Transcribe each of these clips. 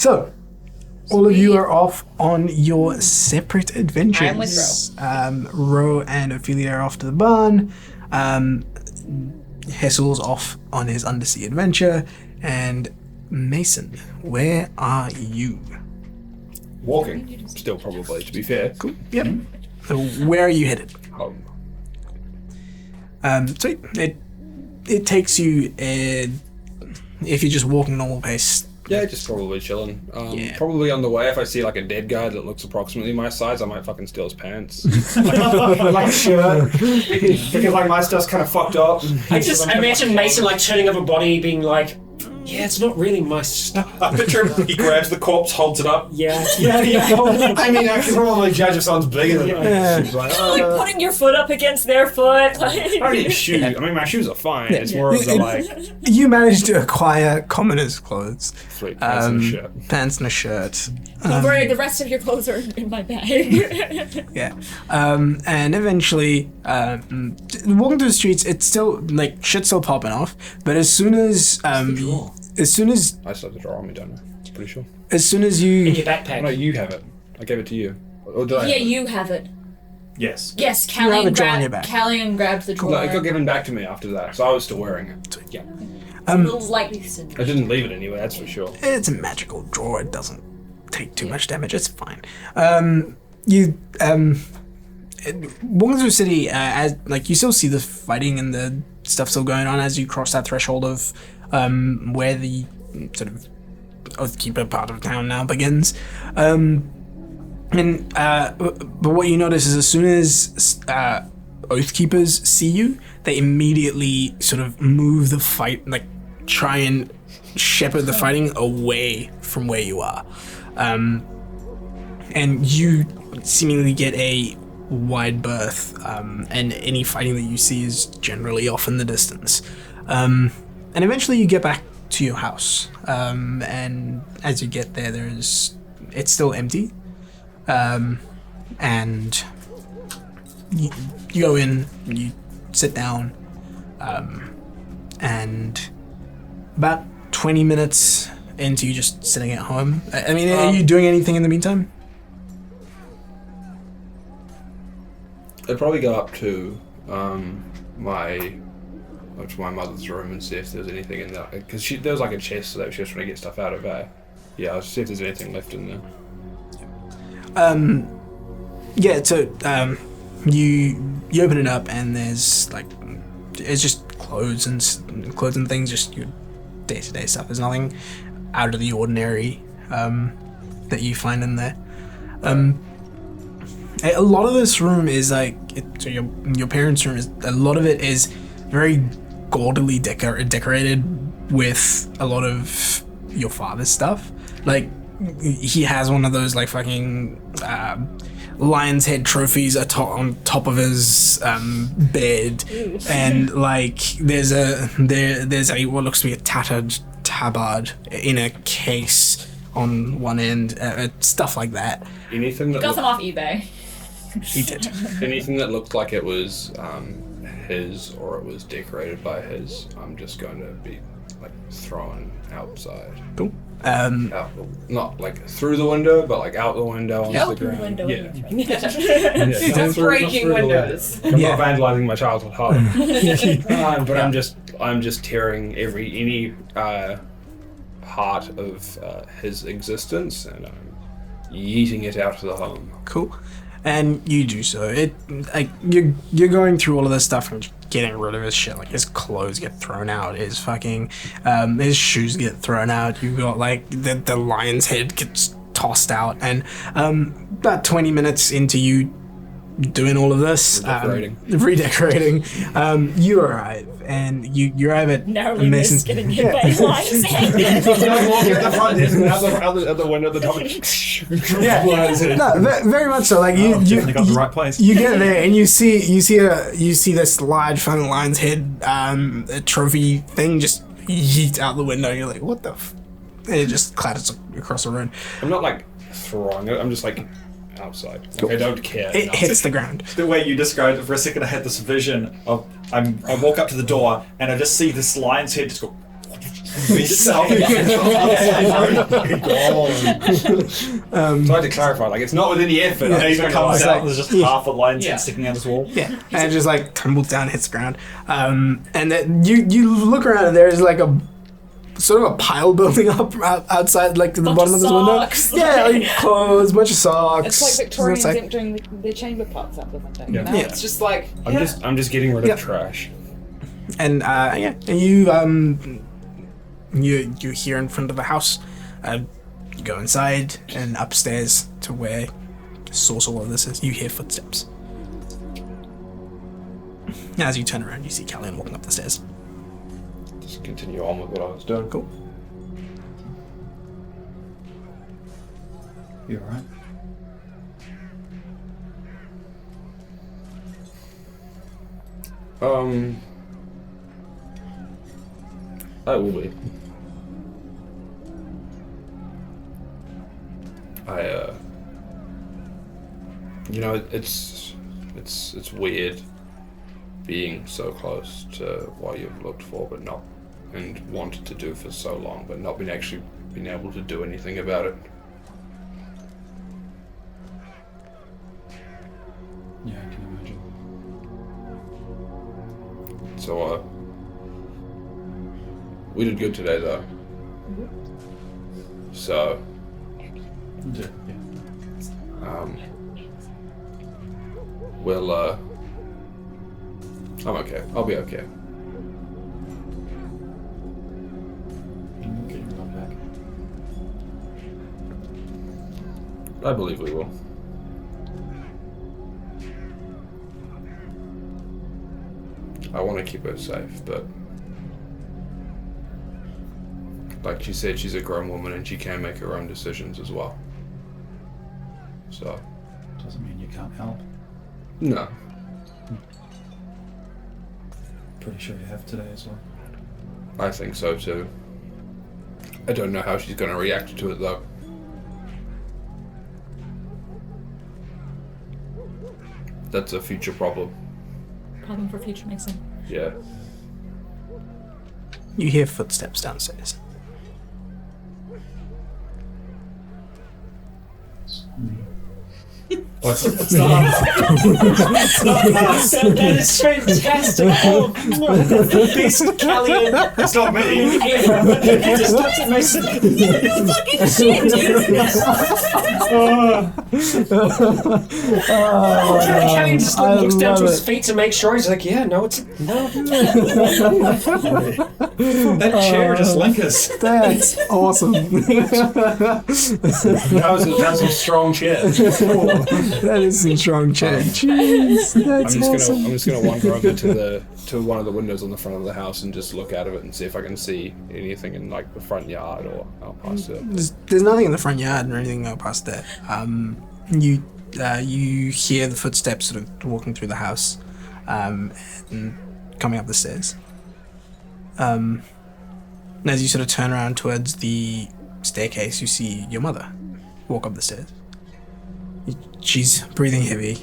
So, all of you are off on your separate adventures. I'm with Ro and Ophelia are off to the barn. Hessel's off on his undersea adventure. And Mason, where are you? Walking. Still probably, to be fair. Cool. Yep. So where are you headed? Home. So it takes you, if you're just walking normal pace. Yeah, just probably chilling. Yeah. Probably on the way, if I see like a dead guy that looks approximately my size, I might fucking steal his pants. like a shirt. Because like my stuff's kind of fucked up. I just imagine Mason like turning over a body, being like, "Yeah, it's not really my stuff." I picture him, he grabs the corpse, holds it up. Yeah. I mean, I can probably judge if someone's bigger than me. He's like, Like putting your foot up against their foot. Like. I don't need shoes. I mean, my shoes are fine. It's more of the like... You managed to acquire commoner's clothes. Sweet, pants and a shirt. Pants and a shirt. Don't worry, the rest of your clothes are in my bag. Yeah. And eventually, walking through the streets, it's still, like, shit's still popping off. But as soon as, I still have the drawer on me, don't I? Pretty sure. as soon as In you, your backpack. No, you have it. I gave it to you. Or did I? Yeah, you have it. yes. Yes, have a drawer in your bag. Callian grabbed the drawer. No, it got given back to me after that, so I was still wearing it. Yeah. A little lightly scented. I didn't leave it anywhere, that's for sure. it's a magical drawer. It doesn't take too much damage. It's fine. You walking through the city, as like you still see the fighting and the stuff still going on as you cross that threshold of where the sort of Oathkeeper part of town now begins. But what you notice is as soon as Oathkeepers see you, they immediately sort of move the fight, like try and shepherd the fighting away from where you are. And you seemingly get a wide berth, and any fighting that you see is generally off in the distance. And eventually you get back to your house, and as you get there, it's still empty, and you go in, you sit down, and about 20 minutes into you just sitting at home. I mean, are you doing anything in the meantime? I'd probably go up to my mother's room and see if there's anything in there. Because there was like a chest that she was trying to get stuff out of. Yeah, I'll see if there's anything left in there. Yeah, so you open it up and there's like, it's just clothes and things, just your day-to-day stuff. There's nothing out of the ordinary that you find in there. A lot of this room is like, so your parents' room, a lot of it is very gaudily decorated with a lot of your father's stuff. Like, he has one of those like fucking lion's head trophies on top of his bed. Ew. And like there's a what looks to be a tattered tabard in a case on one end, stuff like that. Anything that Got them off eBay. He did. Anything that looked like it was his or it was decorated by his, I'm just going to be like thrown outside. Cool. Not like through the window, but like out the window onto the ground. Window. Yeah. That's breaking windows. I'm not vandalizing my childhood home. But I'm just tearing any part of his existence, and I'm yeeting it out of the home. Cool. And you do so. It like you're going through all of this stuff and getting rid of his shit. Like his clothes get thrown out, his fucking his shoes get thrown out. You got like the lion's head gets tossed out, and about 20 minutes into you doing all of this, redecorating, you arrive, and you arrive at Mason's getting hit by a lion's head. Walking at the front desk and out the window at the top. Very much so. Like you definitely got the right place. You get there and you see this large fucking lion's head trophy thing just yeet out the window. And you're like, what the? And it just clatters across the room. I'm not like throwing it. I'm just like outside. Like, I don't care. It hits the ground. The way you described it, for a second I had this vision of I walk up to the door and I just see this lion's head just go Tried to clarify, like it's not within the effort. And he comes out, there's just half a lion's Yeah. head sticking out his wall. Yeah, and it just like tumbles down, hits the ground. And then you look around and there's like a sort of a pile building up outside, like to the Bunch bottom of of this window. socks. Yeah, like clothes, bunch of socks. It's like Victorians It's like- emptying the chamber pots out the window. Yeah. You know? Yeah. It's just like I'm just getting rid of Yeah. trash. And and you're here in front of the house. You go inside and upstairs to where the source of all of this is. You hear footsteps. As you turn around, you see Callian walking up the stairs. Just continue on with what I was doing. Cool. You alright? I will be. You know, it's weird being so close to what you've looked for, but not, and wanted to do for so long, but not been able to do anything about it. Yeah, I can imagine. So, we did good today, though. So, Yeah. we'll, I'm okay. I'll be okay. You'll get your run back. I believe we will. I want to keep her safe, but like she said, she's a grown woman and she can make her own decisions as well. So, Doesn't mean you can't help. no. Pretty sure you have today as well. I think so too. I don't know how she's going to react to it though. That's a future problem. problem for future Mason. Yeah. You hear footsteps downstairs. What's That is fantastic. Oh, that's the best Callian. It's not me! It just looks at Mason. Fucking shit! Callian just like, looks down to his feet to make sure. He's like, yeah, no, it's no. That chair just lingers. That's awesome. That was a strong chair. That is some strong change. Jeez, that's awesome. I'm just gonna wander over to one of the windows on the front of the house and just look out of it and see if I can see anything in like the front yard or out past it. There's nothing in the front yard or anything out past there. You hear the footsteps sort of walking through the house, and coming up the stairs. And as you sort of turn around towards the staircase, you see your mother walk up the stairs. She's breathing heavy.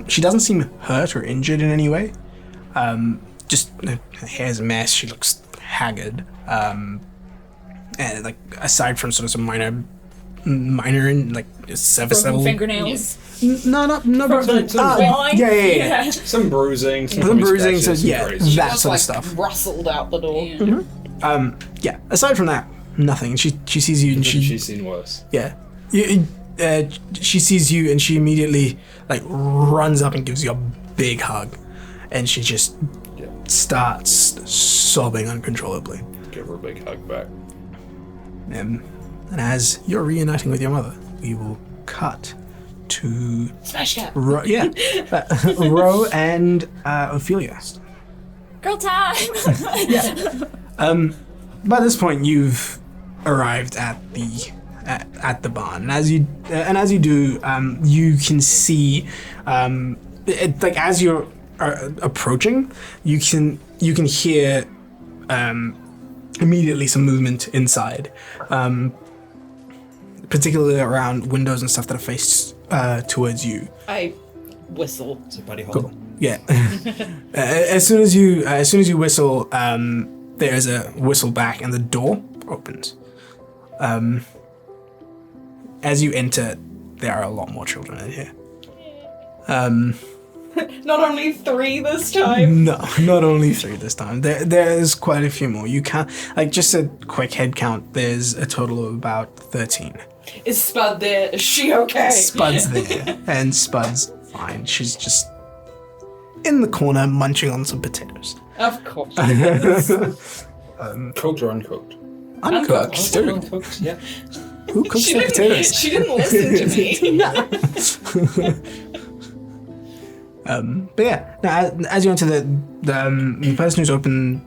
She doesn't seem hurt or injured in any way. Just her hair's a mess. She looks haggard. And like aside from sort of some minor in like surface Broken level. fingernails. No, not Broken line. yeah. Some bruising, Some bruising, so scratches, some yeah, bruises. that Just sort like of stuff. rustled out the door. Yeah. Aside from that, nothing. She sees you and She's seen worse. yeah. She sees you and she immediately like runs up and gives you a big hug, and she just starts sobbing uncontrollably. Give her a big hug back. And as you're reuniting with your mother, we will cut to Smash cat. Ro and Ophelia. Girl time. By this point, you've arrived at the barn, and as you do, you can see, like as you're approaching, you can hear immediately some movement inside, particularly around windows and stuff that are faced towards you. I whistle. It's a buddy holder. Yeah. As soon as you whistle, there's a whistle back and the door opens. As you enter, there are a lot more children in here. Not only 3 this time. No, not only 3 this time. There's quite a few more. You can't, like, just a quick head count, there's a total of about 13. Is Spud there? Is she okay? Spud's there, and Spud's fine. She's just in the corner munching on some potatoes. Of course. Cooked or uncooked? Uncooked. Uncooked, yeah. Who cooks the potatoes? She didn't listen to me. But yeah, now, as you enter the person who's opened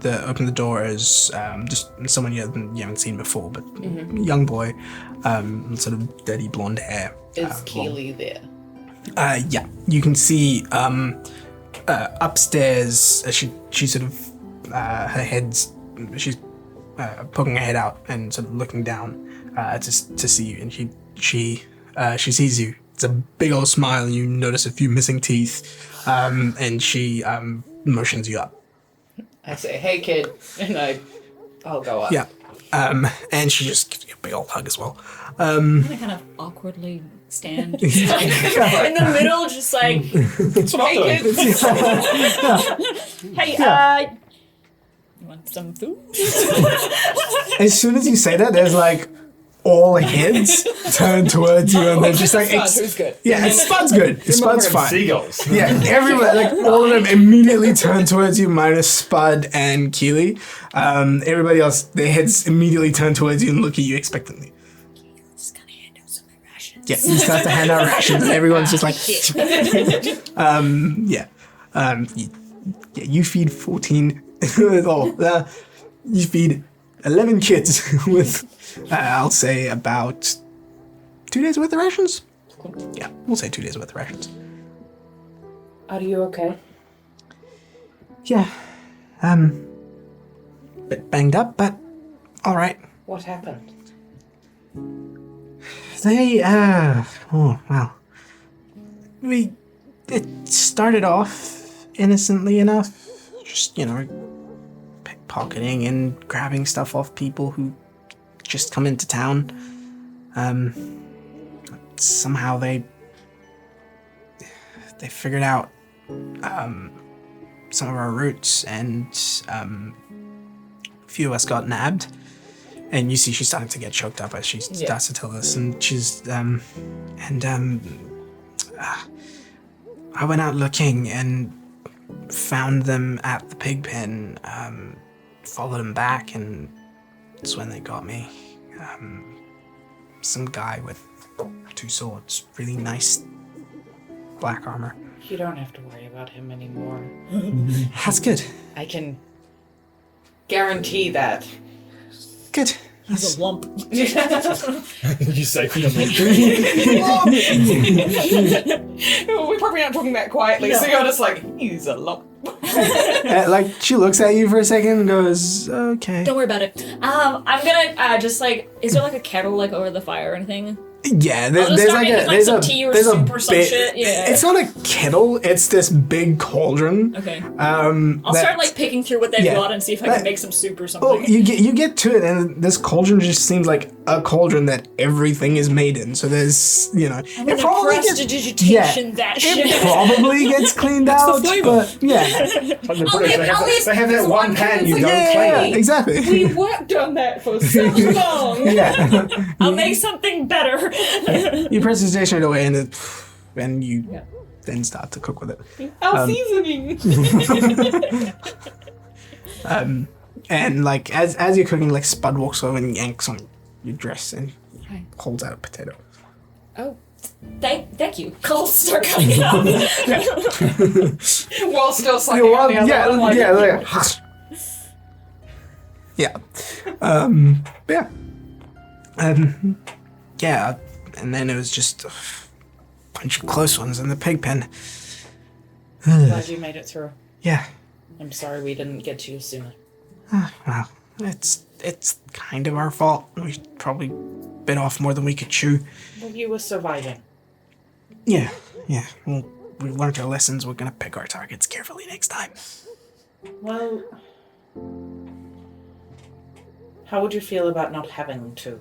the door is just someone you haven't seen before, but young boy, sort of dirty blonde hair. Is Keely there? Yeah, you can see upstairs. She sort of her head's she's poking her head out and sort of looking down to see you, and she sees you. It's a big old smile, and you notice a few missing teeth, and she motions you up. I say, "Hey, kid," and I'll go up. Yeah, and she just gives you a big old hug as well. I kind of awkwardly stand just like, in the middle, just like, Hey, kid. hey, you want some food? As soon as you say that, there's like all heads turn towards you, and they're just like, Spud, who's good? yeah, Spud's good. Spud's fine. Seagulls. Yeah, everyone, like all of them immediately turn towards you, minus Spud and Keely. Everybody else, their heads immediately turn towards you and look at you expectantly. Just gonna hand out some of my rations. Yeah, you start to hand out rations, and everyone's just like, you feed 14. You feed 11 kids with, I'll say, about 2 days worth of rations. Yeah, we'll say 2 days worth of rations. Are you okay? Yeah, bit banged up, but all right. What happened? They, oh, well. It started off innocently enough. Just, pickpocketing and grabbing stuff off people who just come into town. Somehow they figured out, some of our routes, and, a few of us got nabbed. And you see she's starting to get choked up as she starts to tell us, and she's, I went out looking and found them at the pig pen, followed them back, and that's when they got me. Some guy with 2 swords, really nice black armor. You don't have to worry about him anymore. That's good. I can guarantee that. Good. He's a lump. You say for the We're probably not talking that quietly, so you're just like, he's a lump. Like, she looks at you for a second and goes, okay. Don't worry about it. I'm gonna just like, is there like a kettle like over the fire or anything? Yeah, I'll just there's start like making, there's some a tea or there's a soup or some bit. shit. Yeah. It's not a kettle. It's this big cauldron. Okay. I'll I'll start like picking through what they've yeah. got and see if I That- can make some soup or something. Oh, you get to it, and this cauldron just seems like a cauldron that everything is made in. So there's, I'm gonna prestidigitation that shit. it probably gets cleaned out, flavor. but yeah, They have that one pan you don't yeah, clean. exactly. We worked on that for so long. Yeah, I'll make something better. you press the station away, and you then start to cook with it. Our seasoning. And like as you're cooking, like Spud walks over and yanks on your dress and holds out a potato. Oh, thank you. Calls start coming out. While still sucking on the other one. Like, yeah, and then it was just a bunch of close ones in the pig pen. glad you made it through. Yeah, I'm sorry we didn't get to you sooner. well, it's kind of our fault. We probably bit off more than we could chew. Well, you were surviving. Yeah. Well, we've learned our lessons. We're gonna pick our targets carefully next time. Well, How would you feel about not having to?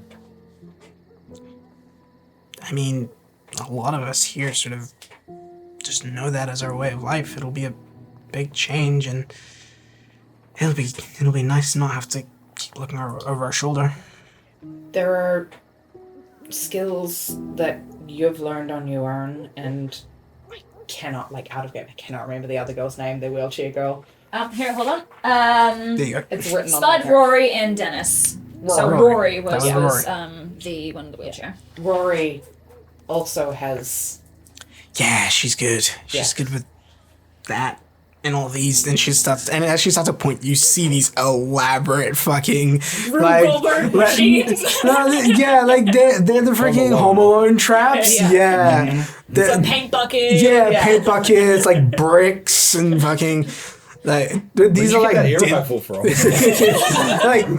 I mean, a lot of us here sort of just know that as our way of life. It'll be a big change, and it'll be nice to not have to keep looking over our shoulder. There are skills that you've learned on your own, and I cannot, out of game, I cannot remember the other girl's name, the wheelchair girl. Here, hold on. There you go. It's written on Spud, there. Rory, and Dennis. So Rory. Rory was, That was the one in the wheelchair. Rory also has... Yeah, she's good. She's good with that and all these. And as she starts to point, you see these elaborate fucking Goldberg machines. they're the freaking Home Alone traps. Yeah. Some paint buckets. Yeah, paint buckets, like bricks and fucking. These are like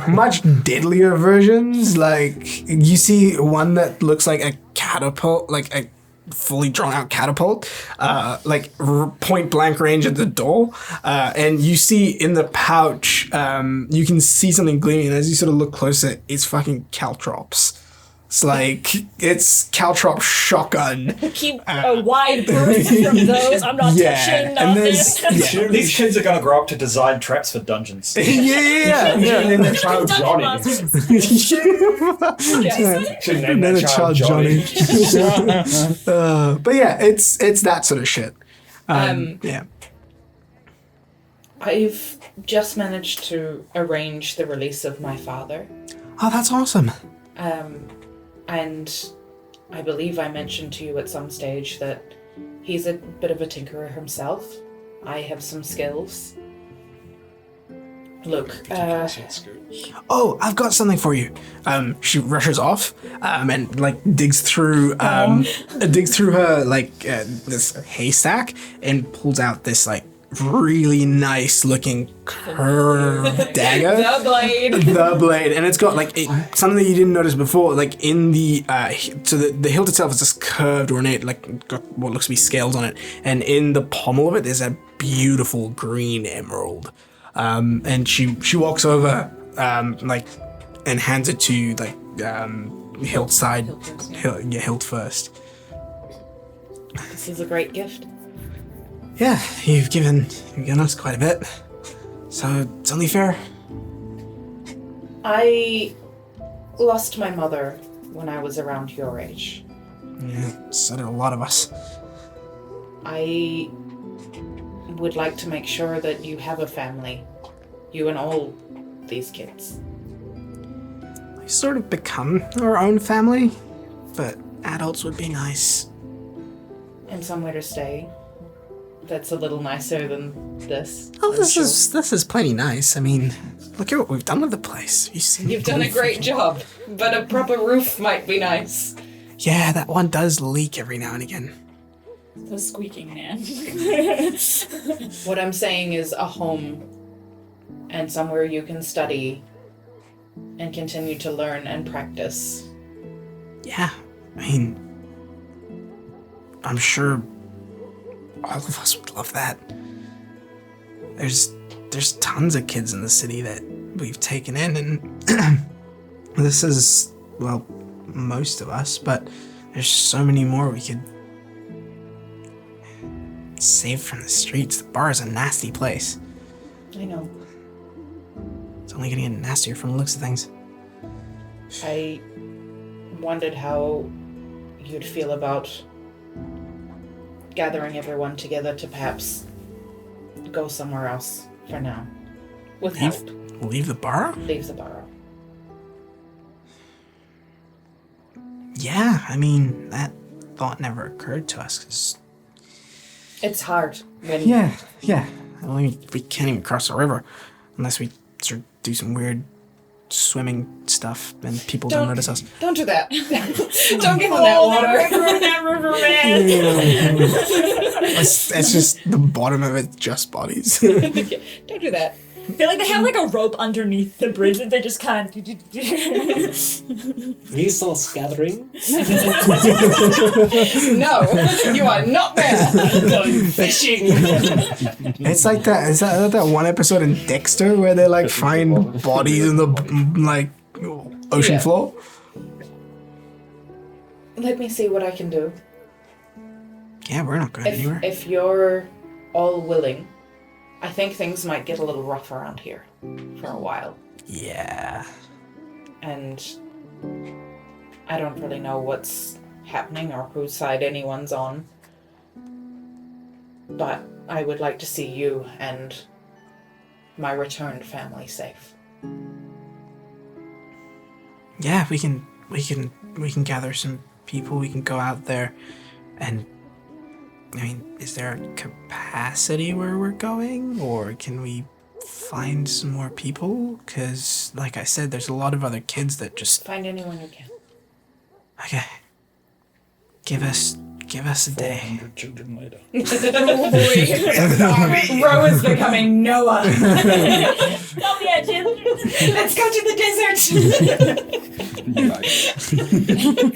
much deadlier versions. Like you see one that looks like a catapult, like a fully drawn out catapult, point blank range at the door, and you see in the pouch, you can see something gleaming, and as you sort of look closer, it's fucking caltrops. It's caltrop shotgun. Keep a wide berth from those. I'm not touching nothing. These kids are gonna grow up to design traps for dungeons. Yeah. Name their child Johnny. Should name their child Johnny. But yeah, it's that sort of shit. Yeah. I've just managed to arrange the release of my father. Oh, that's awesome. And I believe I mentioned to you at some stage that he's a bit of a tinkerer himself. I have some skills. Look, Oh, I've got something for you. She rushes off, and digs through her this haystack and pulls out this really nice looking curved dagger. The blade. And it's got something that you didn't notice before, in the the hilt itself is just curved, ornate, got what looks to be scales on it. And in the pommel of it there's a beautiful green emerald. And she walks over and hands it to you hilt side, hilt first. This is a great gift. Yeah, you've given us quite a bit, so it's only fair. I lost my mother when I was around your age. Yeah, so did a lot of us. I would like to make sure that you have a family. You and all these kids. We sort of become our own family, but adults would be nice. And somewhere to stay. That's a little nicer than this. Oh, this is plenty nice. I mean, look at what we've done with the place. You've done a great job, but a proper roof might be nice. Yeah, that one does leak every now and again. The squeaking man. What I'm saying is a home and somewhere you can study and continue to learn and practice. Yeah, I mean, I'm sure all of us would love that. There's tons of kids in the city that we've taken in, and this is, well, most of us, but there's so many more we could save from the streets. The bar is a nasty place. I know. It's only gonna get nastier from the looks of things. I wondered how you'd feel about gathering everyone together to perhaps go somewhere else for now. With help. Leave the bar? Leave the borough. Yeah, I mean, that thought never occurred to us, 'cause... It's hard when... Yeah. I mean, we can't even cross the river unless we sort of do some weird swimming stuff and people don't notice us. Don't do that. Don't get on that water. That river, man. It's just the bottom of it, just bodies. Don't do that. I feel like they have a rope underneath the bridge that they just kind of... Resource gathering. No, you are not there. Going fishing. It's like that. Is that one episode in Dexter where they find bodies in the ocean Yeah. floor. Let me see what I can do. Yeah, we're not going anywhere. If you're all willing, I think things might get a little rough around here for a while. Yeah. And I don't really know what's happening or whose side anyone's on. But I would like to see you and my returned family safe. Yeah, we can gather some people. We can go out there, and I mean, is there a capacity where we're going, or can we find some more people? Because, like I said, there's a lot of other kids that just Find anyone you can. okay. Give us a day. 400 children later. Ro is becoming Noah. Not yet, Jim. Let's go to the desert.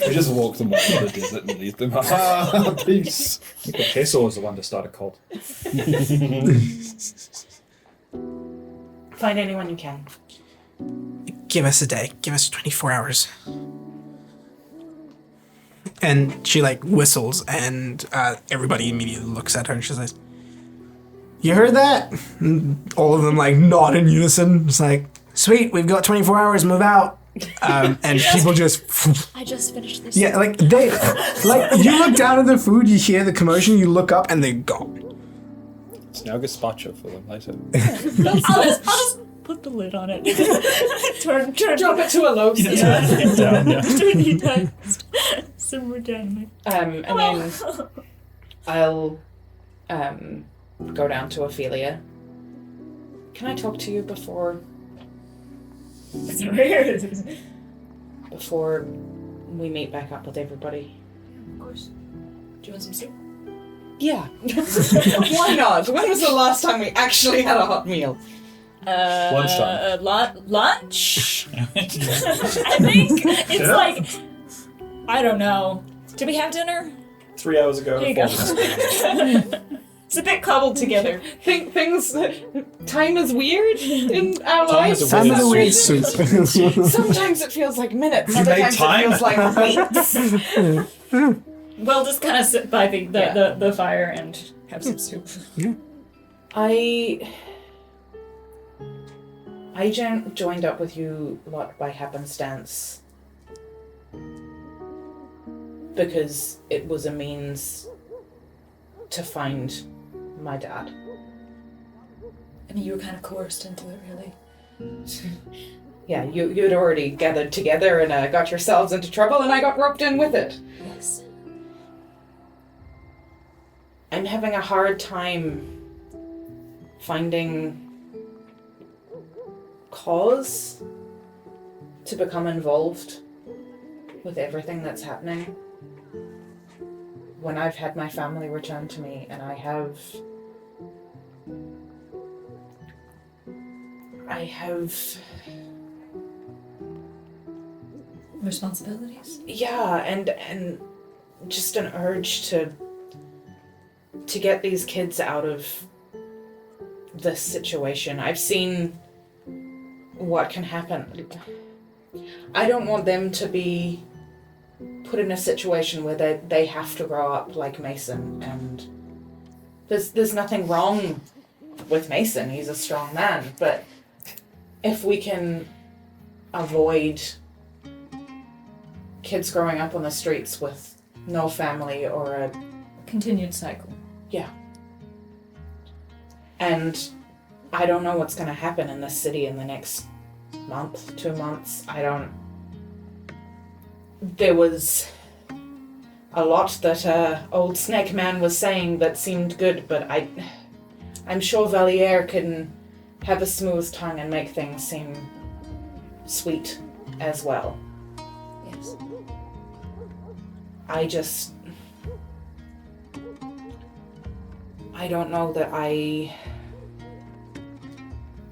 We just walk them off to the desert and leave them. Ah, peace. I think the Pesor was the one to start a cult. Find anyone you can. Give us a day. Give us 24 hours. And she like whistles, and everybody immediately looks at her, and she says, "You heard that?" And all of them like nod in unison. It's like, "Sweet, we've got 24 hours. Move out." And people just I just finished this. yeah, like they like you look down at the food, you hear the commotion, you look up, and they're gone. It's now gazpacho for them later. I'll just put the lid on it. turn Drop it to a low speed. Down, yeah. Turn the entire simmer down. And then I'll go down to Ophelia. Can I talk to you before we meet back up with everybody? Of course. Do you want some soup? Yeah. Why not? When was the last time we actually had a hot meal? Lunchtime. Lunch? I think it's like, I don't know. Did we have dinner? 3 hours ago. There you go. It's a bit cobbled together. Time is weird in our Time is lives. a weird weird soup. soup. Sometimes it feels like minutes. You Other made times time? it feels like weeks. We'll just kind of sit by the fire and have some soup. I joined up with you lot by happenstance because it was a means to find my dad. I mean, you were kind of coerced into it, really. Yeah, you'd already gathered together and got yourselves into trouble, and I got roped in with it. Yes. I'm having a hard time finding cause to become involved with everything that's happening. When I've had my family return to me, and I have Responsibilities? yeah, and just an urge to get these kids out of this situation. I've seen what can happen. I don't want them to be put in a situation where they have to grow up like Mason, and there's nothing wrong with Mason. He's a strong man, but if we can avoid kids growing up on the streets with no family or a Continued cycle. and I don't know what's going to happen in this city in the next month, 2 months. There was a lot that old Snake Man was saying that seemed good, but I'm sure Valier can have a smooth tongue and make things seem sweet as well. Yes. I don't know that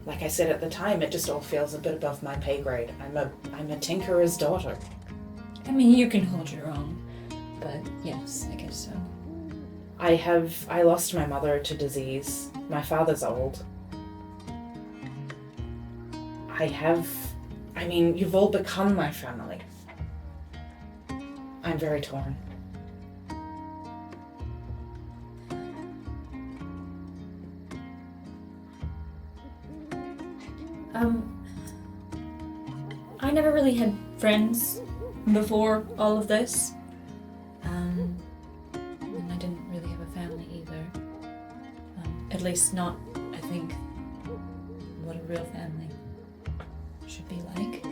like I said at the time, it just all feels a bit above my pay grade. I'm a tinkerer's daughter. I mean, you can hold your own, but yes, I guess so. I lost my mother to disease. My father's old. I I mean, you've all become my family. I'm very torn. I never really had friends before all of this. And I didn't really have a family either. At least not, I think, what a real family should be like.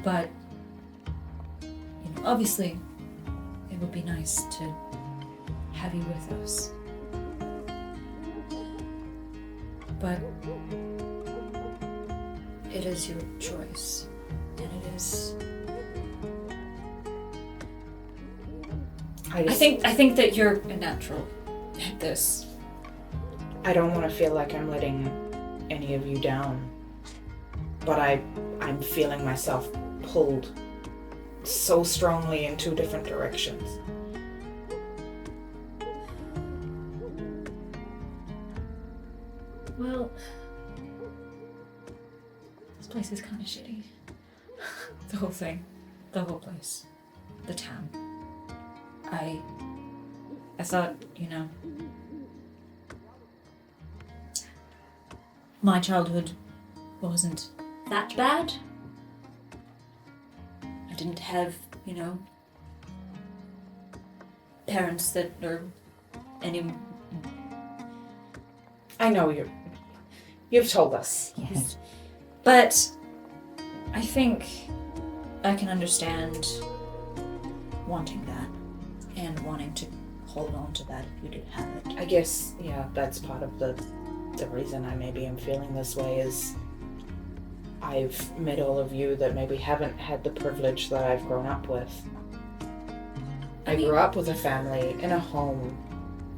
But, obviously, it would be nice to have you with us. But it is your choice, and it is. I think that you're a natural at this. I don't want to feel like I'm letting any of you down, but I'm feeling myself pulled so strongly in two different directions. Well, this place is kind of shitty. The whole thing, the whole place, the town. I thought, my childhood wasn't that bad. I didn't have, parents that are any. I know you've told us. Yes. But I think I can understand wanting that and wanting to hold on to that if you did have it. I guess, that's part of the reason I maybe am feeling this way is I've met all of you that maybe haven't had the privilege that I've grown up with. I grew up with a family in a home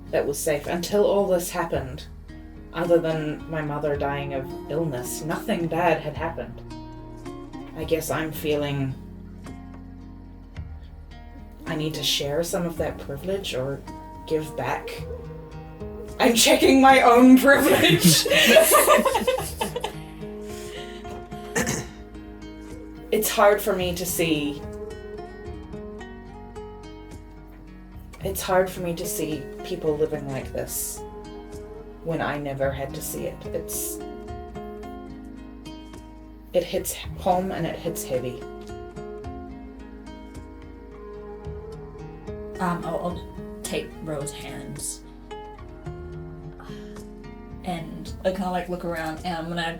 that was safe until all this happened. Other than my mother dying of illness, nothing bad had happened. I guess I'm feeling I need to share some of that privilege or give back. I'm checking my own privilege. It's hard for me to see. It's hard for me to see people living like this when I never had to see it. It hits home and it hits heavy. I'll take Rose's hands and I kind of look around and I'm gonna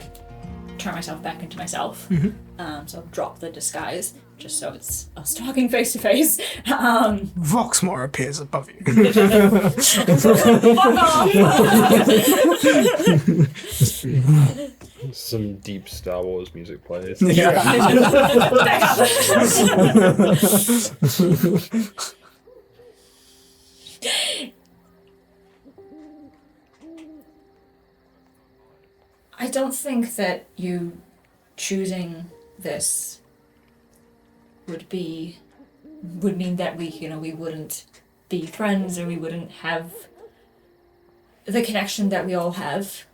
turn myself back into myself. Mm-hmm. So I'll drop the disguise just so it's us talking face to face. Voxmore appears above you. Fuck off! Some deep Star Wars music plays. I don't think that you choosing this would mean that we wouldn't be friends or we wouldn't have the connection that we all have.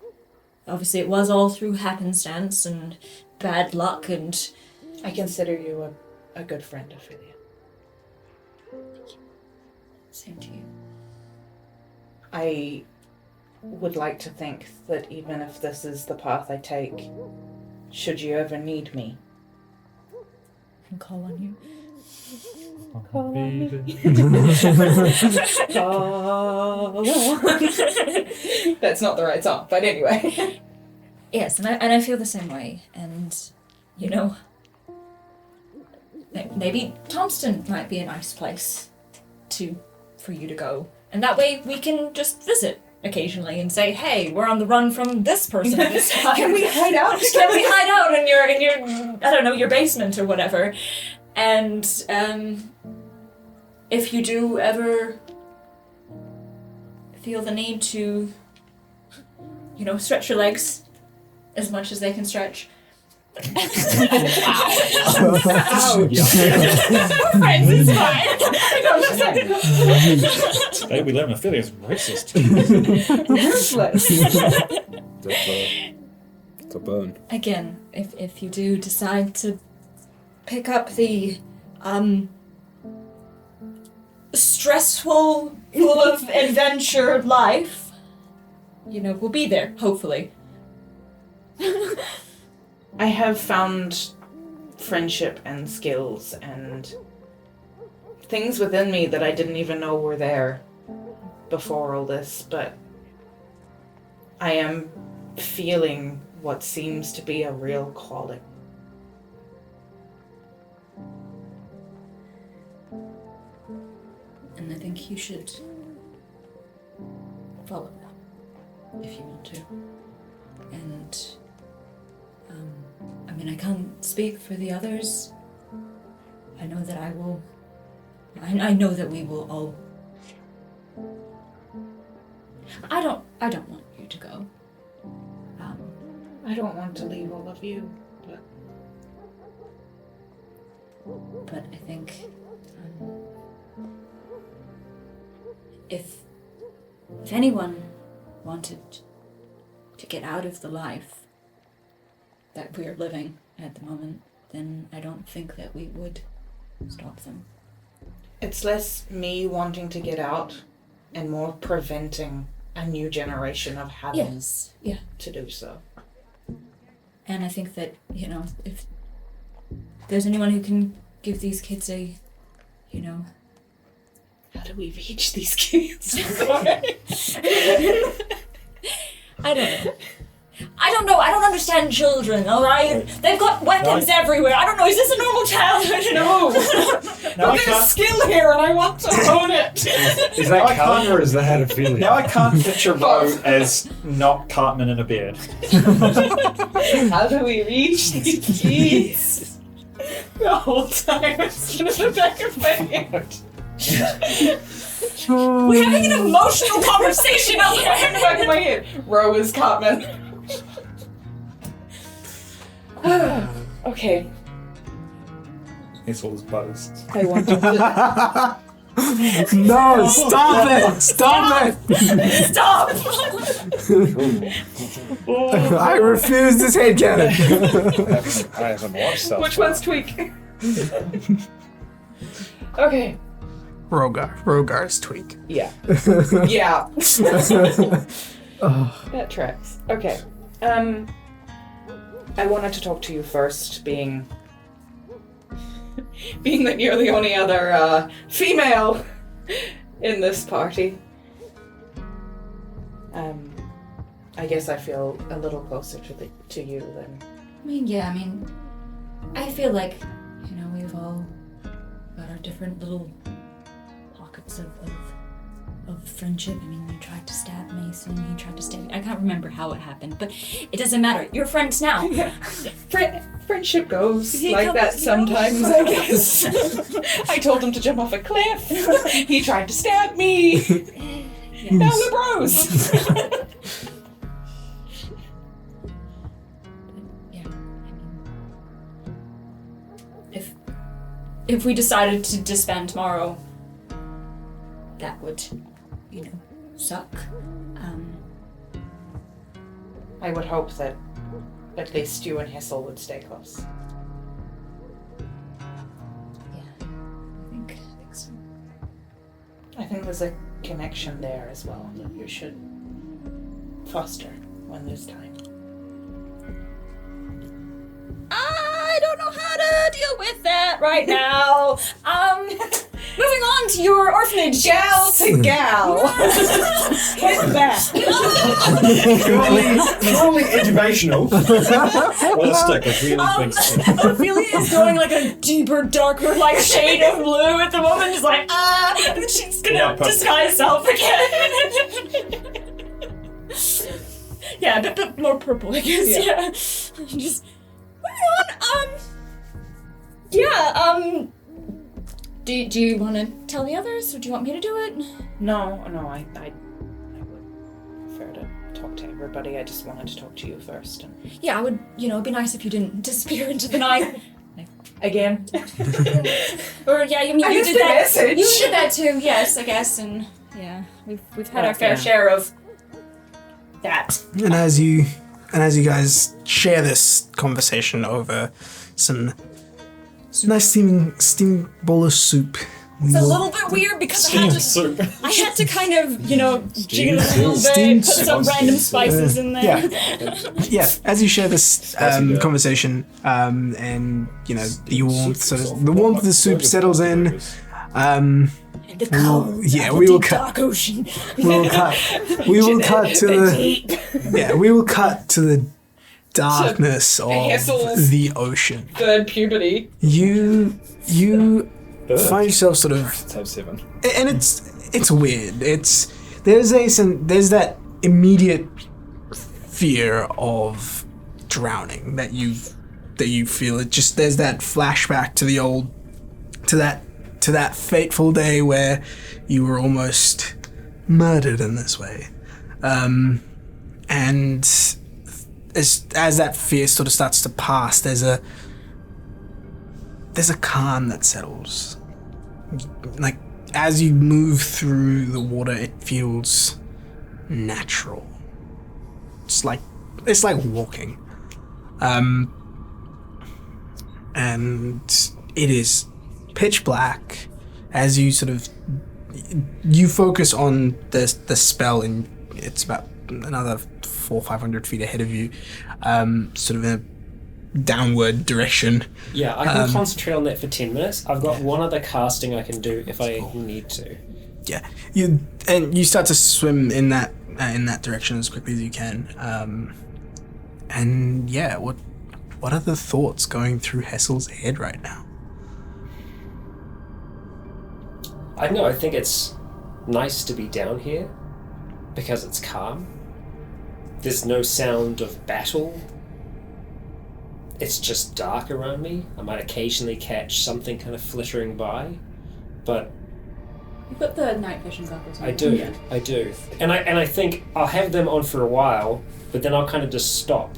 Obviously it was all through happenstance and bad luck and... I consider you a good friend, Ophelia. Same to you. I would like to think that even if this is the path I take, should you ever need me, I can call on you. call on me. That's not the right song, but anyway. Yes, and I feel the same way. And, maybe Thompson might be a nice place for you to go. And that way we can just visit occasionally and say, hey, we're on the run from this person at this time. Can we hide out? Can we hide out in your I don't know, your basement or whatever? And if you do ever feel the need to, stretch your legs as much as they can stretch, Friends is fine. Today we learn Ophelia is racist. Ruthless. It's a burn. Again, if you do decide to pick up the stressful, full of adventure life, we'll be there, hopefully. I have found friendship and skills and things within me that I didn't even know were there before all this, but I am feeling what seems to be a real calling. And I think you should follow that if you want to. And I can't speak for the others. I know that I will. I know that we will all. I don't want you to go. I don't want to leave all of you, but I think if anyone wanted to get out of the life that we're living at the moment, then I don't think that we would stop them. it's less me wanting to get out and more preventing a new generation of having Yes, yeah. to do so. And I think that, if there's anyone who can give these kids a, How do we reach these kids? I don't know. I don't understand children, alright? They've got weapons everywhere. I don't know. Is this a normal childhood? No! But there's skill here and I want to own it! Is that Cartman or is that Ophelia? Now I can't picture Ro as not Cartman in a beard. How do we reach these kids? The whole time it's in the back of my head. We're having an emotional conversation out In there. the back of my head. Ro is Cartman. Okay. It's all his bows. I want to. No, stop it! Stop it! Stop! I refuse this headcanon. I haven't watched South Which one's Tweak? Okay. Rogar's tweak. Yeah. Yeah. That tracks. Okay. I wanted to talk to you first, being that you're the only other female in this party. I guess I feel a little closer to you than. I feel like, we've all got our different little pockets of friendship. You tried to stab Mason, he tried to stab me. I can't remember how it happened, but it doesn't matter. You're friends now. Yeah. Friendship goes He like comes, that sometimes, I guess. I told him to jump off a cliff. He tried to stab me. Now we're bros. If we decided to disband tomorrow, that would, suck. I would hope that at least you and Hessel would stay close. Yeah, I think so. I think there's a connection there as well that you should foster when there's time. I don't know how to deal with that right now. Moving on to your orphanage. Gal to gal. Hit that. Purely educational. Well, stick, a really big stick. Ophelia is going like a deeper, darker, shade of blue at the moment. Just and then she's gonna disguise herself again. Yeah, a bit more purple, I guess. Yeah. Just moving on. Do you want to tell the others, or do you want me to do it? No, I would prefer to talk to him. everybody. I just wanted to talk to you first. And Yeah, I would, it'd be nice if you didn't disappear into the night. Again. Or, yeah, you I you missed did the that. message. You did that too, yes, I guess, and yeah, we've had our fair Yeah. share of that. And as you guys share this conversation over some nice steaming bowl of soup, It's a little bit weird because I had to kind of, jiggle it a little bit, put some random spices in there. Yeah, as you share this conversation, and the warmth of the soup settles in. The cold we will dark cut. ocean. We will cut to the darkness of Hessels. the ocean. third puberty. You find yourself sort of, Type 7. and it's weird. There's that immediate fear of drowning that you feel. It just, there's that flashback to that fateful day where you were almost murdered in this way, and as that fear sort of starts to pass, there's a calm that settles. Like, as you move through the water, it feels natural. It's like walking. And it is pitch black as you you focus on the spell, and it's about another 400 or 500 feet ahead of you, sort of in a downward direction. Yeah, I can concentrate on that for 10 minutes. I've got one other casting I can do if I need to. Yeah, you start to swim in that direction as quickly as you can. And yeah, what are the thoughts going through Hessel's head right now? I don't know, I think it's nice to be down here because it's calm. There's no sound of battle. It's just dark around me. I might occasionally catch something kind of flittering by, but You've got the night vision goggles on. I do, Yeah. I do. And I think I'll have them on for a while, but then I'll kind of just stop.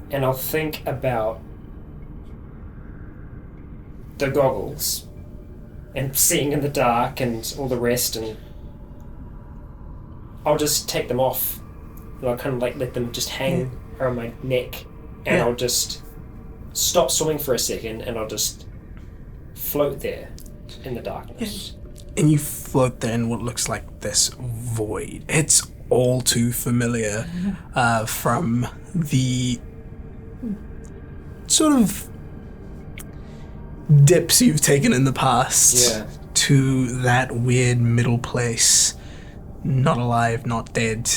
And I'll think about the goggles and seeing in the dark and all the rest, and I'll just take them off and I'll kind of let them just hang around my neck, and I'll just stop swimming for a second and I'll just float there in the darkness. And you float there in what looks like this void. It's all too familiar from the sort of dips you've taken in the past to that weird middle place. Not alive, not dead.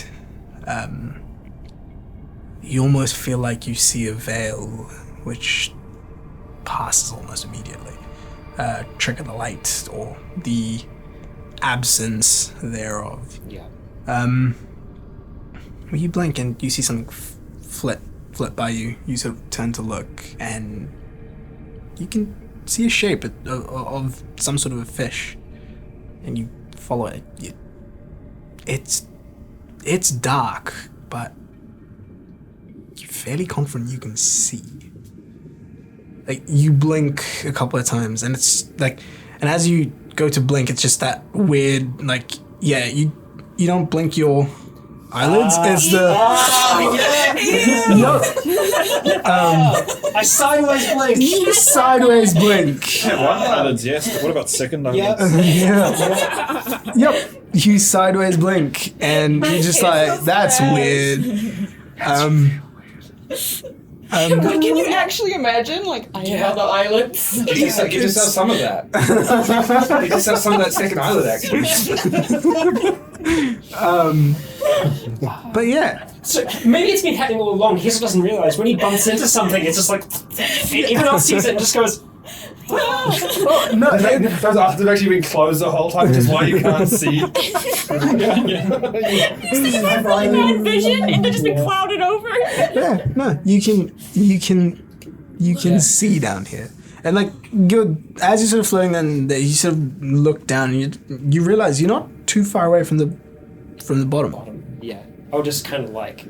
You almost feel like you see a veil which passes almost immediately. Trick of the light, or the absence thereof. Yeah. When you blink and you see something flit by you, you sort of turn to look, and you can see a shape of some sort of a fish, and you follow it. It's dark, but you're fairly confident you can see. Like, you blink a couple of times, and it's like, and as you go to blink, it's just that weird, like, you don't blink your eyelids. It's the I sideways blink. sideways blink. Yeah, one eyelids, yes. But what about second eyelids? Yep. You sideways blink, and you're just like, that's weird. Can you actually imagine? Like, I have the eyelids. You just have some of that. You just have some of that second eyelid action. But yeah. So maybe it's been happening all along. He just doesn't realise. When he bumps into something, it's just like everyone else sees it and just goes. No, Those eyes have actually been closed the whole time, which is why you can't see. Bad vision, and they've just been clouded over. yeah, no, you can see down here, and like as you're sort of floating, then you sort of look down, and you realize you're not too far away from the bottom. Yeah. I'll just kind of like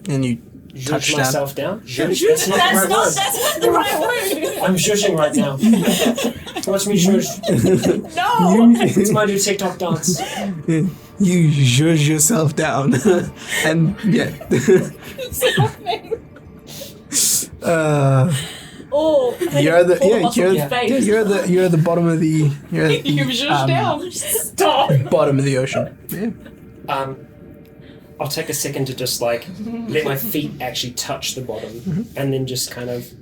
And you touch zhuzh down. myself down. Zhuzh? That's not the right word. That's not the right word. I'm zhuzhing right now. Watch me zhuzh. No. It's my new TikTok dance. You zhuzh yourself down. And yeah. It's happening. Oh, You're the you're at the bottom of the You've just down. Stop. bottom of the ocean. Yeah. I'll take a second to just like let my feet actually touch the bottom, and then just kind of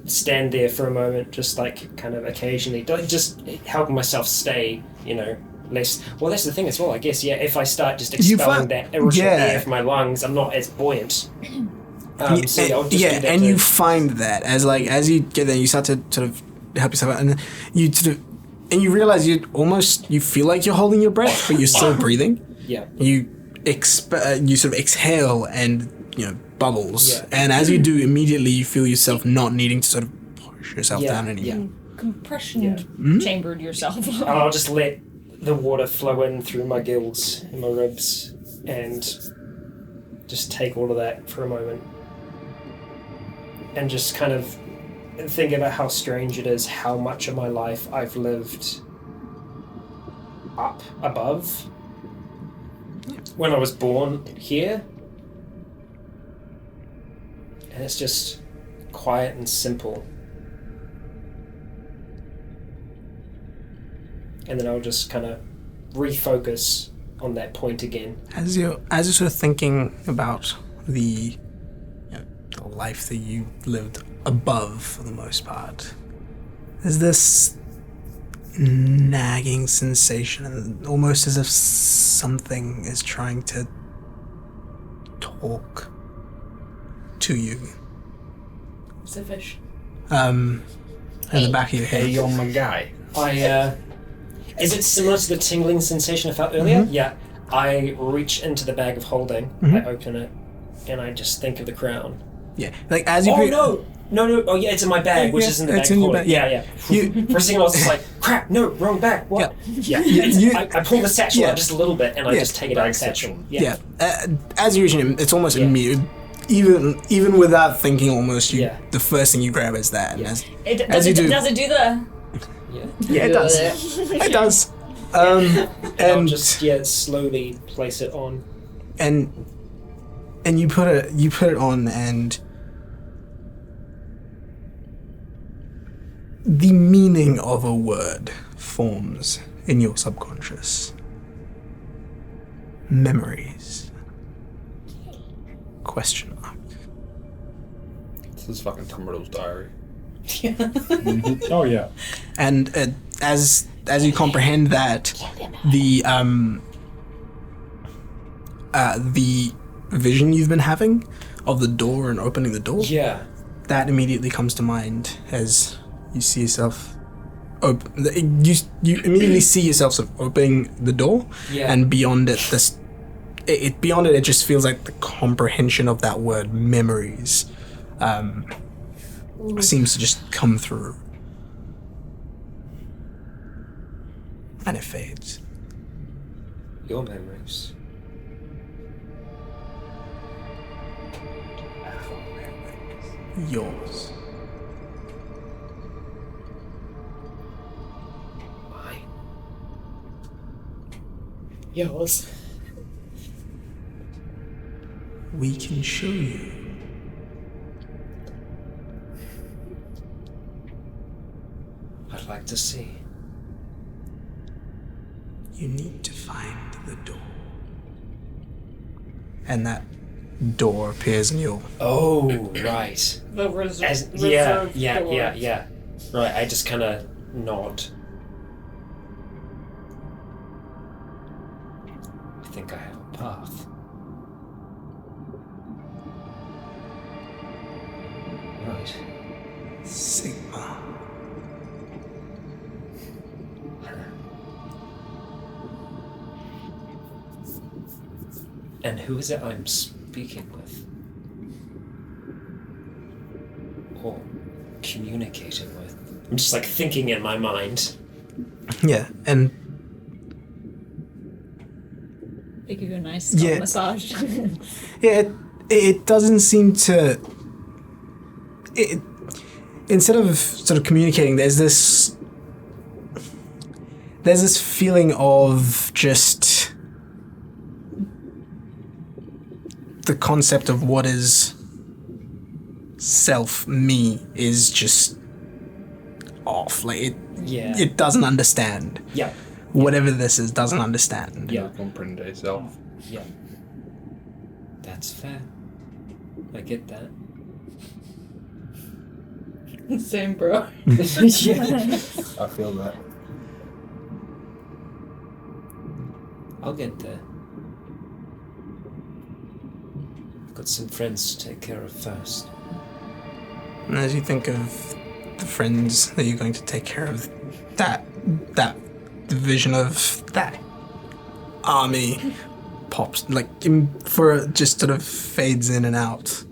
stand there for a moment, just like kind of occasionally, just helping myself stay, less. Well, that's the thing as well, I guess. Yeah, if I start just expelling that original air from my lungs, I'm not as buoyant. I'll just do that and to- you find that as you get there, you start to sort of help yourself out, and you sort of, and you realize you feel like you're holding your breath, but you're still breathing. Yeah. You you sort of exhale and bubbles, Yeah. and as you do, immediately you feel yourself not needing to sort of push yourself down anymore. Yeah. Compression chambered yourself. And I'll just let the water flow in through my gills and my ribs, and just take all of that for a moment. And just kind of think about how strange it is how much of my life I've lived up above. When I was born here. And it's just quiet and simple. And then I'll just kind of refocus on that point again. As you're sort of thinking about the life that you lived above for the most part, there's this nagging sensation, almost as if something is trying to talk to you. It's a fish. In the back of your head. Hey, you're my guy. Is it similar to the tingling sensation I felt earlier? Yeah. I reach into the bag of holding, I open it, and I just think of the crown. Yeah, like as you. No! Oh yeah, it's in my bag, which is in the bag it's of in your holding. bag. Yeah. For a second I was just like, crap, no, wrong bag. What? Yeah. I pull the satchel out just a little bit, and I just take it out of the satchel. Yeah. As you reach in, it's almost immediate. Even without thinking, almost the first thing you grab is that. And Does it do the? Yeah, it does. It does. And I'll And just slowly place it on. and you put it on, and the meaning of a word forms in your subconscious. Memories. Question mark. This is fucking Tom Riddle's diary. Oh yeah. And as you comprehend that, the vision you've been having of the door and opening the door, Yeah. that immediately comes to mind as you see yourself you immediately see yourself sort of opening the door, and beyond it it just feels like the comprehension of that word memories seems to just come through, and it fades. Your memories. Yours. Mine. Yours. We can show you. I'd like to see. You need to find the door. And that door appears in your... Oh, right. The Yeah. reserved door. Right, I just kind of nod. I think I have a path. Right. Sigma. And who is it I'm speaking with? Or communicating with? I'm just like thinking in my mind. Yeah, and They give you a nice scalp massage. Yeah, it doesn't seem to. Instead of sort of communicating, there's this feeling of just the concept of what is self, me, is just off. Like it doesn't understand. Yeah. Whatever this is doesn't understand. Yeah. Comprende self. Yeah. That's fair. I get that. Same, bro. Yeah. I feel that. I'll get there. I've got some friends to take care of first. And as you think of the friends that you're going to take care of, that division of that army pops, just sort of fades in and out.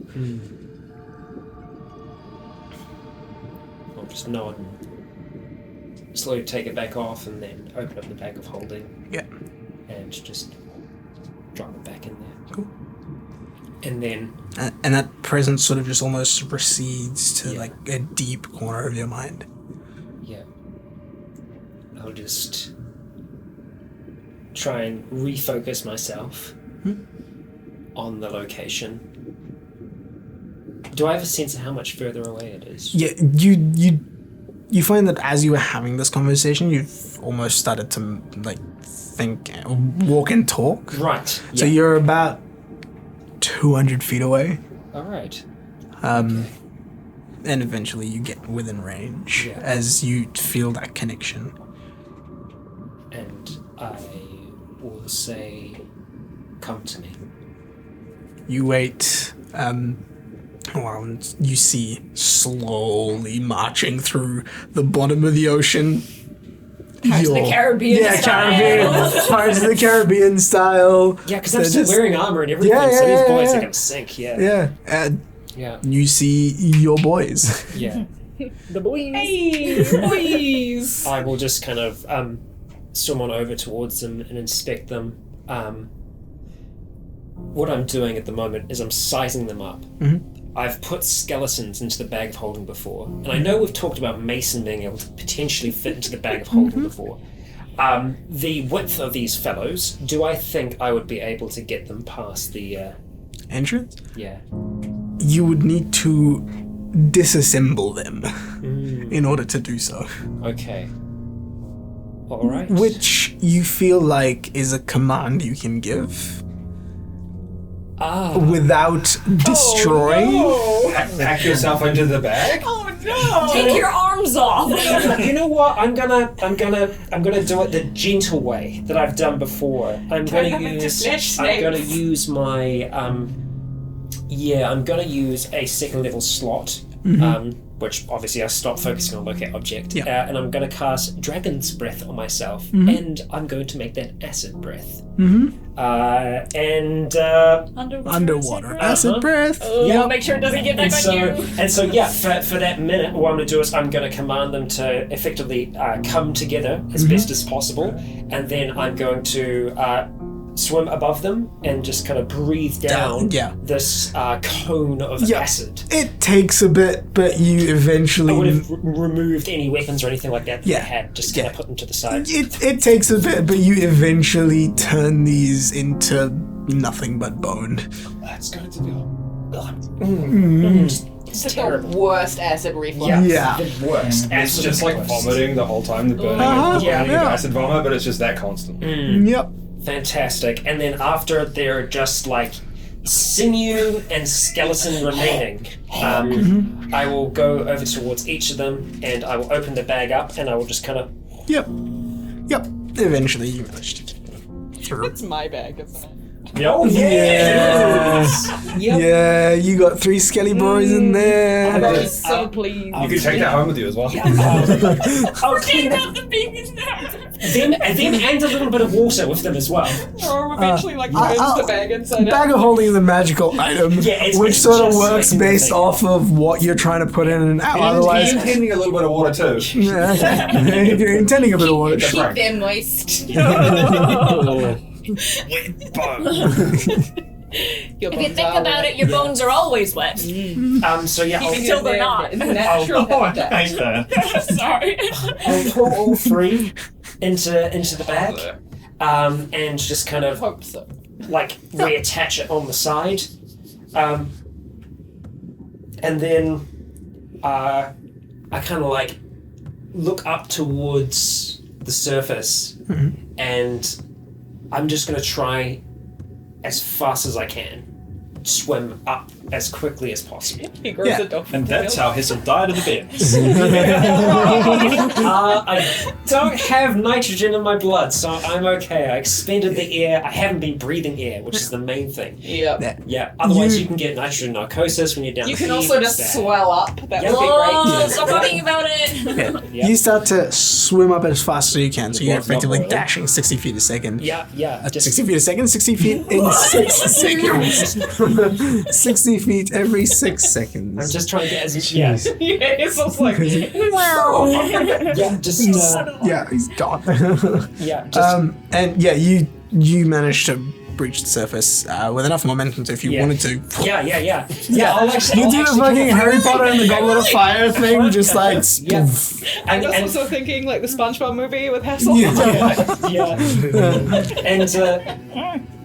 I'll just nod and slowly take it back off and then open up the bag of holding. Yeah. And just drop it back in there. Cool. And then... And that presence sort of just almost recedes to a deep corner of your mind. Yeah. I'll just try and refocus myself on the location. Do I have a sense of how much further away it is? Yeah, you find that as you were having this conversation, you've almost started to think, walk and talk. Right. So you're about 200 feet away. All right. And eventually you get within range as you feel that connection. And I will say, come to me. You wait, and you see slowly marching through the bottom of the ocean. Pirates of the Caribbean style. Pirates of the Caribbean style. Yeah, because I'm still wearing armor and everything, so these boys are going to sink, Yeah, and yeah. you see your boys. Yeah. The boys. Hey, boys. I will just kind of swim on over towards them and inspect them. What I'm doing at the moment is I'm sizing them up. Mm-hmm. I've put skeletons into the bag of holding before, and I know we've talked about Mason being able to potentially fit into the bag of holding before. The width of these fellows, do I think I would be able to get them past the... Entrance? Yeah. You would need to disassemble them in order to do so. Okay. Alright. Which you feel like is a command you can give. Without destroying. Hack yourself into the bag? Oh no! Take your arms off. You know what? I'm gonna do it the gentle way that I've done before. I'm gonna use my I'm gonna use a second level slot. Which obviously I stopped focusing on locate object, and I'm going to cast Dragon's Breath on myself, and I'm going to make that acid breath. Underwater acid breath. Make sure it doesn't get back on you. And so for that minute, what I'm going to do is I'm going to command them to effectively come together as best as possible, and then I'm going to swim above them and just kind of breathe down this cone of acid. It takes a bit, but you eventually... I would have removed any weapons or anything like that they had, just kind of put them to the side. It takes a bit, but you eventually turn these into nothing but bone. That's going to go. It's terrible. The worst acid reflux. Yeah. The worst. It's just like vomiting the whole time, the burning of acid vomit, but it's just that constant. Yep. Fantastic. And then after they're just like sinew and skeleton remaining, I will go over towards each of them and I will open the bag up and I will just kind of... Yep. Eventually you managed to get through. It's my bag, isn't it? Oh, yes! Yeah, you got 3 skelly boys in there. I'm so pleased. You could take that home with you as well. I'll clean up the babies now. Them and a little bit of water with them as well. Or eventually puts the bag inside out. Bag of holding is a magical item, which sort of works based off of what you're trying to put in and out. Otherwise, intending a little bit of water too. You're intending a bit of water. Keep them moist. Wet bone. If you think about it, your bones are always wet. So yeah, Until they're not. Natural Hate that. Sorry. I'll pull all three into the bag, and just kind of Hope so. like reattach it on the side, and then I kind of like look up towards the surface, and I'm just gonna try as fast as I can swim up as quickly as possible. He grows Yeah. a dog. And that's how Hissel died in the bins. I don't have nitrogen in my blood, so I'm okay. I expended the air. I haven't been breathing air, which is the main thing. Yep. Yeah. Yeah, otherwise you can get nitrogen narcosis when you're down You the can sea. also just It's bad. swell up. That would be Whoa, great. stop talking about it. Yeah. Yeah. You start to swim up as fast as you can, so you're What's not effectively boiling? dashing 60 feet a second. Yeah, 60 feet a second, 60 feet in 6 seconds. 60 feet every 6 seconds. I'm just trying to get as yeah, Yeah, it's also like. yeah, just Yeah, he's gone. yeah, just And yeah, you managed to breach the surface with enough momentum, so if you Yeah. wanted to. yeah. I'll actually, You do the fucking Harry Potter and the Goblet of Fire thing, just like. yeah, I and, was and also thinking like the SpongeBob movie with Hassel. yeah,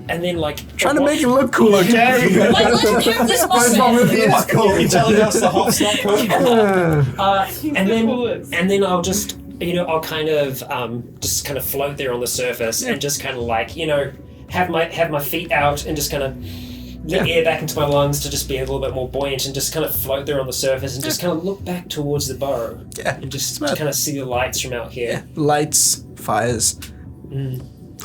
and then like Trying to make it look cool, okay? Like, let's have this moment. It's cool. You're telling us the hop's not cool? and then I'll just I'll kind of just kind of float there on the surface and just kind of like have my feet out and just kind of let air back into my lungs to just be a little bit more buoyant and just kind of float there on the surface and just kind of look back towards the burrow Yeah. and just Smart. kind of see the lights from out here. Lights, fires,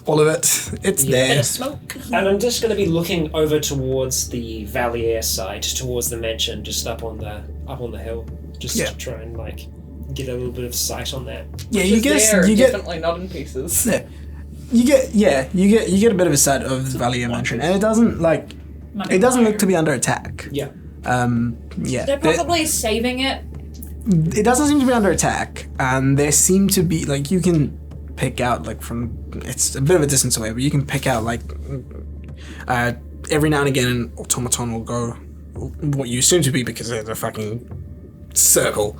all of it. It's Yeah. there. Smoke. And I'm just going to be looking over towards the valley air side, towards the mansion, just up on the hill, just Yeah. to try and like get a little bit of sight on that. Yeah, you get definitely not in pieces. yeah. You get a bit of a sight of the Valley of Mansion, and it doesn't look to be under attack. Yeah. Yeah. They're probably saving it. It doesn't seem to be under attack, and there seem to be like you can pick out like from it's a bit of a distance away, but you can pick out like every now and again an automaton will go what you assume to be because there's a fucking circle.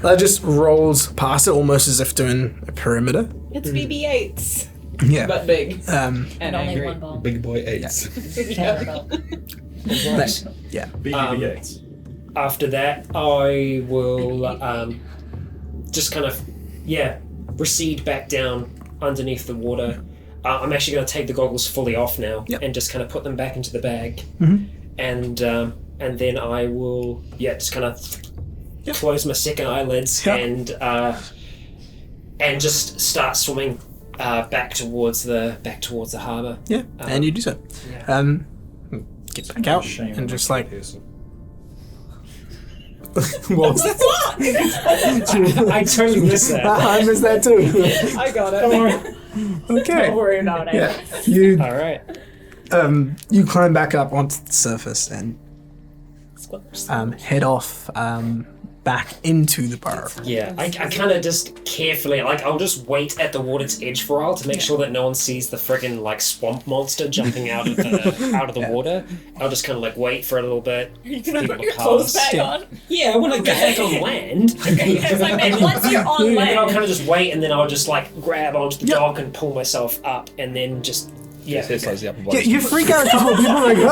That just rolls past it almost as if doing a perimeter. It's BB-8s, Yeah. but big Um, and Only angry. one ball. Big boy 8s. but, yeah. BB-8s. After that, I will just kind of recede back down underneath the water. I'm actually going to take the goggles fully off now and just kind of put them back into the bag, and then I will just kind of close my second eyelids and just start swimming back towards the harbour. Yeah. And you do so. Get back out Shame and on just you, like Hissel. what was that? I totally missed that. I missed that too. I got it. Okay. Don't worry about it. Yeah. You All right. you climb back up onto the surface and head off back into the burrow. Yeah, I kind of just carefully, like, I'll just wait at the water's edge for a while to make sure that no one sees the friggin' like swamp monster jumping out of the water. I'll just kind of like wait for a little bit. You're gonna put your clothes back on. Yeah, when I get back on land. Yes, I meant once you're on And then I'll land. kind of just wait, and then I'll just like grab onto the dock and pull myself up, and then just Hissel's the upper Yeah, body. you freak out a couple of people like He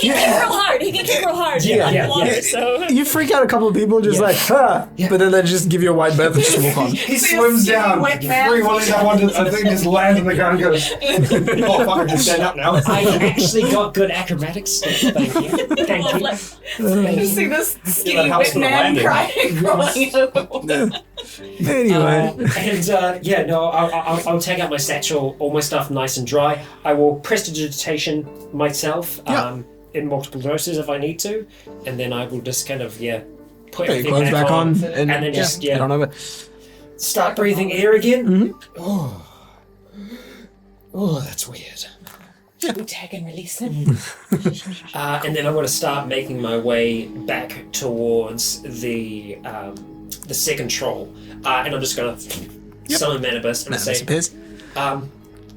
can kick real hard. He can kick real hard. Yeah, yeah, Underwater, yeah. So. you freak out a couple of people just like but then they just give you a wide berth and just walk on. He swims down, wet man. free willing that one to I think just land on the ground and goes, oh fuck, I can stand up now. I've actually got good acrobatics. Thank you. Thank you. You see this skinny that helps wet with the man landing. crying, crawling out of the water. Anyway. I'll take out my satchel, all my stuff nice and dry. I will prestidigitation myself in multiple doses if I need to, and then I will just kind of put Put your everything clothes back on and then just head on over. start breathing air again. Oh, that's weird. We tag and release him. And then I'm going to start making my way back towards the the second troll, and I'm just gonna summon Manibus and That say, disappears.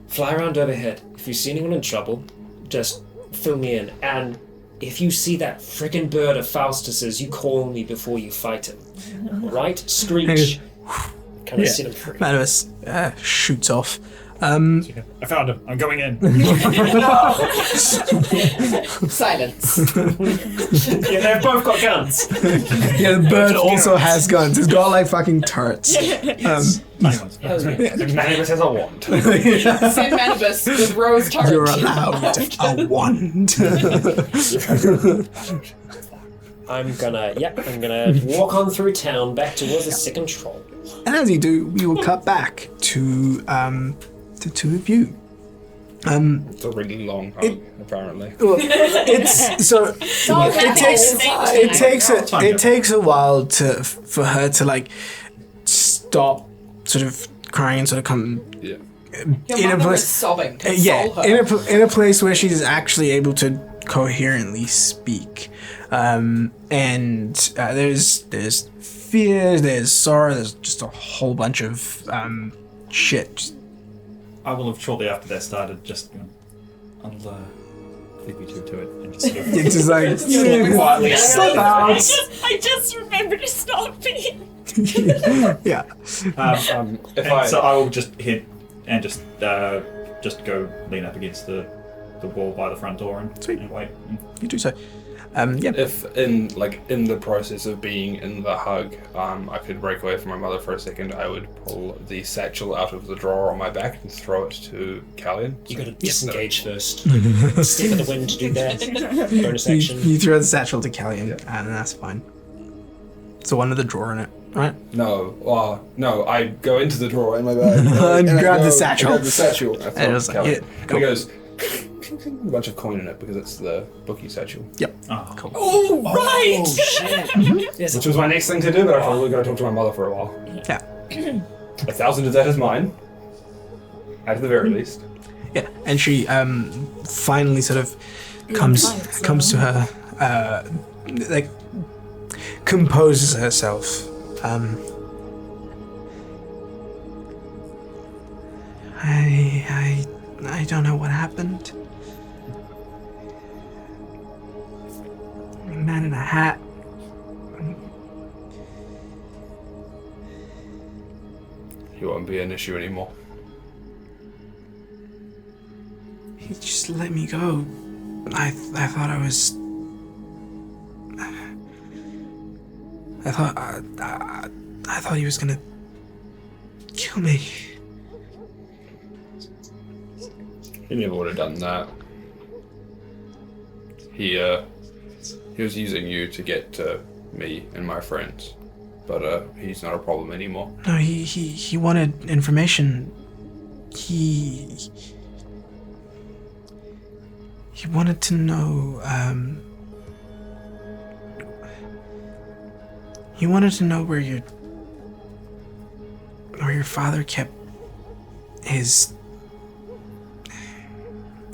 fly around overhead. If you see anyone in trouble, just fill me in. And if you see that frickin' bird of Faustus's, you call me before you fight him. Right? Screech. Kind of Yeah. set him free. Manibus shoots off. I found him. I'm going in. Silence. Yeah, they've both got guns. Yeah, the bird also has guns. It's got like fucking turrets. Manibus has a wand. Send Manibus with Rose Tart. You're allowed a wand. I'm gonna walk on through town back towards the second troll. And as you do, we will cut back to the two of you. It's a really long hug, apparently. Well, it's so it takes a while for her to like stop, sort of crying and sort of come Yeah. Your mother was sobbing. Console her. in a place where she's actually able to coherently speak. And there's fear, there's sorrow, there's just a whole bunch of shit. I will have shortly after that started just I'll leave you two to it and just sort of It's just like Quietly. stop out. I just remembered to stop me. Yeah. so I will just hit and just go lean up against the wall by the front door and, Sweet. and wait. You do so. Yeah. If in the process of being in the hug, I could break away from my mother for a second, I would pull the satchel out of the drawer on my back and throw it to Callian. You gotta disengage first. Step of the wind to do that. Bonus action. You throw the satchel to Callian, and that's fine. It's the one with the drawer in it, right? No, I go into the drawer in my bag And grab I the satchel. grab the satchel. I throw And it it's to like, Callian. yeah, And cool. it goes a bunch of coin in it because it's the bookie satchel. Yep. Oh, Cool. Oh, right! Yes. Which was my next thing to do, but I probably got to talk to my mother for a while. Yeah. 1,000 of that is mine. At the very least. Yeah. And she finally sort of comes to her, like composes herself. I don't know what happened. A man in a hat. He won't be an issue anymore. He just let me go. I thought I was. I thought he was gonna kill me. He never would have done that. He was using you to get to me and my friends, but he's not a problem anymore. No, he wanted information. He wanted to know. He wanted to know where your father kept his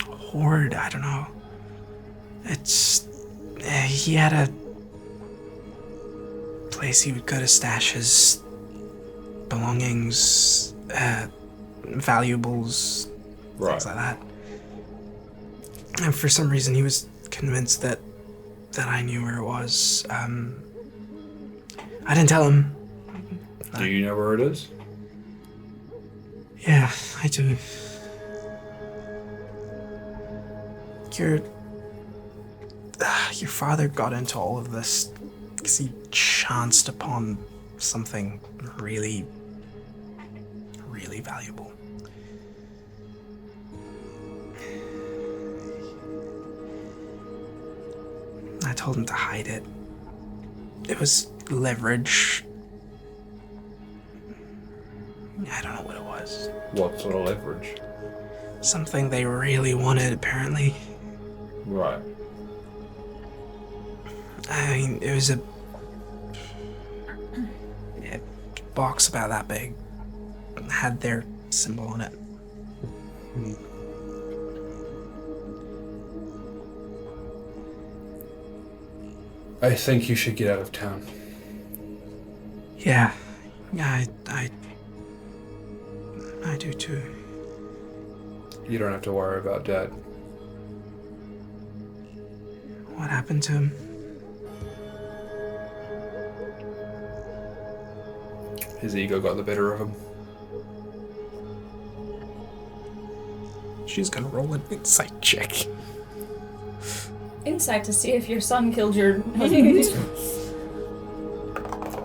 hoard. I don't know. It's he had a place he would go to stash his belongings, valuables, things like that. And for some reason, he was convinced that I knew where it was. I didn't tell him. Do you know where it is? Yeah, I do. Your father got into all of this because he chanced upon something really, really valuable. I told him to hide it. It was leverage. I don't know what it was. What sort of leverage? Something they really wanted, apparently. Right. I mean, it was a box about that big. Had their symbol on it. I think you should get out of town. Yeah. I do too. You don't have to worry about Dad. What happened to him? His ego got the better of him. She's gonna roll an insight check. Insight to see if your son killed your husband.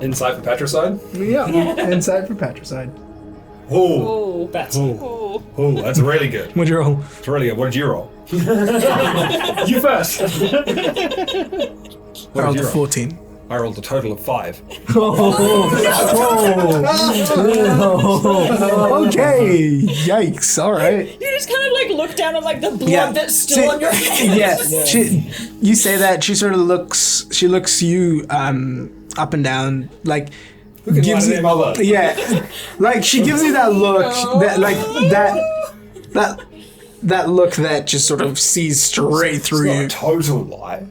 Insight for patricide? Yeah. Insight for patricide. Oh, That's oh, that's really good. What'd you roll? That's really good. What did you roll? You first. I rolled a 14. I rolled a total of 5. Okay. Yikes. All right. You just kind of like look down at like the blood that's still on your hand. Yeah. You say that. She sort of looks. She looks you up and down, like gives you. Yeah. Like she gives you that look. That like that look that just sort of sees straight through you. It's not a total lie.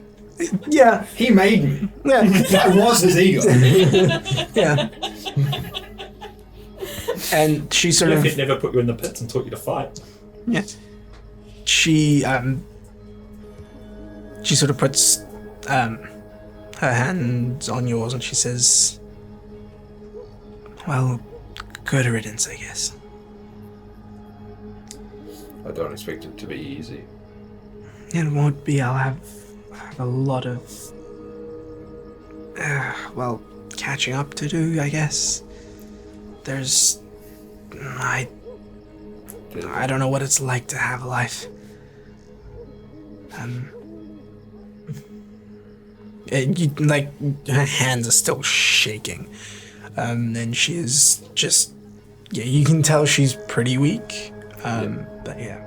Yeah. He made me. Yeah. That was his ego. Yeah. And she sort of. If it never put you in the pits and taught you to fight. Yeah. She sort of puts her hands on yours and she says, "Well, good riddance, I guess." I don't expect it to be easy. It won't be. I'll have a lot of catching up to do, I guess. There's I don't know what it's like to have a life. Like her hands are still shaking, and she is just you can tell she's pretty weak. But yeah.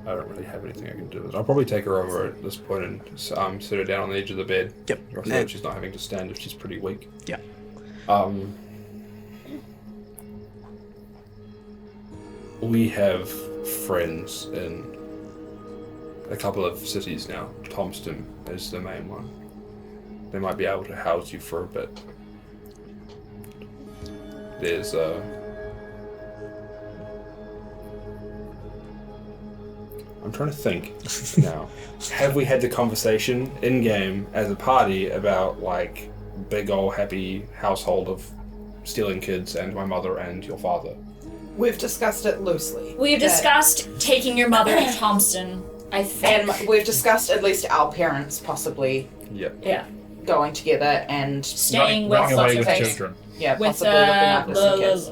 I don't really have anything I can do with it. I'll probably take her over at this point and sit her down on the edge of the bed. Yep. So that she's not having to stand if she's pretty weak. Yeah. We have friends in a couple of cities now. Thompson is the main one. They might be able to house you for a bit. There's I'm trying to think now. Have we had the conversation in game as a party about like big old happy household of stealing kids and my mother and your father? We've discussed it loosely. We've discussed taking your mother to Thompson, I think. And we've discussed at least our parents possibly Yep. Yeah. going together and Staying with running away with face. children. yeah, With possibly looking after some kids.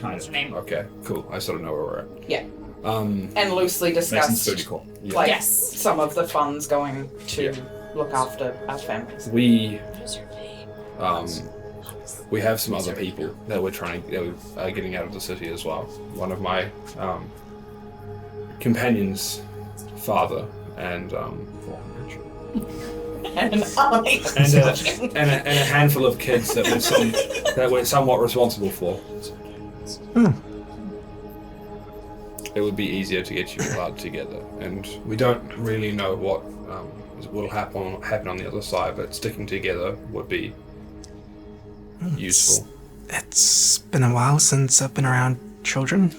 Kind what's of. her name? Okay, cool. I sort of know where we're at. Yeah. Um, And loosely Mason's discussed booty call. yeah. like Yes. some of the funds going to Yeah. look after our families. We we have some other people that we're getting out of the city as well. One of my companion's father and And an army. and a handful of kids that we're somewhat responsible for. It would be easier to get you allowed together, and we don't really know what will happen on the other side, but sticking together would be useful. It's been a while since I've been around children.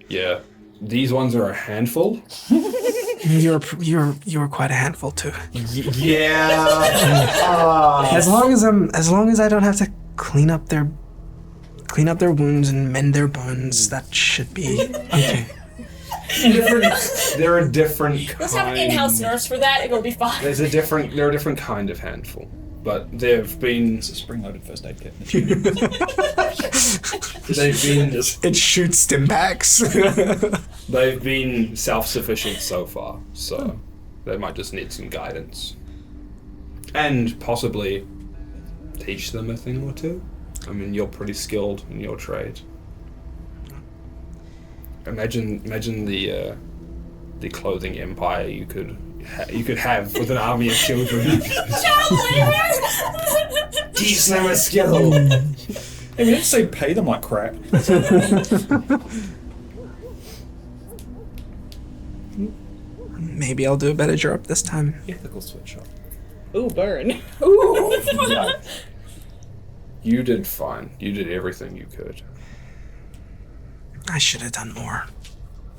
Yeah, these ones are a handful. You're quite a handful too. Yeah. As long as I don't have to clean up their wounds and mend their bones, that should be okay. There are different Let's have an in-house nurse for that. It'll be fine. They're a different kind of handful, but they've been. It's a spring-loaded first aid kit. They've been. It shoots stim packs. They've been self-sufficient so far, so they might just need some guidance, and possibly teach them a thing or two. I mean, you're pretty skilled in your trade. Imagine the clothing empire you could have with an army of children. Teach them a skill. Hey, we didn't say pay them like crap. Maybe I'll do a better job this time. Ethical sweatshop. Ooh, burn. Ooh. Yeah. You did fine. You did everything you could. I should have done more.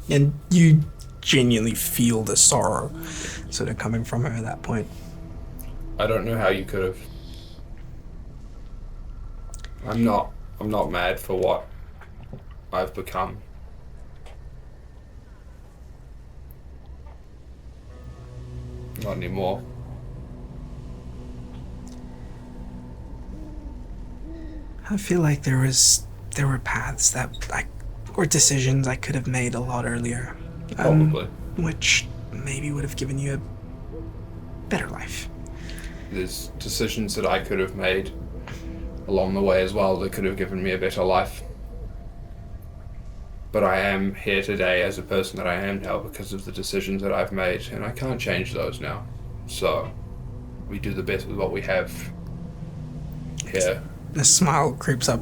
And you genuinely feel the sorrow sort of coming from her at that point. I don't know how you could have. I'm not mad for what I've become. Not anymore. I feel like there were paths or decisions I could have made a lot earlier. Probably. Which maybe would have given you a better life. There's decisions that I could have made along the way as well that could have given me a better life. But I am here today as a person that I am now because of the decisions that I've made, and I can't change those now. So, we do the best with what we have here. A smile creeps up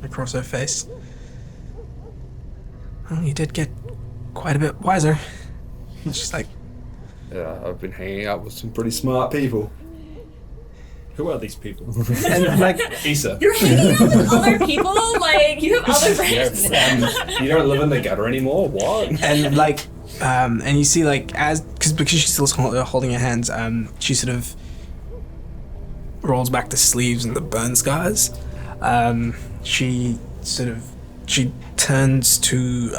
across her face. Well, you did get quite a bit wiser. She's like, Yeah, I've been hanging out with some pretty smart people. Who are these people? and like, Issa. You're hanging out with other people? Like, you have other friends? You don't live in the gutter anymore? What? and like, and you see like because she's still holding her hands, she sort of rolls back the sleeves and the burn scars. She turns to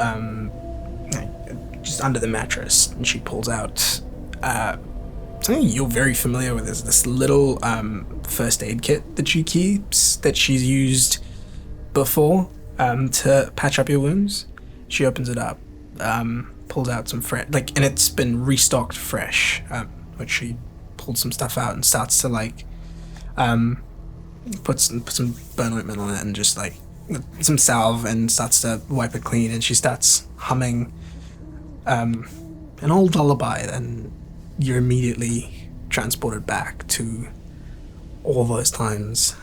just under the mattress, and she pulls out something you're very familiar with. Is this little first aid kit that she keeps that she's used before to patch up your wounds. She opens it up, pulls out some fresh, and it's been restocked fresh. Which she pulled some stuff out and starts to put some burn ointment on it and just some salve and starts to wipe it clean, and she starts humming an old lullaby, and you're immediately transported back to all those times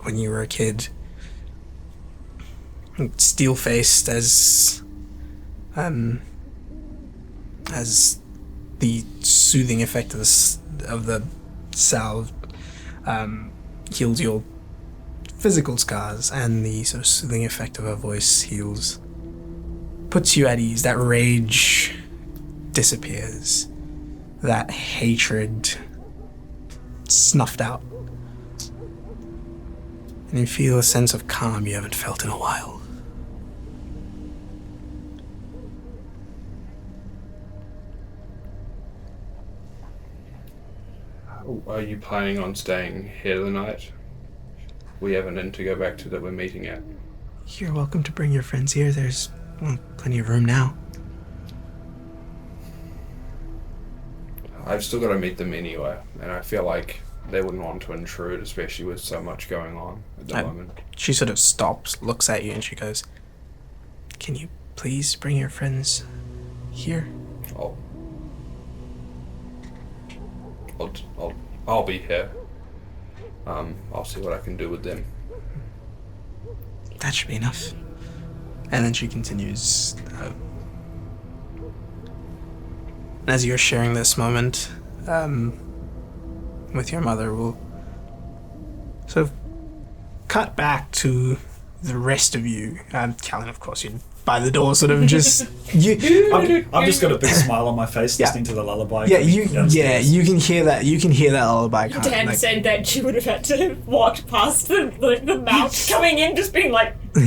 when you were a kid, steel-faced as the soothing effect of the salve heals your physical scars, and the sort of soothing effect of her voice puts you at ease. That rage disappears. That hatred snuffed out. And you feel a sense of calm you haven't felt in a while. Are you planning on staying here the night? We have an inn to go back to that we're meeting at. You're welcome to bring your friends here. There's plenty of room now. I've still got to meet them anyway, and I feel like they wouldn't want to intrude, especially with so much going on at the moment. She sort of stops, looks at you, and she goes, "Can you please bring your friends here?" I'll be here. I'll see what I can do with them. That should be enough. And then she continues. As you're sharing this moment with your mother, we'll sort of cut back to the rest of you. Callan, of course, you're by the door, sort of just I've just got a big smile on my face, Yeah. listening to the lullaby. Yeah, coming downstairs. you can hear that. You can hear that lullaby. Dan said that she would have had to have walked past the mouth coming in, just being like, you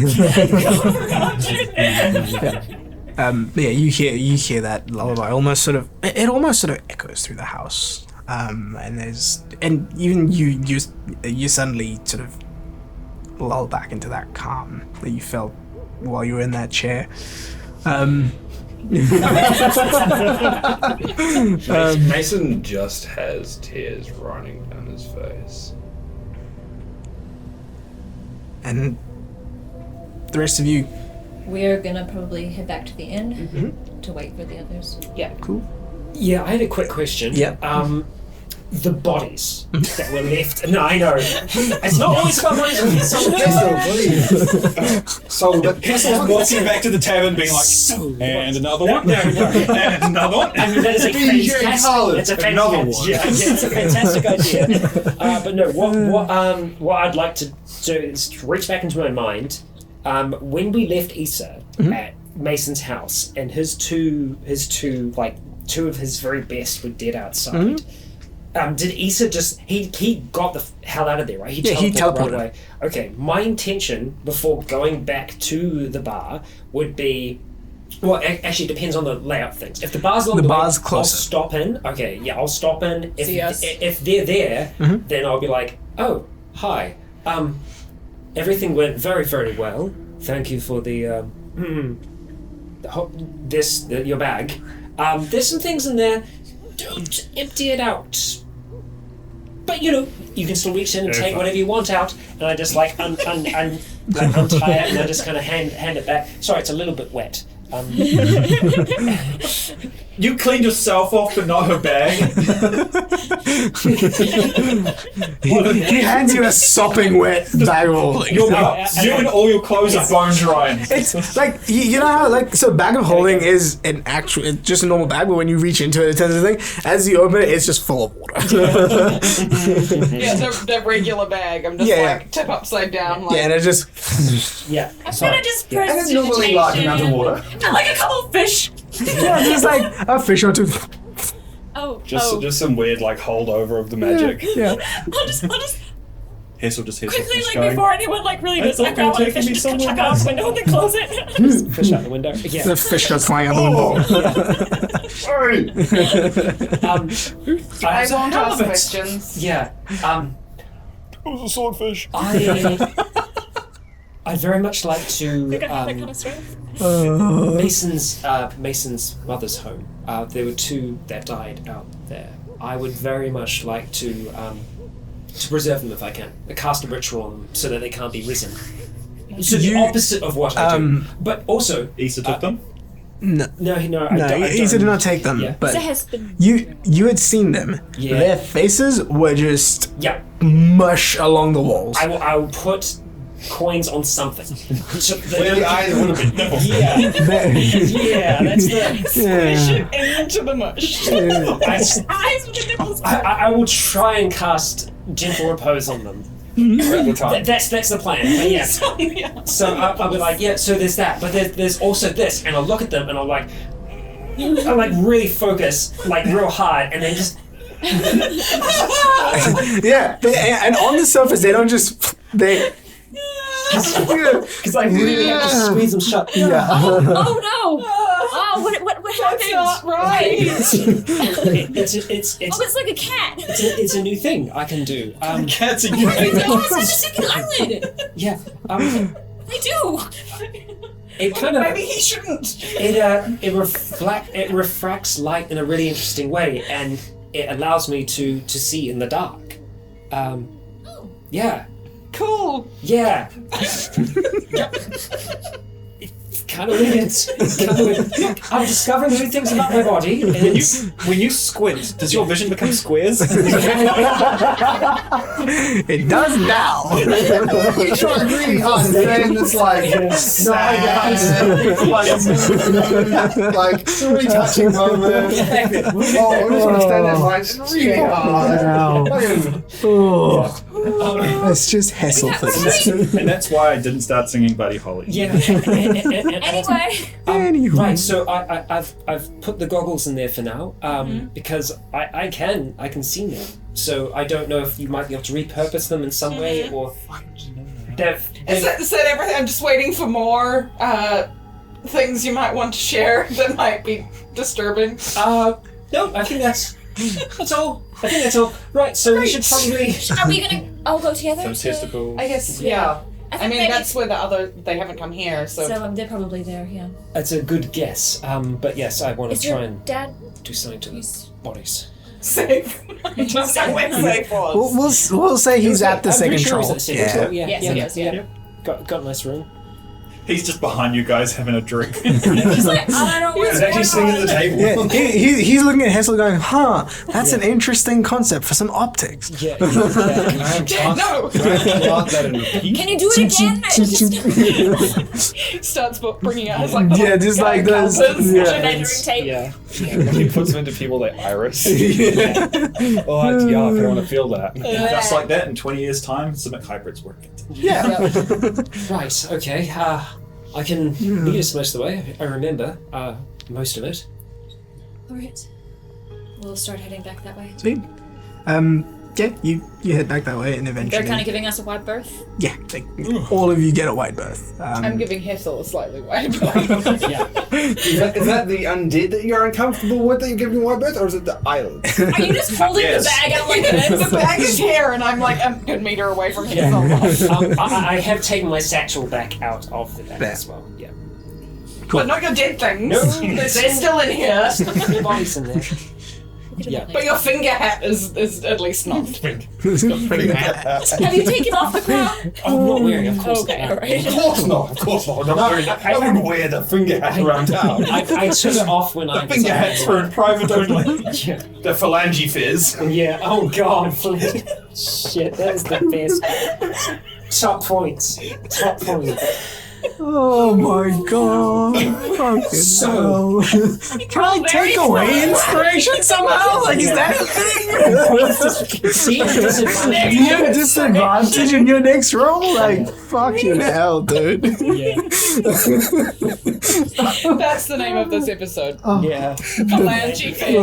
hear that lullaby almost sort of echoes through the house, and even you suddenly sort of lull back into that calm that you felt while you were in that chair. Mason just has tears running down his face. And the rest of you, we're gonna probably head back to the inn to wait for the others. Yeah. cool. Yeah, I had a quick question. Yeah. the bodies that were left. No, I know. It's not always about bodies. So Kessel's walking back to the tavern being like, and another one? No. And another one? I mean, that is a fantastic, it's a fantastic idea. But no, what I'd like to do is to reach back into my mind. When we left Issa at Mason's house, and his two of his very best were dead outside. Did Issa just he got the hell out of there, right? He teleported right away. Okay, my intention before going back to the bar would be, well, actually it depends on the layout of things. If the bar's along the bar's way, closer. I'll stop in. Okay, yeah, I'll stop in. If they're there, then I'll be like, oh, hi. Everything went very, very well. Thank you for the your bag. There's some things in there. Don't empty it out. But you can still reach in and take whatever you want out. And I just untie it, and I just kind of hand it back. Sorry, it's a little bit wet. You cleaned yourself off, but not her bag. He hands you a sopping wet bag of you and all your clothes are bone dry. It's like you know how so bag of holding is it's just a normal bag, but when you reach into it, it turns into a thing. As you open it, it's just full of water. The regular bag. I'm just tip upside down. And it just I'm gonna just press. And it's normally large amount of water. And like a couple of fish. just like a fish or two. Just some weird holdover of the magic. Yeah. I'll just Hessel just hears quickly, the fish before anyone really does, I grab one fish and just chuck out the window and then close it. Fish out the window. Yeah. The fish goes flying out the window. Sorry. I won't ask questions. Yeah. It was a swordfish. I'd very much like to. That kind of strength. Mason's mother's home. There were two that died out there. I would very much like to preserve them if I can. Cast a ritual on them so that they can't be risen. So the opposite of what I do. But also, Issa took them. No, Issa did not take them. Yeah. But you had seen them. Yeah. Their faces were just mush along the walls. I will put coins on something. Where the eyes would have been nipples. Yeah, that's the Squish it into the mush. Eyes with the nipples. I will try and cast gentle repose on them. That's the plan. But yeah. So I'll be like, so there's that, but there's also this, and I'll look at them and I'll really focus real hard, and then just and on the surface they don't just because I really have to squeeze them shut. Yeah. Oh no! Oh, what happened? That's not right. It's like a cat. It's a new thing I can do. Cats are Dogs have a second eyelid. Yeah. They do. It kind of Maybe he shouldn't. it refracts light in a really interesting way, and it allows me to see in the dark. Yeah. Cool. Yeah. It's kind of weird. Look, I'm discovering new things about my body. And when you squint, does your vision become squares? It does now. You try really hard to say this it's a really touching moment. Oh, I just want to stand there like really hard. It's just Hessel things. And that's why I didn't start singing Buddy Holly. Yeah. Anyway. Right. So I've put the goggles in there for now because I can see now. So I don't know if you might be able to repurpose them in some way or. Is that everything? I'm just waiting for more things you might want to share that might be disturbing. No, I think that's all. I think that's all. Right, so we should probably. Are we gonna all go together? Some testicles. I guess, yeah. I mean, maybe- that's where they haven't come here, so. So they're probably there, yeah. That's a good guess. But yes, I want Is to your try and dad do something to the bodies. Safe. Just like when safe was. We'll say he's at the I'm pretty second sure troll. he's at the second troll. Yeah. Yes, he does, yeah. Got a nice room. He's just behind you guys having a drink. Just like, I don't know what's He's actually sitting at the table. Yeah, he's looking at Hessel going, that's an interesting concept for some optics. Yeah. Can I have No! plant that in a Can you do it again? Starts bringing out his like little just like those. compasses, Yeah. measuring tape. Yeah. He puts them into people like iris. Oh, that's yuck. I don't want to feel that. Just like that, in 20 years' time, Simic Hybrid's working. Yeah. Right, okay. I can lead us most of the way. I remember most of it. Alright. We'll start heading back that way. Sweet. Yeah, you head back that way, and eventually. They're kind of giving us a wide berth. Yeah, like, all of you get a wide berth. I'm giving Hessel a slightly wide Yeah. Is that the undead that you're uncomfortable with that you're giving white birth, or is it the island? Are you just holding Yes. the bag out like this? The bag is here, and I'm like a good meter away from Hessel. I have taken my satchel back out of the bag There. as well. Yeah. But not your dead things. No, they're still in here. Your body's in there. Yeah. But your finger hat is at least not. Have you taken off the crown? I'm not wearing, of course. Okay, not. alright. Of course not. I wouldn't wear the finger hat around town. I took it off when I Finger hats for in private only. Yeah. The phalange fizz. Yeah. Oh god. Shit, that is the best. Top points. Top points. Oh my god. Fucking So- hell. Can I take away inspiration somehow? Like, is that a thing? See, it doesn't You have a disadvantage in your next roll? Like, fucking hell, dude. Yeah. That's the name of this episode. Yeah. Phalange Fizz.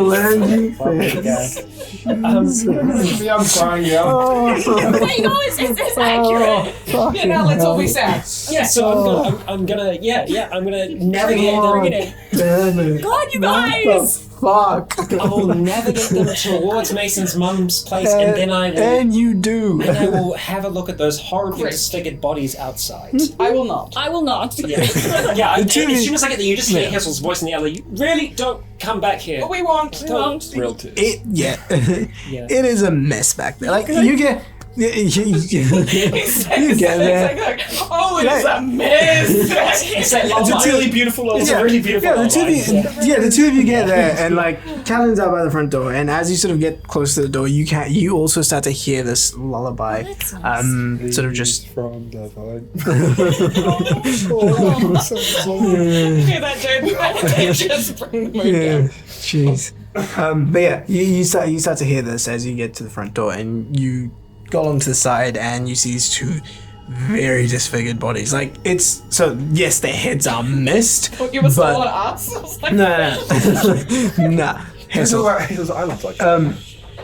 Phalange Maybe I'm crying out. There you go, it's accurate. Yeah, now let's all be sad. Yeah. So I'm gonna navigate them. Damn it. God, you What guys! the fuck? I will navigate them towards Mason's mum's place, and then I will. And you do. And I will have a look at those horribly Great. disfigured bodies outside. I will not. I will not. Yeah, as two of you- soon as I get there, you just hear Hassel's voice in the other. You really don't come back here. But we won't. Real tears. Yeah. It is a mess back there. Like, you get. You get there. Like, oh, it is a mess. It's that It's a line. really beautiful little It's a really beautiful Yeah, the two of line. you, the two of you get there, and like Callan's out by the front door, and as you sort of get close to the door, you also start to hear this lullaby, That's nice. sort of just. From the vine. Hear that, dude? That just bring the mood down. Jeez. But yeah, you start to hear this as you get to the front door, and you go along to the side, and you see these two very disfigured bodies. Like, it's so yes, their heads are missed. You were still on but us. I was like, no. Nah. His Hassle. island like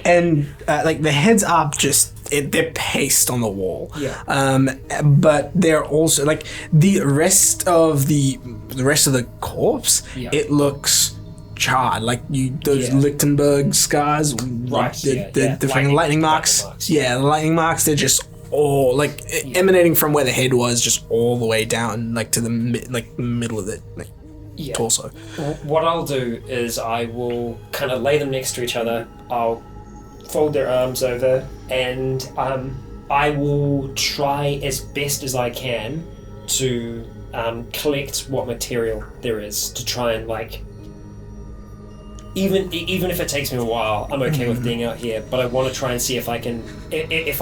And like the heads are just they're pasted on the wall. Yeah. But they're also like the rest of the corpse. Yeah. It looks charred. Like those Yeah. Lichtenberg scars. Right, The yeah. freaking lightning marks. Yeah, the lightning marks. They're just all like emanating from where the head was, just all the way down, like to the middle of the Yeah. torso. What I'll do is I will kind of lay them next to each other. I'll fold their arms over, and I will try as best as I can to collect what material there is to try and like. Even if it takes me a while, I'm okay with being out here. But I want to try and see if I can, if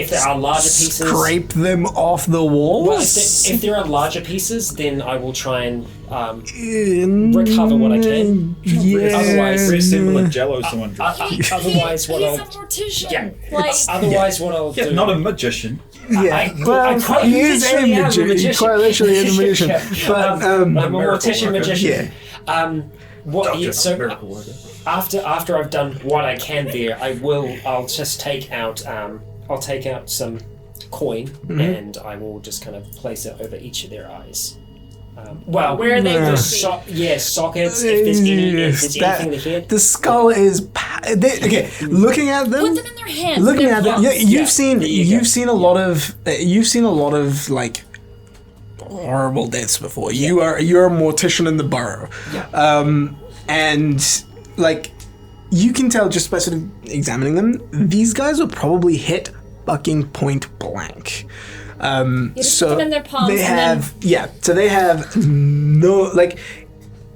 there are larger pieces. Scrape them off the walls. Well, if there are larger pieces, then I will try and recover what I can. Yeah. Otherwise- Reassemble a jello someone drinks. Otherwise, what He's I'll a mortician. Yeah. Like, otherwise what I'll Yeah, do. not a magician. Yeah, I quite he is a literally am a magician. He magician. quite literally is a magician. Yeah. But I'm a miracle mortician worker. magician. yeah, So miracle worker. after I've done what I can there, I'll just take out some coin and I will just kind of place it over each of their eyes. where they Yeah. could Sockets. If there's anything in here. the skull is okay. Looking at them, put them in their hands. looking They're at them. Yeah, blocks. you've seen a lot of like horrible deaths before. You're a mortician in the borough, and like you can tell just by sort of examining them. These guys were probably hit fucking point blank. just so put them in their palms they and have so they have no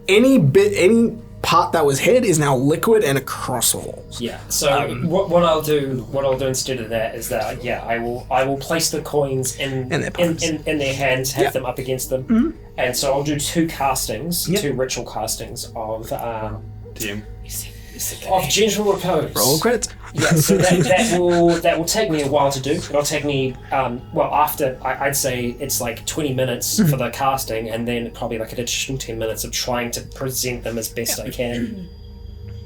any part that was hid is now liquid and across the walls. Yeah. So what I'll do instead of that is that I will place the coins in their palms. in their hands, have them up against them, and so I'll do two ritual castings of TM. gentle repose. Roll credits. Yeah, so that will take me a while to do. It'll take me after I'd say it's like 20 minutes for the casting, and then probably like an additional 10 minutes of trying to present them as best I can.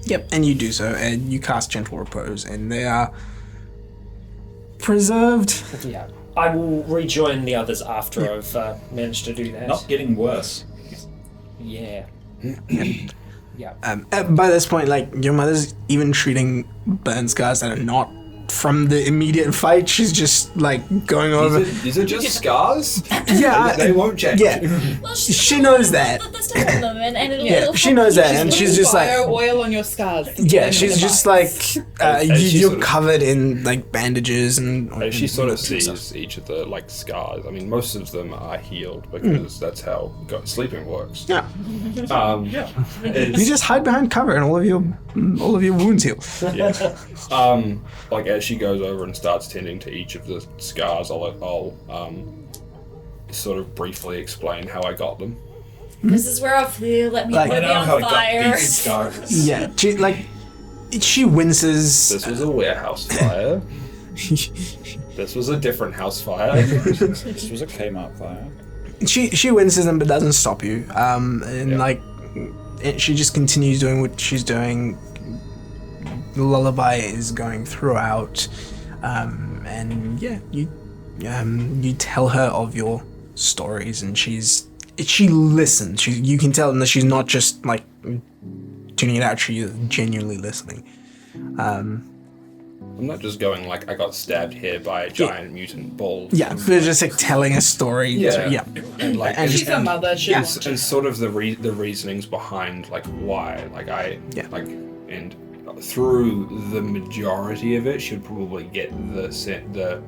Yep, and you do so, and you cast Gentle Repose, and they are preserved. Yeah, I will rejoin the others after I've managed to do that. Not getting worse. Yeah. Yeah. By this point, your mother's even treating burn scars that are not from the immediate fight. She's just going over. These are just scars? Yeah, they won't change. Yeah, Well, she knows that. There's stuff on them, and it'll, Yeah, it'll she help knows you. that, and she's just like, fire oil on your scars. yeah, she's just As she you're sort of- covered in bandages and. As she sort of and stuff. sees each of the scars, I mean, most of them are healed because that's how sleeping works. Yeah, It's- you just hide behind cover, and all of your wounds heal. Yeah. As she goes over and starts tending to each of the scars, I'll sort of briefly explain how I got them. This is where I feel. Let me Like- put I me know how on it got fire. beaten scars. Yeah, she winces. This was a warehouse fire. This was a different house fire. This was a Kmart fire. She winces them, but doesn't stop you. She just continues doing what she's doing. The lullaby is going throughout, and yeah, you tell her of your stories, and she listens. You can tell that she's not just tuning it out. She's genuinely listening. I'm not just going I got stabbed here by a giant mutant bull. Yeah, they're just telling a story. Yeah. And And She's a mother. She and, wants and sort of the reasonings behind why and through the majority of it should probably get the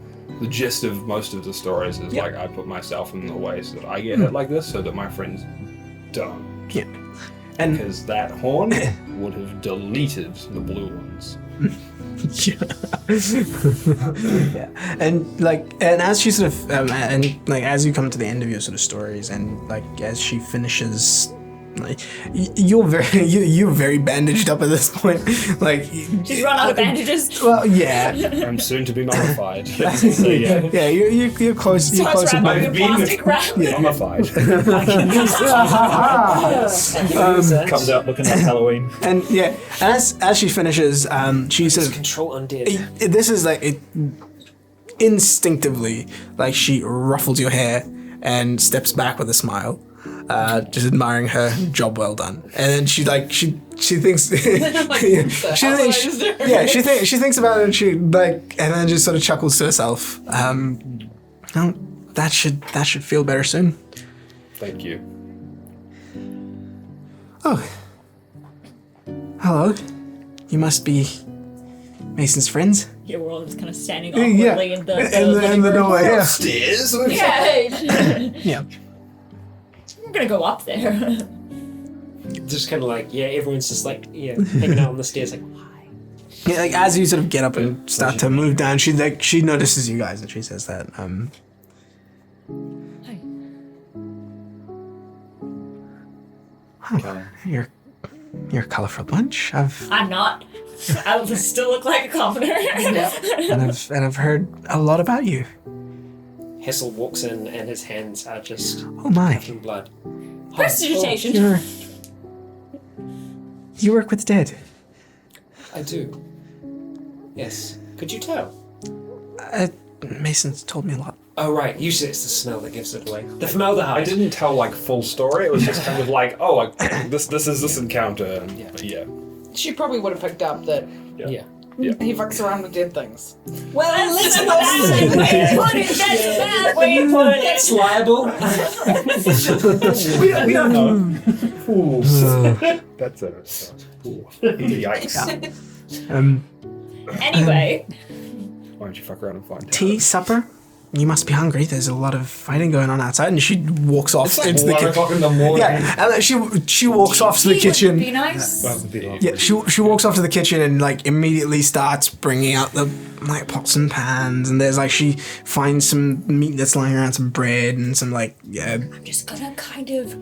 gist of most of the stories is I put myself in the way so that I get hit like this so that my friends don't. Yeah. And Because that horn would have deleted the blue ones. yeah, and as she sort of as you come to the end of your sort of stories, and as she finishes, you're very bandaged up at this point. She's run out of bandages. Well, yeah, I'm soon to be mummified. So yeah. you're close. You're Starts close. to wrapping being- in plastic wrap. Mummified. Comes out looking like Halloween. And as she finishes, she says, Control undead. "This is instinctively she ruffles your hair and steps back with a smile." Just admiring her job well done, and then she thinks she thinks about it, and she and then just sort of chuckles to herself. No, that should feel better soon. Thank you. Oh, hello. You must be Mason's friends. Yeah, we're all just kind of standing Yeah, awkwardly in the in the doorway. Yeah. Stairs. Yeah. Yeah. We're gonna go up there. Just kind of everyone's just hanging out on the stairs why? Yeah, as you sort of get up and start to move down, she notices you guys and she says that Hi. oh, you're a colourful bunch. I'm not. I will still look like a commoner. I've heard a lot about you. Hessel walks in and his hands are just Oh my. in blood. Prestidigitation. You work with the dead. I do. Yes. Could you tell? Mason's told me a lot. Oh right, usually it's the smell that gives it away. The formaldehyde. I didn't tell full story. It was just kind of this is this encounter. And, yeah. She probably would have picked up that Yeah. he fucks around with dead things. Well, listen, that's a way to put it. That's a bad way to put it. It's liable. We don't know. That's a Yikes. Anyway, Why don't you fuck around and find Tea, supper? you must be hungry. There's a lot of fighting going on outside. And she walks off into the 1 kitchen. o'clock in the morning. Yeah, and she walks off to the kitchen. Be nice. Yeah, she walks off to the kitchen and like immediately starts bringing out the like pots and pans, and there's like she finds some meat that's lying around, some bread and some like I'm just gonna kind of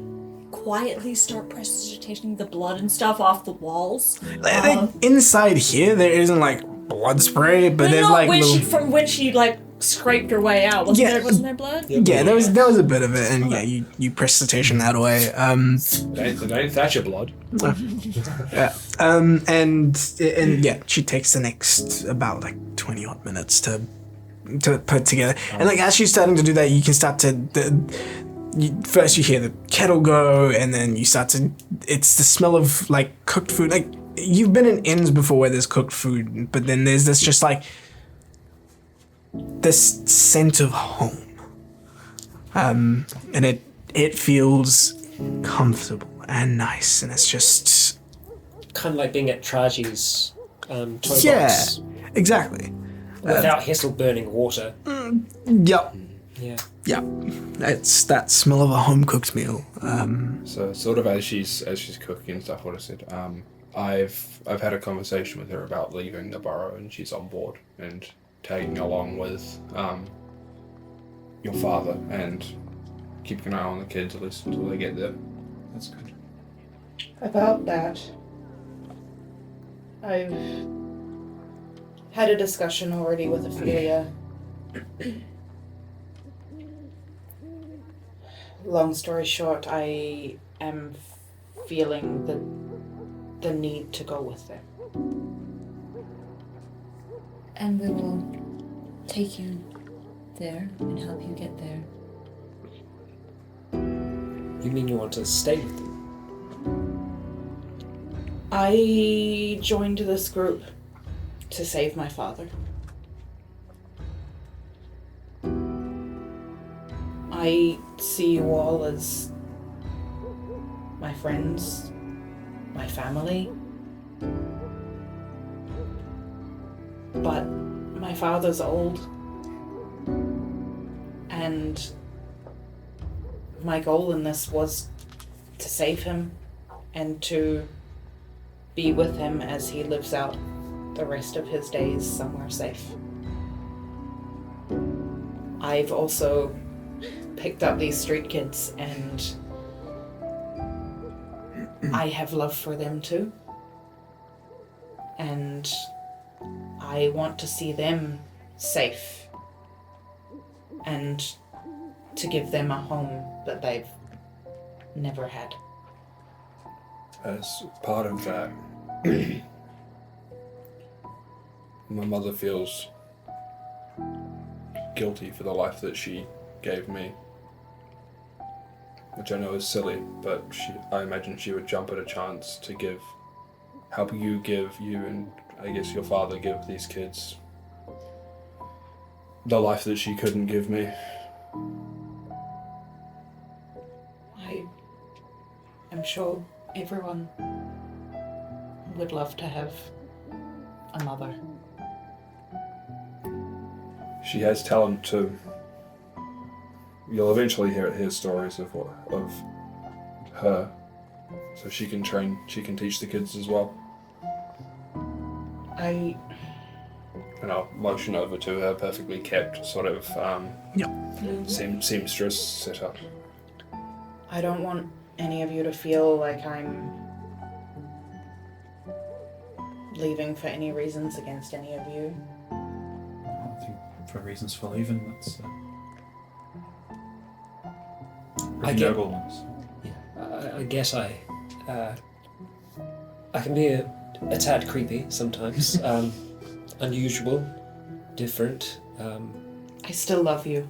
quietly start precipitating the blood and stuff off the walls. like, inside here there isn't like blood spray, but there's like from when she like scraped her way out. Wasn't there blood? yeah, there was a bit of it, and yeah, you precipitation that away. It ain't Thatcher blood. And yeah, she takes the next about like 20 odd minutes to put together. And like as she's starting to do that, you can start to first you hear the kettle go, and then you start to it's the smell of like cooked food. Like you've been in inns before where there's cooked food, but then there's this just like this scent of home. And it feels comfortable and nice, and it's just Kind of like being at Traji's toy yeah, box. exactly. Without Hessel burning water. Yep. Yeah. Yeah, it's that smell of a home cooked meal. So sort of as she's cooking and stuff, what I said, I've had a conversation with her about leaving the burrow, and she's on board and tagging along with your father and keeping an eye on the kids at least until they get there. That's good. About that, I've had a discussion already with Ophelia. Long story short, I am feeling the need to go with them. And we will take you there and help you get there. You mean you want to stay with them? I joined this group to save my father. I see you all as my friends, my family. But my father's old, and my goal in this was to save him and to be with him as he lives out the rest of his days somewhere safe. I've also picked up these street kids, and I have love for them too. And I want to see them safe and to give them a home that they've never had. As part of that, my mother feels guilty for the life that she gave me, which I know is silly, but I imagine she would jump at a chance to help you and I guess your father give these kids the life that she couldn't give me. I'm sure everyone would love to have a mother. She has talent too. You'll eventually hear stories of her, so she can teach the kids as well. And I'll motion over to her perfectly kept sort of seamstress setup. I don't want any of you to feel like I'm leaving for any reasons against any of you. I think for reasons for leaving, that's pretty noble ones. Yeah, I guess I can be a tad creepy sometimes. Unusual, different. I still love you.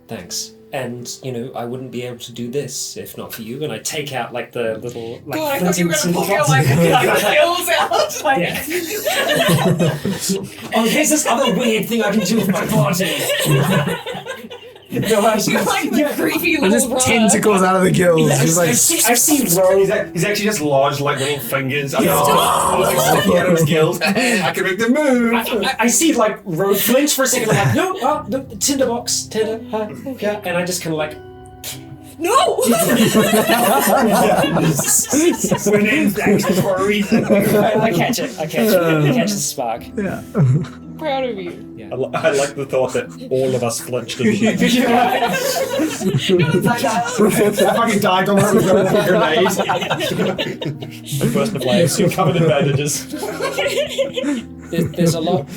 Thanks. And, I wouldn't be able to do this if not for you. And I take out, like, the little, like, God, I thought you were going to pull your, like, pills out. Like, oh, here's this other weird thing I can do with my body. No, I was like the creepy There's little just brother. tentacles out of the gills. Just like, I've seen Rose. He's actually just lodged like little fingers. Like sticking out of his gills. I can make the move. I see like Rose flinch for a second. I'm like, no, tinderbox, tinder, yeah, and I just kind of like. No! We're named actions for a reason. I catch it. I catch the spark. yeah. Proud of you. I like the thought that all of us flinched. And I fucking died on with a grenade. First to flames, you're covered in bandages. There's a lot.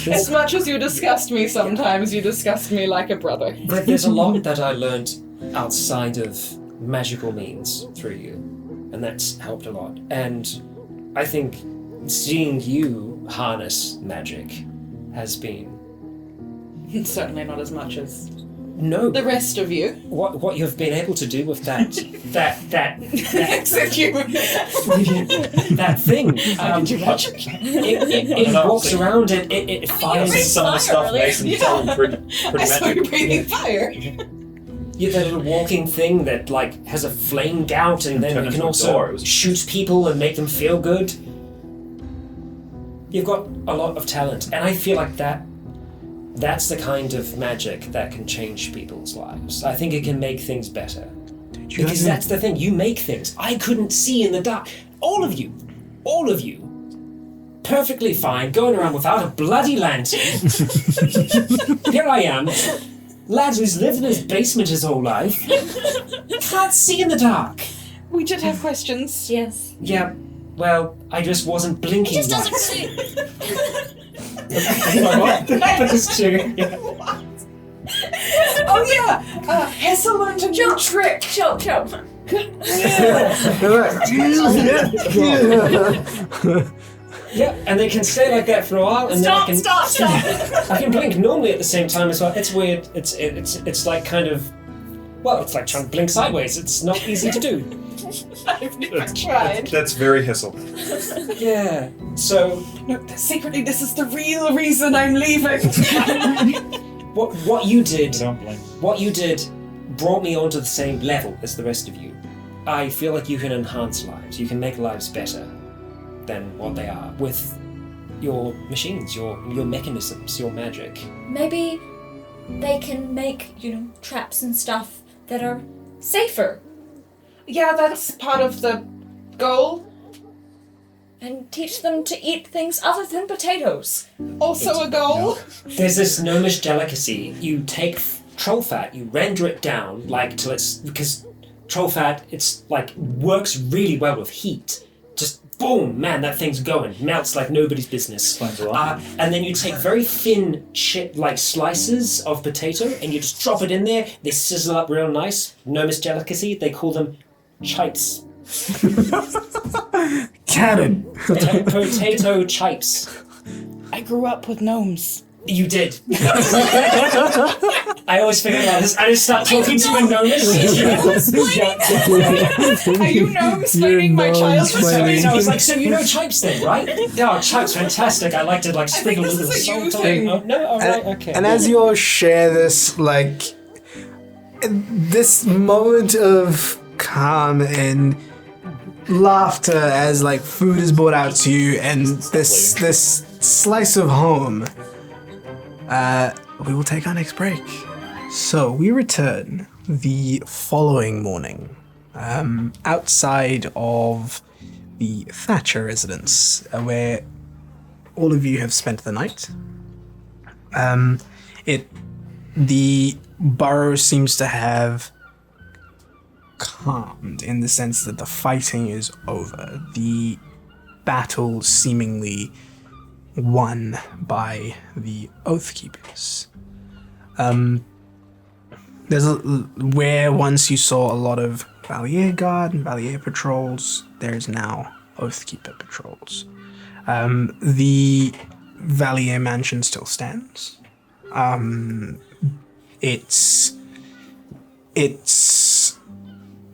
As much as you disgust me sometimes, you disgust me like a brother. But there's a lot that I learned outside of magical means through you, and that's helped a lot. And I think seeing you harness magic has been Certainly not as much as no the rest of you. what you've been able to do with that Except you. that thing. Did you magic? It walks around and it I've fires. seen some of the stuff Mason's telling pretty I saw you magic. breathing fire. Yeah, that little walking thing that like has a flame gout and then Turn it can into a door. also shoot people and make them feel good. You've got a lot of talent, and I feel like that's the kind of magic that can change people's lives. I think it can make things better. Because that's the thing, you make things. I couldn't see in the dark. All of you, perfectly fine, going around without a bloody lantern. Here I am, lad who's lived in his basement his whole life. Can't see in the dark. We did have questions. Yes. Yeah, well, I just wasn't blinking. It just once. doesn't really. Oh yeah! Hessa learned a new trick. Choke. Yeah, and they can stay like that for a while, and Stop. then I can blink normally at the same time as well. It's weird. It's like kind of, well, it's like trying to blink sideways. It's not easy to do. I've never tried. That's very Hissel. Yeah. So No, secretly, this is the real reason I'm leaving. what you did, Don't blame. what you did, brought me onto the same level as the rest of you. I feel like you can enhance lives. You can make lives better than what they are with your machines, your mechanisms, your magic. Maybe they can make, traps and stuff that are safer Yeah, that's part of the goal. and teach them to eat things other than potatoes. Also a goal. There's this gnomish delicacy. You take troll fat, you render it down, like till it's because troll fat, it's like works really well with heat. Just boom, man, that thing's going, melts like nobody's business. Explains a lot. And then you take very thin slices of potato and you just drop it in there. They sizzle up real nice. Gnomish delicacy. They call them chipes. Cannon. Potato chipes. I grew up with gnomes. You did. I always figure out this. I just start talking to a gnomish. Are you gnome-splaining my childhood? gnome-splaining. I was like, so you know chipes then, right? Yeah, chipes, fantastic. I like to sprinkle a this little is a you salt on thing. it. Oh, no, alright, okay. And as you all share this, this moment of calm and laughter as food is brought out to you and this slice of home, we will take our next break. So we return the following morning, outside of the Thatcher residence, where all of you have spent the night. The borough seems to have calmed in the sense that the fighting is over. The battle seemingly won by the Oathkeepers. Where once you saw a lot of Valier Guard and Valier patrols, there's now Oathkeeper patrols. The Valier mansion still stands. It's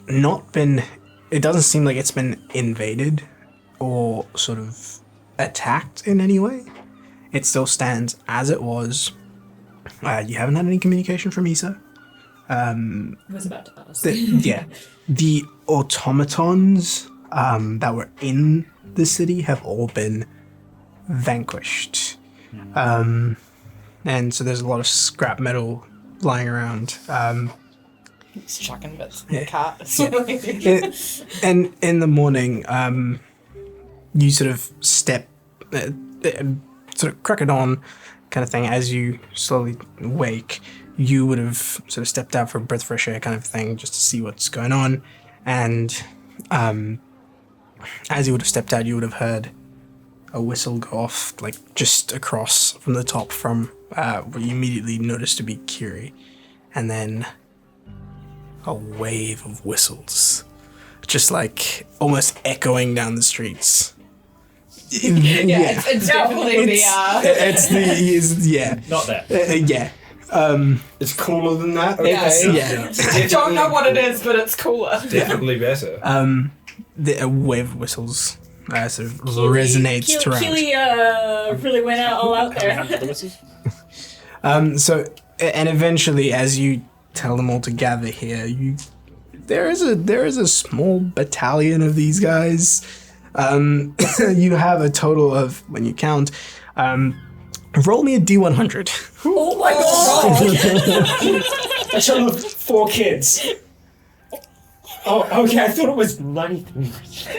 not been. It doesn't seem like it's been invaded or sort of attacked in any way. It still stands as it was You haven't had any communication from Issa. I was about to ask. The automatons that were in the city have all been vanquished. And so there's a lot of scrap metal lying around. He's chucking bits in the cart. And in the morning, you sort of step, sort of crack it on kind of thing as you slowly wake. You would have sort of stepped out for a breath of fresh air kind of thing just to see what's going on. And as you would have stepped out, you would have heard a whistle go off, like just across from the top from what you immediately noticed to be Kiri. And then a wave of whistles, just like almost echoing down the streets. It's definitely Not that. It's cooler than that. Okay. I don't know what it is, but it's cooler. Definitely better. A wave of whistles sort of resonates throughout. Keely really went all out there. So, and eventually, as you tell them all to gather here, there is a small battalion of these guys. You have a total of, when you count, roll me a D100. Oh my god! I shall have 4 kids. Oh, okay, I thought it was 93.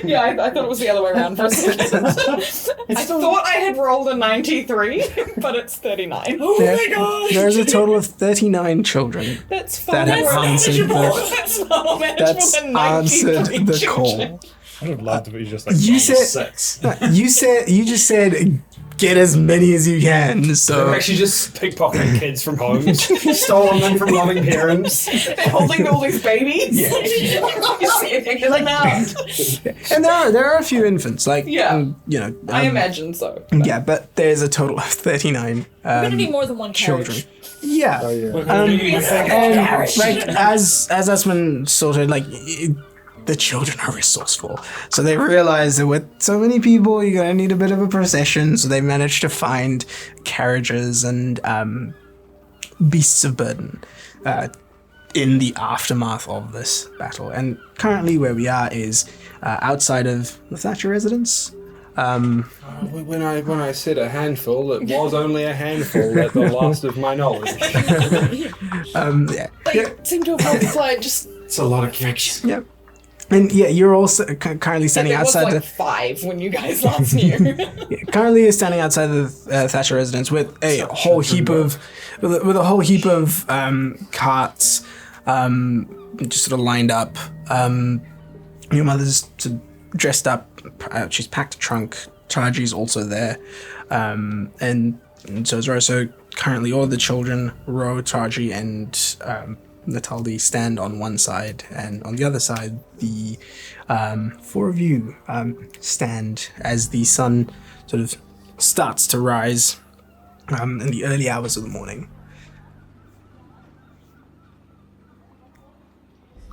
Yeah, I thought it was the other way around for a second. I thought I had rolled a 93, but it's 39. Oh my god! There's a total of 39 children That's far that have more answered manageable. the, That's far more manageable that's than 93 answered the children. call. I would have loved if it was just like You said- 6. You just said get as many as you can. They're So actually just pickpocketing kids from homes, stolen them from loving parents. They're holding all these babies. Yeah. You're like, no. and there are a few infants, like Yeah. I um, imagine so. yeah, but there's a total of 39 We're gonna need more than one carriage. children. Yeah. We're And Carriage. like as that's been sorted, like the children are resourceful, so they realize that with so many people, you're gonna need a bit of a procession. So they managed to find carriages and beasts of burden in the aftermath of this battle. And currently, where we are is outside of the Thatcher residence. When I said a handful, it was only a handful at the last of my knowledge. Yeah. They seem to have multiplied just. It's a lot of kids. Yep. And yeah, you're all currently standing There was outside like 5 when you guys last knew. currently you're standing outside the Thatcher residence with a whole heap of carts just sort of lined up. Your mother's sort of dressed up. She's packed a trunk. Chargie's also there, and so is Ro. So currently, all the children, Ro, Chargie, and Nataldi, stand on one side, and on the other side, the 4 of you stand as the sun sort of starts to rise in the early hours of the morning.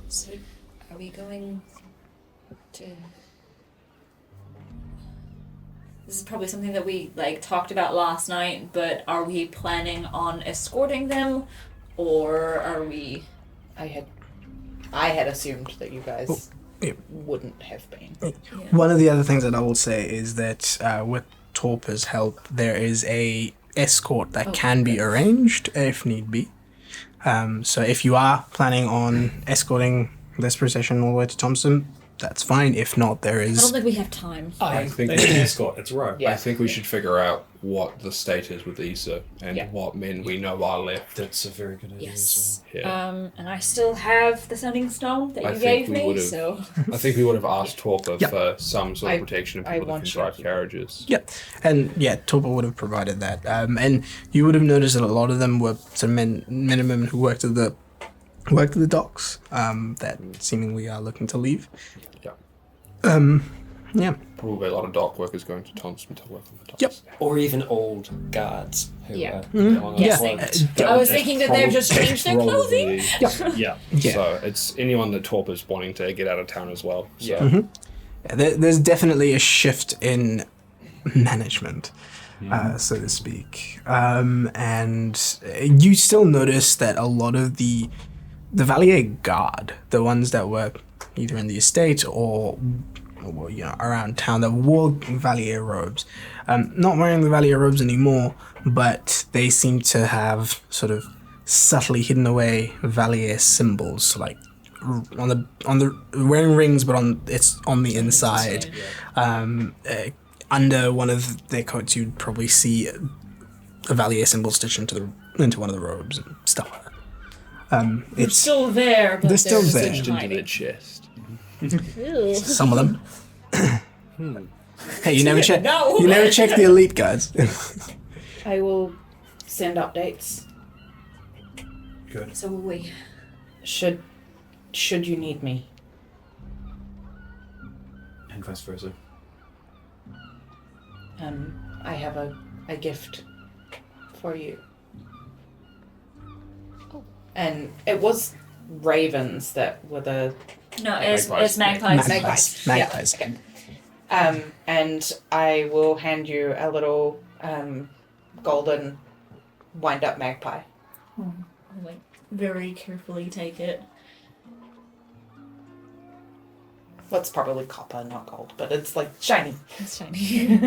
So, are we going to? This is probably something that we talked about last night, but are we planning on escorting them, or are we? I had assumed that you guys yeah. wouldn't have been. One of the other things that I will say is that with Torpa's help, there is a escort that can be arranged if need be. So if you are planning on escorting this procession all the way to Thompson, that's fine. If not, there I don't is. think we have time. I think They need an escort. It's Row. Yeah. I think we should figure out what the state is with Issa and Yeah. what men we know are left. That's a very good idea. Yes. Yeah. And I still have the sending stone that I you think gave we me, would've- so I think we would have asked Torpa Yep. for some sort of I- protection of I people that want can you drive to. carriages. Yep. And yeah, Torpa would have provided that. And you would have noticed that a lot of them were sort of men and women who worked at the docks that seemingly are looking to leave. Yeah. Yeah. Probably a lot of dock workers going to Thompson to work on the docks. Yep. Or even old guards who Yeah. are Along Yeah. those lines. I was thinking that they've just changed their clothing. Probably. Yeah. Yeah. So it's anyone that Torpa's wanting to get out of town as well. So. Yeah. Yeah, there's definitely a shift in management. so to speak. And you still notice that a lot of the Valier guard, the ones that were either in the estate or around town, that wore Valier robes, not wearing the Valier robes anymore, but they seem to have sort of subtly hidden away Valier symbols, like on the wearing rings, but it's on the inside. Under one of their coats, you'd probably see a Valier symbol stitched into one of the robes and stuff like that. It's still there, but they're still there. Stitched into their chest. Ew. Some of them. Hey, you never check. No. You never check the elite guys. I will send updates. Good. So will we. Should you need me. And vice versa. I have a gift for you. Oh. And it was ravens that were the No, it's magpies. Magpies. Yeah, okay. And I will hand you a little golden wind-up magpie. I'll, like, very carefully take it. Well, it's probably copper, not gold, but it's like shiny. It's shiny.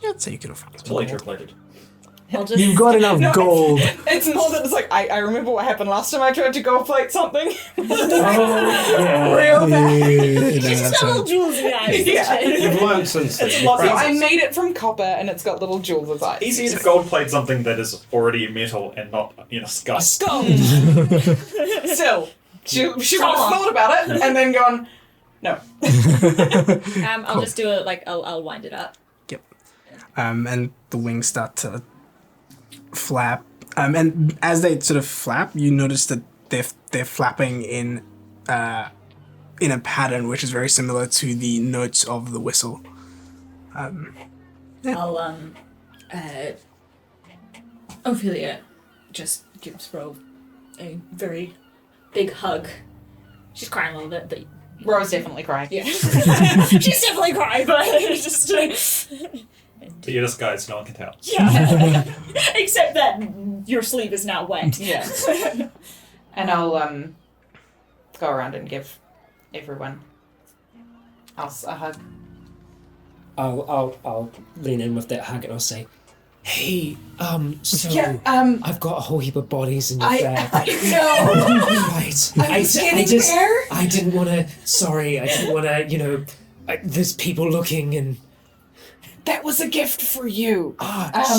I'd say you could have found It's some later gold. plated. I'll just. You've got enough No, gold. It's more that it's like, I remember what happened last time I tried to gold plate something. Real bad. Just a little jewels in the eyes. Yeah. You've learned since then. It's lots of, I made it from copper and it's got little jewels of eyes. Easy to gold plate something that is already metal and not in a skull. A skull. Still, she would have thought about it and then gone, no. I'll just do it like I'll wind it up. Yep. And the wings start to flap. And as they sort of flap, you notice that they're flapping in a pattern which is very similar to the notes of the whistle. I'll Ophelia just gives Ro a very big hug. She's crying a little bit, but Rose definitely crying. yeah. She's definitely crying, but just But you're disguised, no one can tell. yeah. Except that your sleeve is now wet. Yeah. And I'll go around and give everyone else a hug. I'll lean in with that hug and I'll say, "Hey, so Yeah, I've got a whole heap of bodies in your I bag." know. Right. I was getting there. I didn't want to. Sorry, I didn't want to. There's people looking and. That was a gift for you.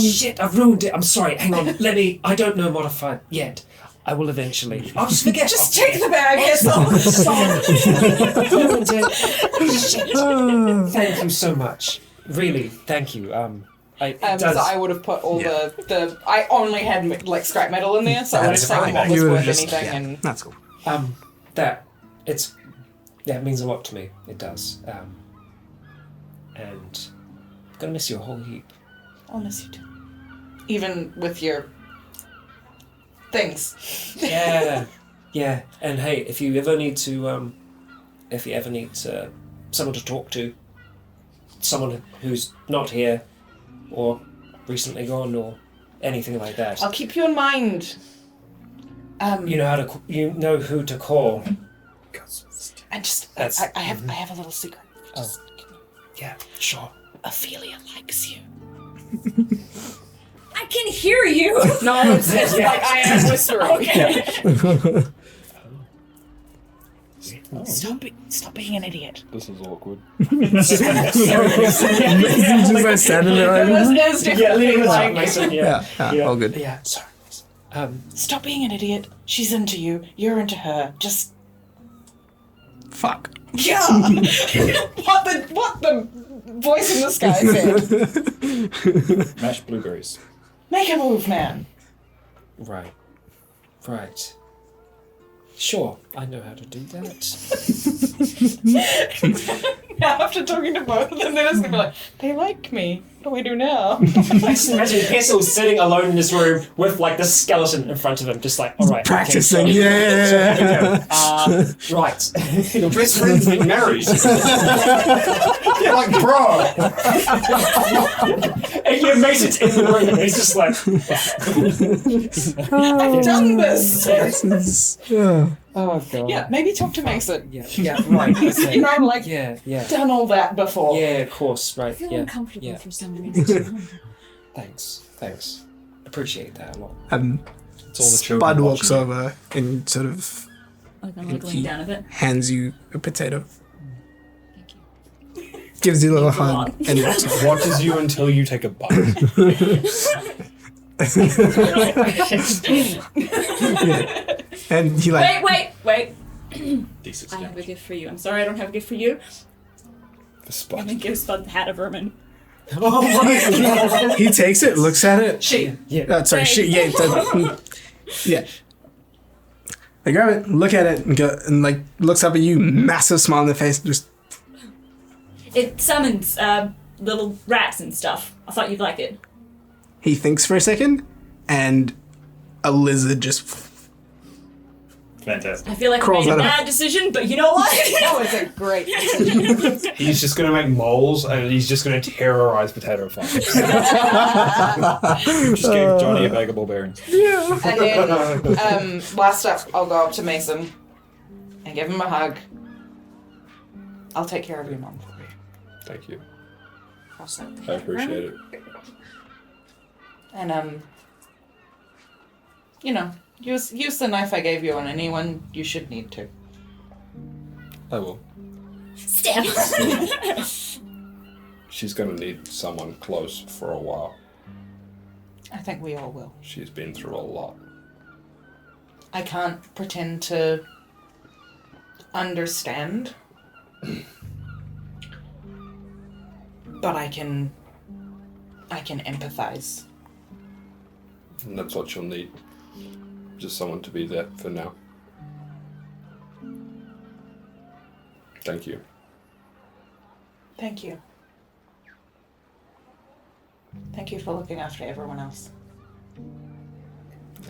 Shit! I've ruined it. I'm sorry. Hang on. Let me. I don't know modify yet. I will eventually. I'll just forget. Just take the bag. Yes. Thank you so much. Really, thank you. It So does. I would have put all the. I only had like scrap metal in there, so I would have That's taken fine. what was You were worth just- anything. yeah, And that's cool. That means a lot to me. It does. And I'm gonna miss you a whole heap. I'll miss you too. Even with your things. Yeah, yeah. And hey, if you ever need someone to talk to, someone who's not here, or recently gone, or anything like that, I'll keep you in mind. you know who to call. And just That's- I have a little secret. Just, Yeah, sure. Ophelia likes you. I can hear you. No, it's like I am whispering. Okay. Stop being an idiot. This is awkward. Just like standing there. It was definitely like, Yeah, all good. Yeah, sorry. stop being an idiot. She's into you. You're into her. Just Fuck. yeah. what the voice in the sky said. Mashed blueberries. Make a move, man. Right. Sure, I know how to do that. After talking to both of them, they're just gonna be like, they like me. What do we do now? I just imagine Hessel sitting alone in this room with like the skeleton in front of him, just like, all right, Practicing, okay, so, yeah. right. Your best friend's getting married. You're like, bro. And your mate is in the room, and he's just like, I've done this. Yeah. oh god. Yeah, maybe talk to Mason. Yeah, right. Okay. You know, like, Yeah. done all that before. Yeah, of course, right. I feel Yeah. uncomfortable Yeah. for some reason. Thanks. Appreciate that a lot. It's all the children Spud walks watching. over and sort of Like I'm like leaning down a bit. hands you a potato. Thank you. Gives you a little Thanks a hug lot. and walks off. Watches you until you take a bite. And he like Wait. D6 I have a damage. gift for you. I'm sorry I don't have a gift for you. The I'm spot. gonna give Spud the hat of vermin. he takes it, looks at it. Yeah. Sorry, shit. Yeah, yeah. They grab it, look at it, and go and like looks up at you, massive smile on their face, just It summons little rats and stuff. I thought you'd like it. he thinks for a second, and a lizard just Fantastic. I feel like I Crawls made a out of- bad decision, but you know what? That was a great decision. He's just gonna make moles and he's just gonna terrorize potato farms. Just gave Johnny a bag of barbarians. And then, last up, I'll go up to Mason and give him a hug. I'll take care of your mom for you. Thank you. Cross that I appreciate it. And, you know, use the knife I gave you on anyone you should need to. I will. Stab. She's gonna need someone close for a while. I think we all will. She's been through a lot. I can't pretend to understand, but I can empathize. And that's what you'll need. Just someone to be there for now. Thank you. Thank you. Thank you for looking after everyone else.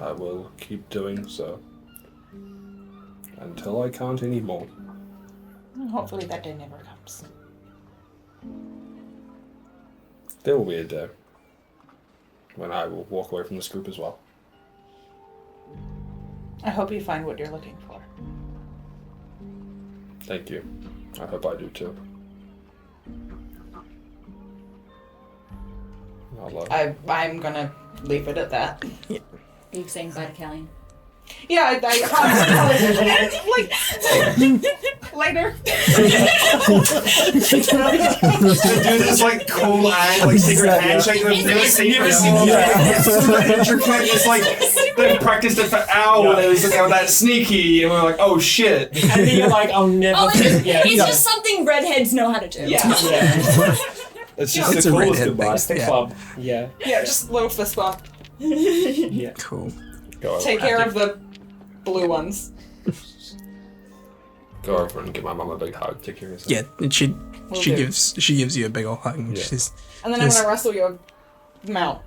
I will keep doing so. Until I can't anymore. And hopefully that day never comes. There will be a day when I will walk away from this group as well. I hope you find what you're looking for. Thank you. I hope I do too. I'm gonna leave it at that. Are you saying bye to Callian? Yeah, I like later. Do this like cool eye, like secret handshake that we've never seen before. Super intricate. It's like they've practiced it for hours and they're that sneaky, and we're like, oh shit. And then you're like, I'll never Oh, forget. it's just something redheads know how to do. Yeah. It's just it's the a coolest redhead goodbye. thing. It's the Yeah. club. Yeah. Yeah, just little fist bump. Yeah. cool. Go over, Take care of the blue ones. go over and give my mum a big hug. Take care of yourself. Yeah, and she Will do. gives you a big old hug. And Yeah. she's And then I'm Yes. gonna wrestle your mount.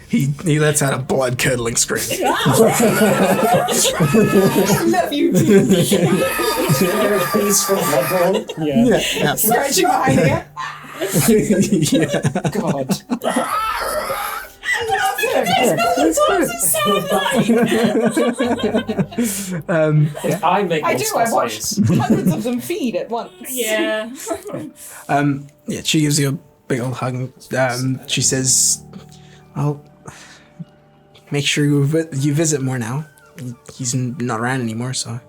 he lets out a blood curdling scream. Love you too. He's from Bloodborne. Yeah. yeah. Scratching behind here. yeah. God. Yeah. I make I do. I monster watched slays. hundreds of them feed at once. Yeah. Yeah, she gives you a big old hug. She says, "I'll make sure you visit more now. He's not around anymore, so."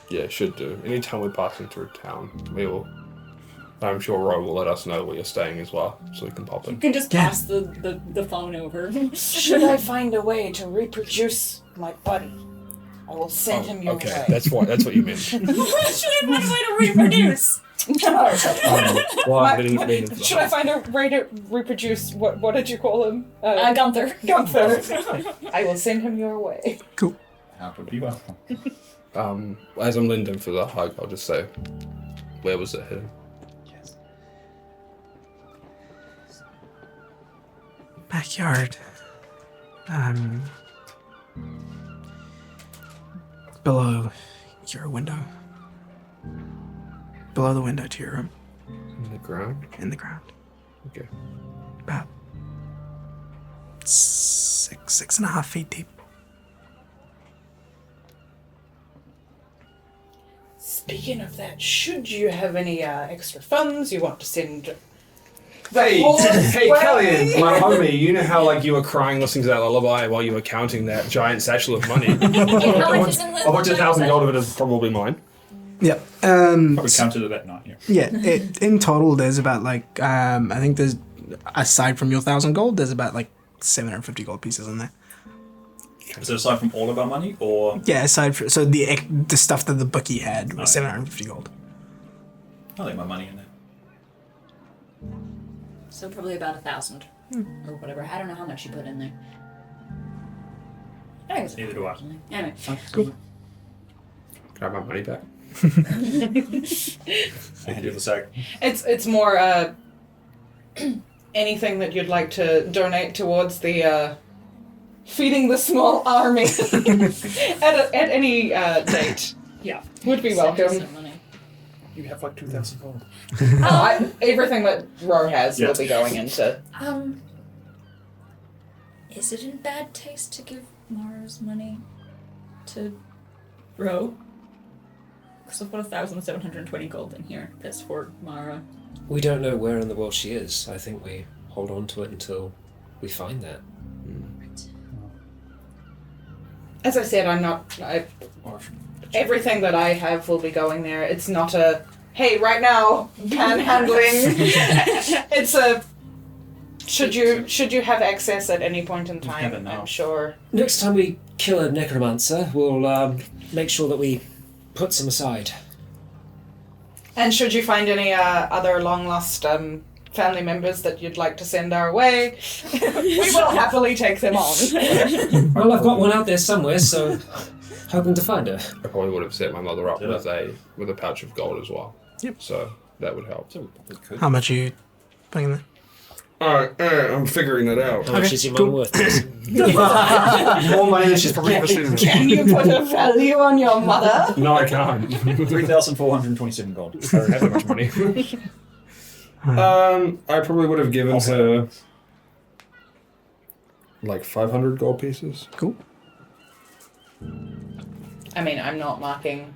Yeah, should do. Anytime we're passing through town, we will. I'm sure Ro will let us know where you're staying as well, so we can pop You in. can just pass the phone over. Should I find a way to reproduce my buddy, I will send him your Okay, way. that's what you meant. Should I find a way to reproduce? Well, I didn't mean it. Should I find a way to reproduce? What did you call him? Gunther. Gunther. I will send him your way. That would be welcome. as I'm leaning in for the hug, I'll just say, where was it hidden? Backyard. Below your window. Below the window to your room. In the ground? In the ground. Okay. About 6.5 feet deep. Speaking of that, should you have any extra funds you want to send? Hey, Well- Kellyanne, my homie, you know how like you were crying listening to that lullaby while you were counting that giant satchel of money? How much is in the A bunch of 1,000 gold of it is probably mine. Yep. Probably counted it that night. Yeah. Yeah, in total, there's about like, I think there's, aside from your 1,000 gold, there's about like 750 gold pieces in there. Is it aside from all of our money, or Yeah, aside from, so the stuff that the bookie had was 750 gold. I leave my money in there? So probably about 1,000 or whatever. I don't know how much you put in there. I think it's Neither do I. Anyway, Cool. Can I have my money back? I hand you the sack. It's more anything that you'd like to donate towards the feeding the small army at any date yeah. would be Send you welcome. some money. You have like 2,000 gold. Everything that Ro has Yeah. will be going into. Is it in bad taste to give Mara's money to Ro? Because I've got 1,720 gold in here. That's for Mara. We don't know where in the world she is. I think we hold on to it until we find that. As I said, everything that I have will be going there. It's not a, hey, right now, panhandling. It's a, should you have access at any point in never time, know. I'm sure. Next time we kill a necromancer, we'll make sure that we put some aside. And should you find any other long-lost family members that you'd like to send our way, we will happily take them on. Well, I've got one out there somewhere, so hoping to find her. I probably would have set my mother up Yeah. with a pouch of gold as well. Yep. So that would help. So we could. How much are you putting in there? Alright, I'm figuring that out. How much Okay, is your cool. mum worth? Chris? More money than she's probably ever seen. Can you put a value on your mother? No, I can't. 3,427 gold. I don't have that much money. I probably would have given her like 500 gold pieces. Cool. I mean, I'm not marking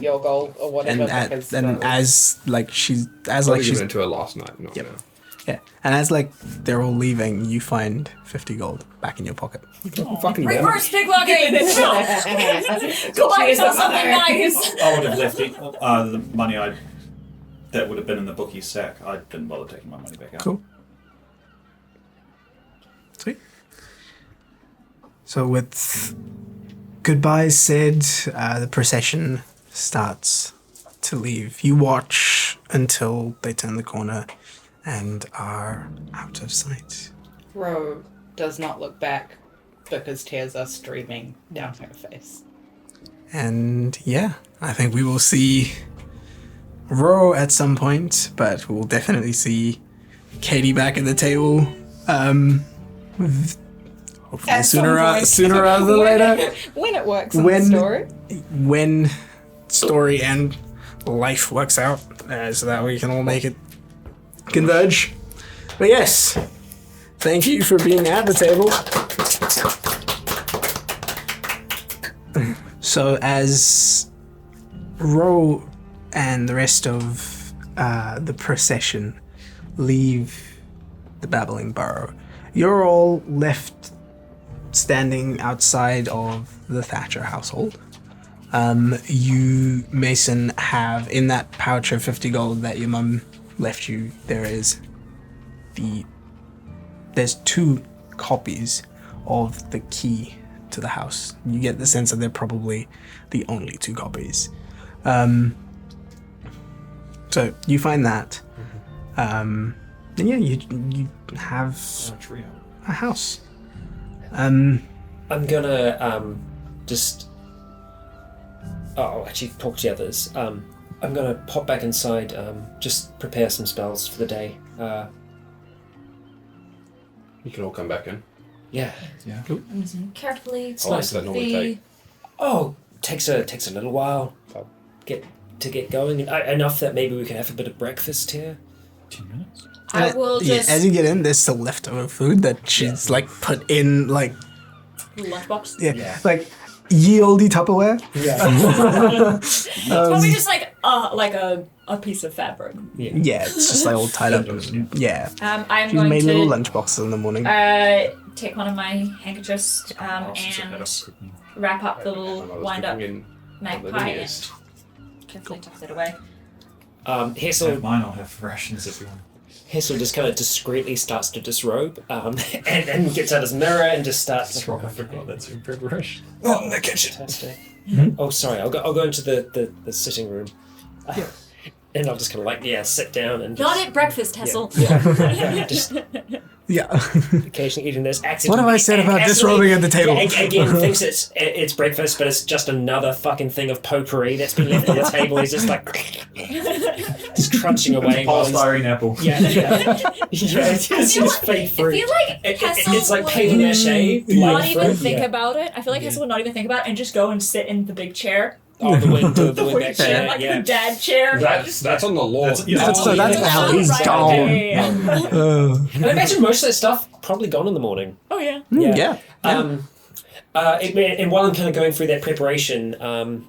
your goal or whatever. because As like she's as I like would have she's given it to her last night, not Yep. now. yeah, and as like they're all leaving, you find 50 gold back in your pocket. Fucking damn it. Reverse pickpocketing! Go buy yourself something nice! I would have left the money that would have been in the bookie's sack. I didn't bother taking my money back out. Cool. Sweet. So with goodbyes said, the procession starts to leave. You watch until they turn the corner and are out of sight. Ro does not look back because tears are streaming down her face. And yeah, I think we will see Ro at some point, but we'll definitely see Katie back at the table. Hopefully At some point. sooner rather than later. When it works in When- the story. When story and life works out, so that we can all make it converge. But yes, thank you for being at the table. So as Ro and the rest of the procession leave the Babbling Burrow, you're all left standing outside of the Thatcher household. You, Mason, have in that pouch of 50 gold that your mum left you, there's 2 copies of the key to the house. You get the sense that they're probably the only 2 copies. So you find that. And yeah, you have Trio. a house. I'm gonna just I'll actually talk to the others. I'm gonna pop back inside, just prepare some spells for the day. You can all come back in. Yeah. Carefully. It's How long nice. does that normally take? Oh, takes a little while. Get going. Enough that maybe we can have a bit of breakfast here. 10 minutes. I will just as you get in, there's still leftover food that she's like put in like lunchbox. Yeah. like ye olde Tupperware. It's probably just like a piece of fabric. Yeah, it's just like all tied up. Yeah. I'm She's going made to little lunch boxes in the morning. take one of my handkerchiefs and wrap up the little wind up magpie and carefully tuck it away. Hessel Mine will have rations if you want. just kind of discreetly starts to disrobe, and gets out his mirror and just starts. I forgot that's in preparation. Oh, in the kitchen. Fantastic. Oh, sorry. I'll go into the sitting room. And I'll just kind of sit down and Not at breakfast, Hessel. just Yeah. occasionally eating this. What have I said about disrobing at the table? Again, thinks it's breakfast, but it's just another fucking thing of potpourri that's been left on the table. He's just like just crunching away. Polystyrene apple. It's just fake fruit. I feel like Hessel It's like would paper mache. not even fruit. think about it. I feel like Hessel would not even think about it and just go and sit in the big chair. Oh, the wind back Chair, chair. like the dad chair. That's on the law. That's how he's Right, gone. okay. I imagine most of that stuff probably gone in the morning. Oh yeah. Yeah. And while I'm kind of going through that preparation, And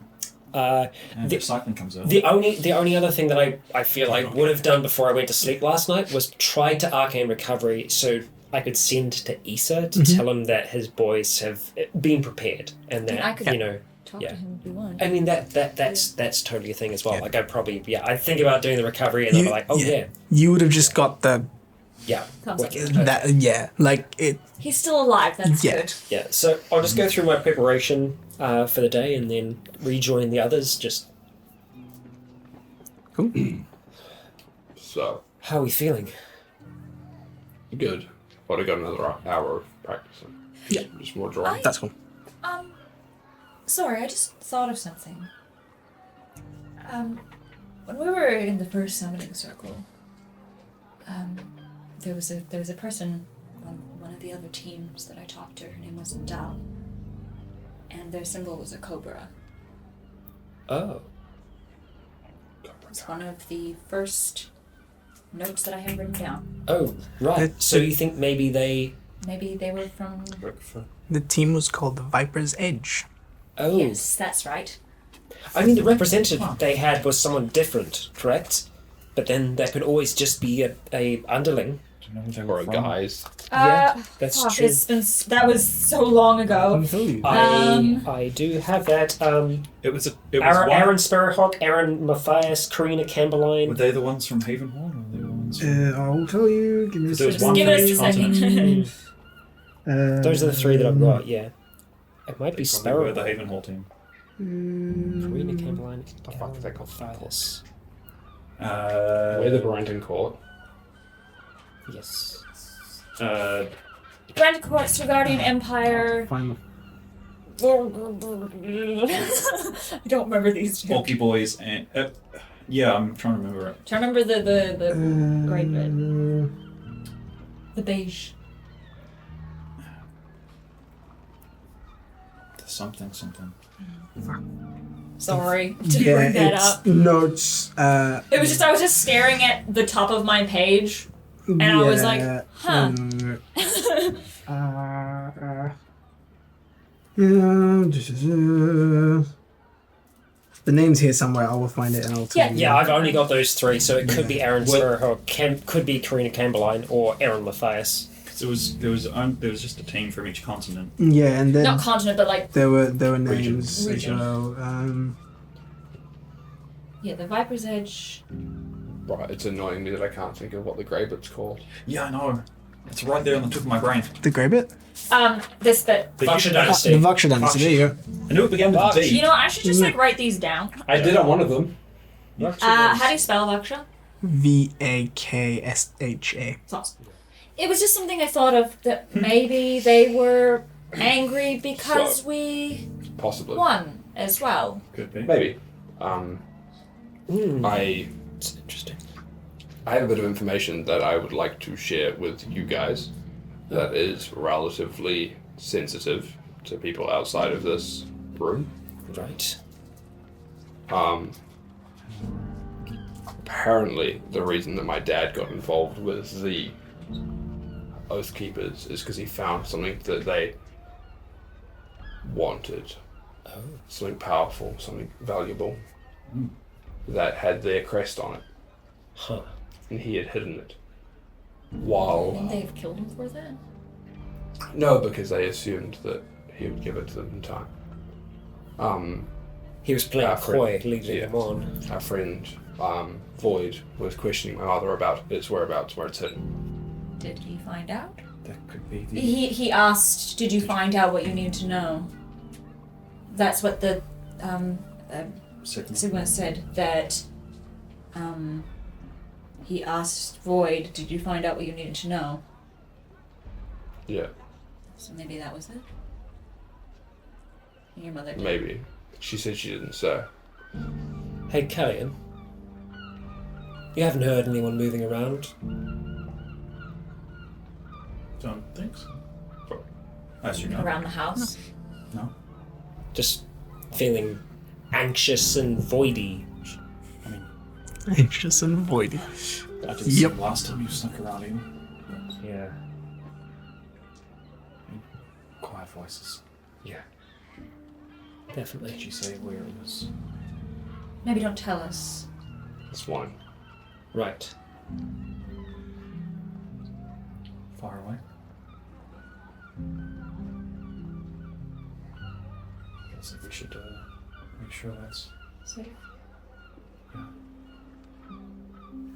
recycling comes out. the only other thing that I feel I would have done before I went to sleep last night was try to arcane recovery so I could send to Issa to tell him that his boys have been prepared and that I could talk Yeah. to him if you want. I mean that's totally a thing as well. Like I probably I'd think about doing the recovery and then I'm like, You would have just got the Concept. that like it. He's still alive, that's good. Yeah, so I'll just go through my preparation for the day and then rejoin the others. Just Cool. So, how are we feeling? good. But I got another hour of practicing. Yeah. Just more drawing. That's cool. Sorry, I just thought of something. When we were in the first summoning circle, there was a person on one of the other teams that I talked to. Her name was Dal, and their symbol was a cobra. Oh. It's one of the first notes that I have written down. Oh, right. So you think maybe they... Maybe they were from... The team was called the Viper's Edge. Oh. Yes, that's right. I mean, the representative they had was someone different, correct? But then there could always just be a underling. Or a guys. Yeah, that's fuck, true. It's been, that was so long ago. I do have that. It was Aaron Sparrowhawk, Aaron Matthias, Karina Were Camberline. they the ones from Havenhorn, or were they the ones? I'll tell you. Give me a There was second. one Give from us a each second. continent. Those are the three that I've got. Yeah, it might be Probably were the Sparrowhawk. Havenhorn team. Karina Camberline. The fuck is that called? Matthias. We're the Brandon Court. Yes. Brand Courts, Guardian Empire. Finally. I don't remember these two. Bulky Boys and yeah, I'm trying to remember it. Do I remember the gray bit? The beige. Something. Sorry to bring that up. Notes. It was just I was just staring at the top of my page, and I was like, huh. The name's here somewhere. I will find it and I'll tell you. Yeah, I've only got those three, so it could be Aaron Sparrowhawk, could be Karina Camberline, or Aaron Matthias. Because there was just a team from each continent. Yeah, and then Not continent, but like there were names as Region. well. yeah, the Viper's Edge. Right, it's annoying me that I can't think of what the grey bit's called. Yeah, I know. It's right there on the tip of my brain. The grey bit. This bit. The Vaksha The Dynasty. Vaksha Dynasty. There you go. I knew it began with a V. You know, I should just like write these down. I did on one of them. How do you spell Vaksha? VAKSHA. It was just something I thought of that maybe they were angry because we Possibly. won as well. Could be. Maybe. It's interesting. I have a bit of information that I would like to share with you guys that is relatively sensitive to people outside of this room. Right. Apparently, the reason that my dad got involved with the Oath Keepers is because he found something that they wanted. Oh. Something powerful, something valuable that had their crest on it. Huh. And he had hidden it. And While... they've killed him for that? No, because they assumed that he would give it to them in time. He was playing Our coy, friend- leading yeah. them on. Our friend, Void, was questioning my mother about its whereabouts, where it's hidden. Did he find out? That could be the. He asked, did you find out what you needed to know? That's what the Sigma said, that he asked Void, did you find out what you needed to know? Yeah, So maybe that was it? Your mother did. maybe. She said she didn't say. Hey, Kellyan. You haven't heard anyone moving around? Don't think so. I assume not. Around the house? No. Just feeling anxious and voidy. I mean, Anxious and voidy. I did Yep. some last time you snuck around in. Yeah. Quiet voices. Yeah. Did Definitely. you say where it was? Maybe don't tell us. It's one. Right. Far away? Guess if we should make sure that's. Safe.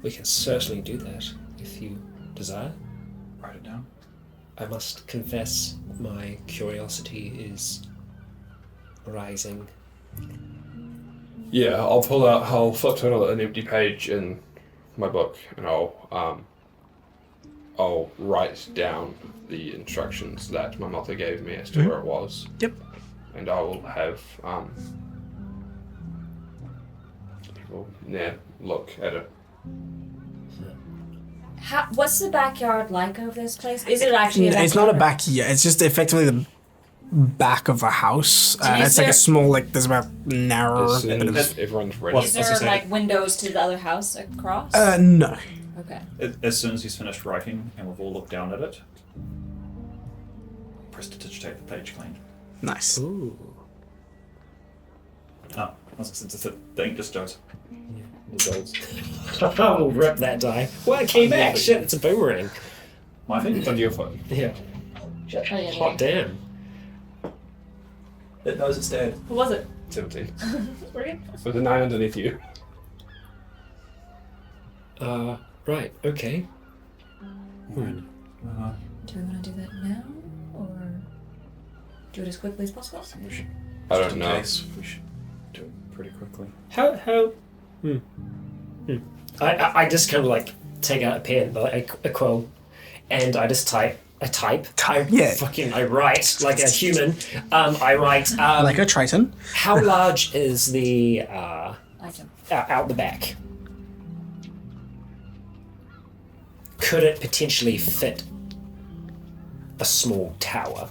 We can certainly do that if you desire. Write it down. I must confess my curiosity is rising. Yeah, I'll flip to an empty page in my book, and I'll write down the instructions that my mother gave me as to where it was. Yep. And I will have people look at it. What's the backyard like of this place? Is it actually a backyard? It's not a backyard. It's just effectively the back of a house. So is it's like there- a small, like there's about narrower. As soon bit of- as everyone's ready. What? Is What's there he say? like windows to the other house across? No. Okay. As soon as he's finished writing and we've all looked down at it, prestidigitate the page clean. Nice. Ooh. Oh, it's the ink just goes. We'll rip that die. Well, it came back. Shit, it's a boomerang. My thing? It's on your phone. Yeah. Oh, yeah, Hot damn. It knows it's dead. What was it? 17. We're good. With a 9 underneath you. Right, okay. Right. Do we want to do that now, or do it as quickly as possible? I think we should. I don't know. We should do it pretty quickly. I just kind of like take out a pen, like a quill, and I just type. Yeah. I write like a human. I write. Like a Triton. How large is the Item. out the back? Could it potentially fit a small tower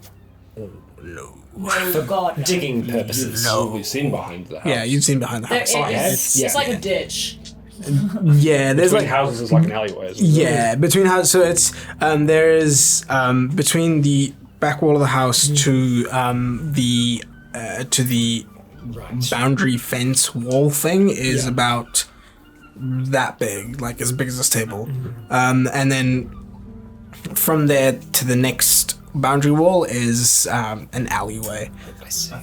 No. Oh God. no. digging purposes? No. We've seen behind the house. Yeah, you've seen behind the There house. is. Yeah. It's like a ditch. Yeah, there's Between like houses is like an alleyway, isn't it? yeah between houses. So it's there is between the back wall of the house to the Right. boundary fence wall thing is about that big, like as big as this table, and then from there to the next boundary wall is an alleyway. I see.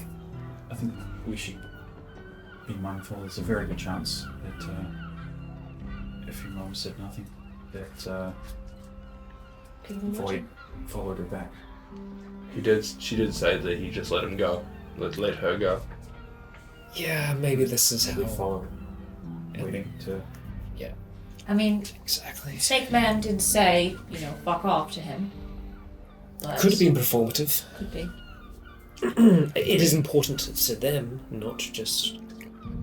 I think we should be mindful. There's a very good chance that if your mom said nothing, that Void followed her back. She did say that he just let him go. Let her go. Yeah, maybe this is We how. follow, waiting to. I mean, Exactly. Snake Man did say, fuck off to him. But Could have been performative. Could be. it is important to them, not just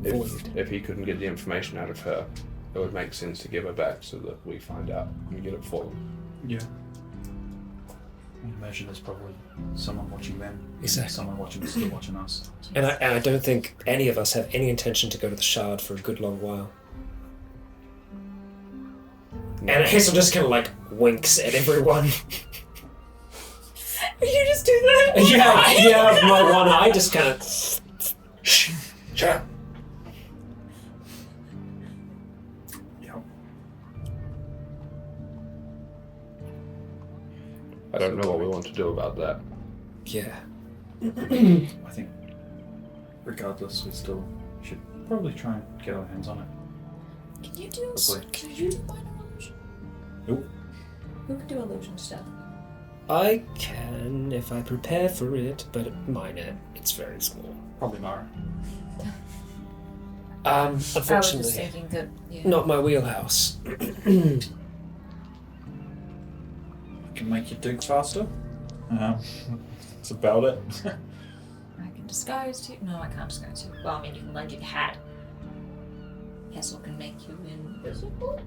Void. If he couldn't get the information out of her, it would make sense to give her back so that we find out and get it for them. Yeah. I imagine there's probably someone watching them. Exactly. Someone still watching us. And I don't think any of us have any intention to go to the Shard for a good long while. And Hazel just kind of like winks at everyone. You just do that? yeah, my one eye just kind of. Shh, shut up. Yep. I don't know what we want to do about that. Yeah. I think, regardless, we still should probably try and get our hands on it. Can you do minor illusion? Nope. Who can do illusion stuff? I can if I prepare for it, but minor. It's very small. Probably Mara. I was just Unfortunately, thinking that. Yeah. not my wheelhouse. I can make you dig faster. That's about it. I can disguise too. No, I can't disguise too. Well, I mean, you can lend you the hat. Hessel can make you invisible.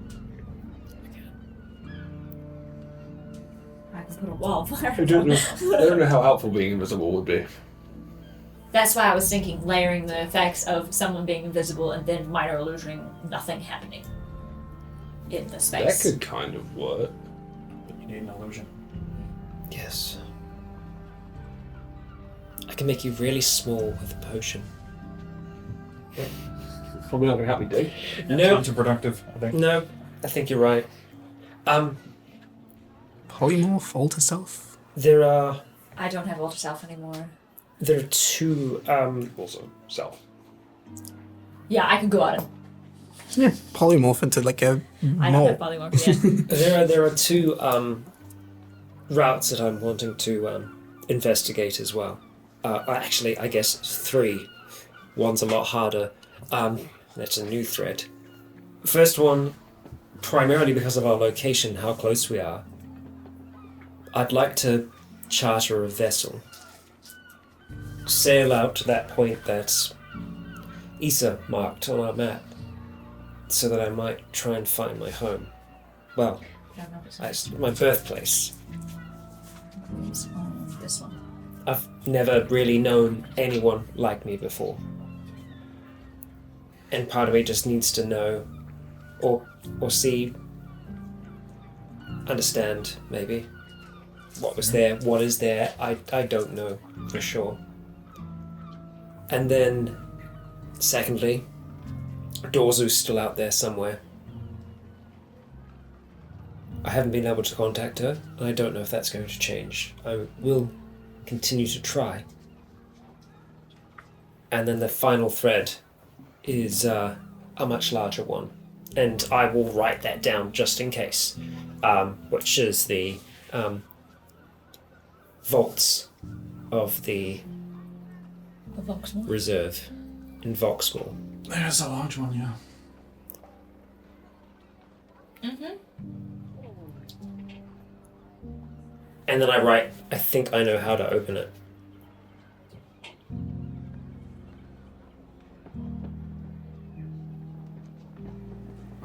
I can put a wall fire. I don't know how helpful being invisible would be. That's why I was thinking layering the effects of someone being invisible and then minor illusioning nothing happening in the space. That could kind of work. But you need an illusion. Yes. I can make you really small with a potion. Probably not going to help me dig. No. Counterproductive, I think. No, I think you're right. Polymorph, alter self? There are I don't have alter self anymore. two Also, self. Yeah, I can go out and Yeah, polymorph into like a I don't mole. have polymorph yet. there are two routes that I'm wanting to investigate as well. Actually, I guess 3. One's a lot harder. That's a new thread. First one, primarily because of our location, how close we are. I'd like to charter a vessel, sail out to that point that's Issa marked on our map, so that I might try and find my home. Well, that's my birthplace. This one. I've never really known anyone like me before. And part of me just needs to know, or see, understand, maybe, what was there, what is there, I don't know for sure. And then, secondly, Dorzu's still out there somewhere. I haven't been able to contact her, and I don't know if that's going to change. I will continue to try. And then the final thread is a much larger one, and I will write that down just in case, which is the vaults of the A Voxmore? reserve in Voxmore. There's a large one, yeah. Mm-hmm. And then I write, I think I know how to open it.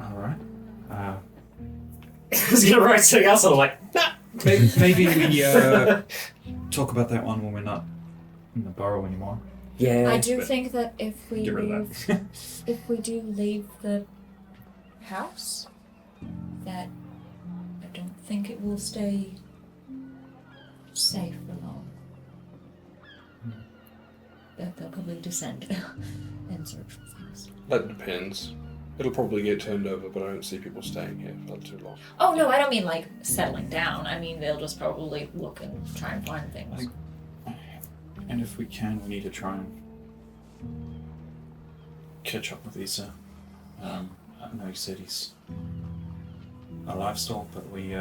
Alright. I was going to write something else, and I'm like, nah. Maybe we talk about that one when we're not in the burrow anymore. Yeah. I do think that if we Get rid of leave, that. if we do leave the house, that I don't think it will stay safe for long. That they'll probably descend and search for things. That depends. It'll probably get turned over, but I don't see people staying here for too long. Oh no, I don't mean like settling down. I mean they'll just probably look and try and find things. And if we can, we need to try and catch up with Issa. I know he said he's alive still, but we,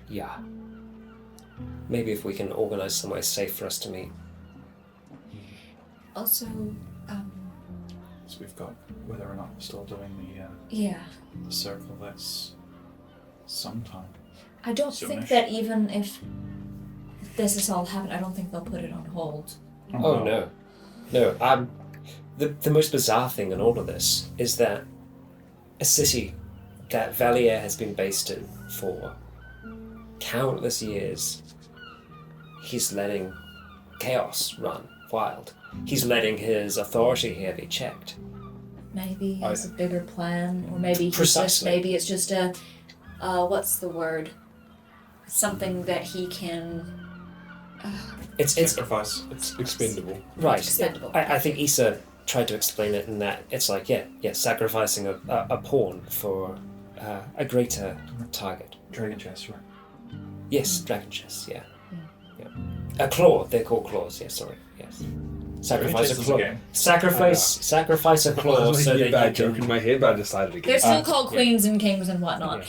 Yeah. Maybe if we can organise somewhere safe for us to meet. Also, so we've got whether or not we're still doing yeah, the circle, that's sometime. I don't Soonish. think that even if this has all happened, I don't think they'll put it on hold Oh no. No, the most bizarre thing in all of this is that a city that Valier has been based in for countless years, he's letting chaos run wild. He's letting his authority here be checked. Maybe he has a bigger plan, or maybe he's Precisely. maybe it's just a what's the word? Something that he can It's Sacrifice. It's expendable. right. expendable. I think Issa tried to explain it in that it's like sacrificing a pawn for a greater target. Dragon chest, right? Yes, dragon chess. Yeah. A claw. They're called claws. Yeah. Sorry. Yes. Sacrifice chess a is a claw. game. Sacrifice a claw so that bad you joke can. in my head, but I decided to They're get still called queens and kings and whatnot.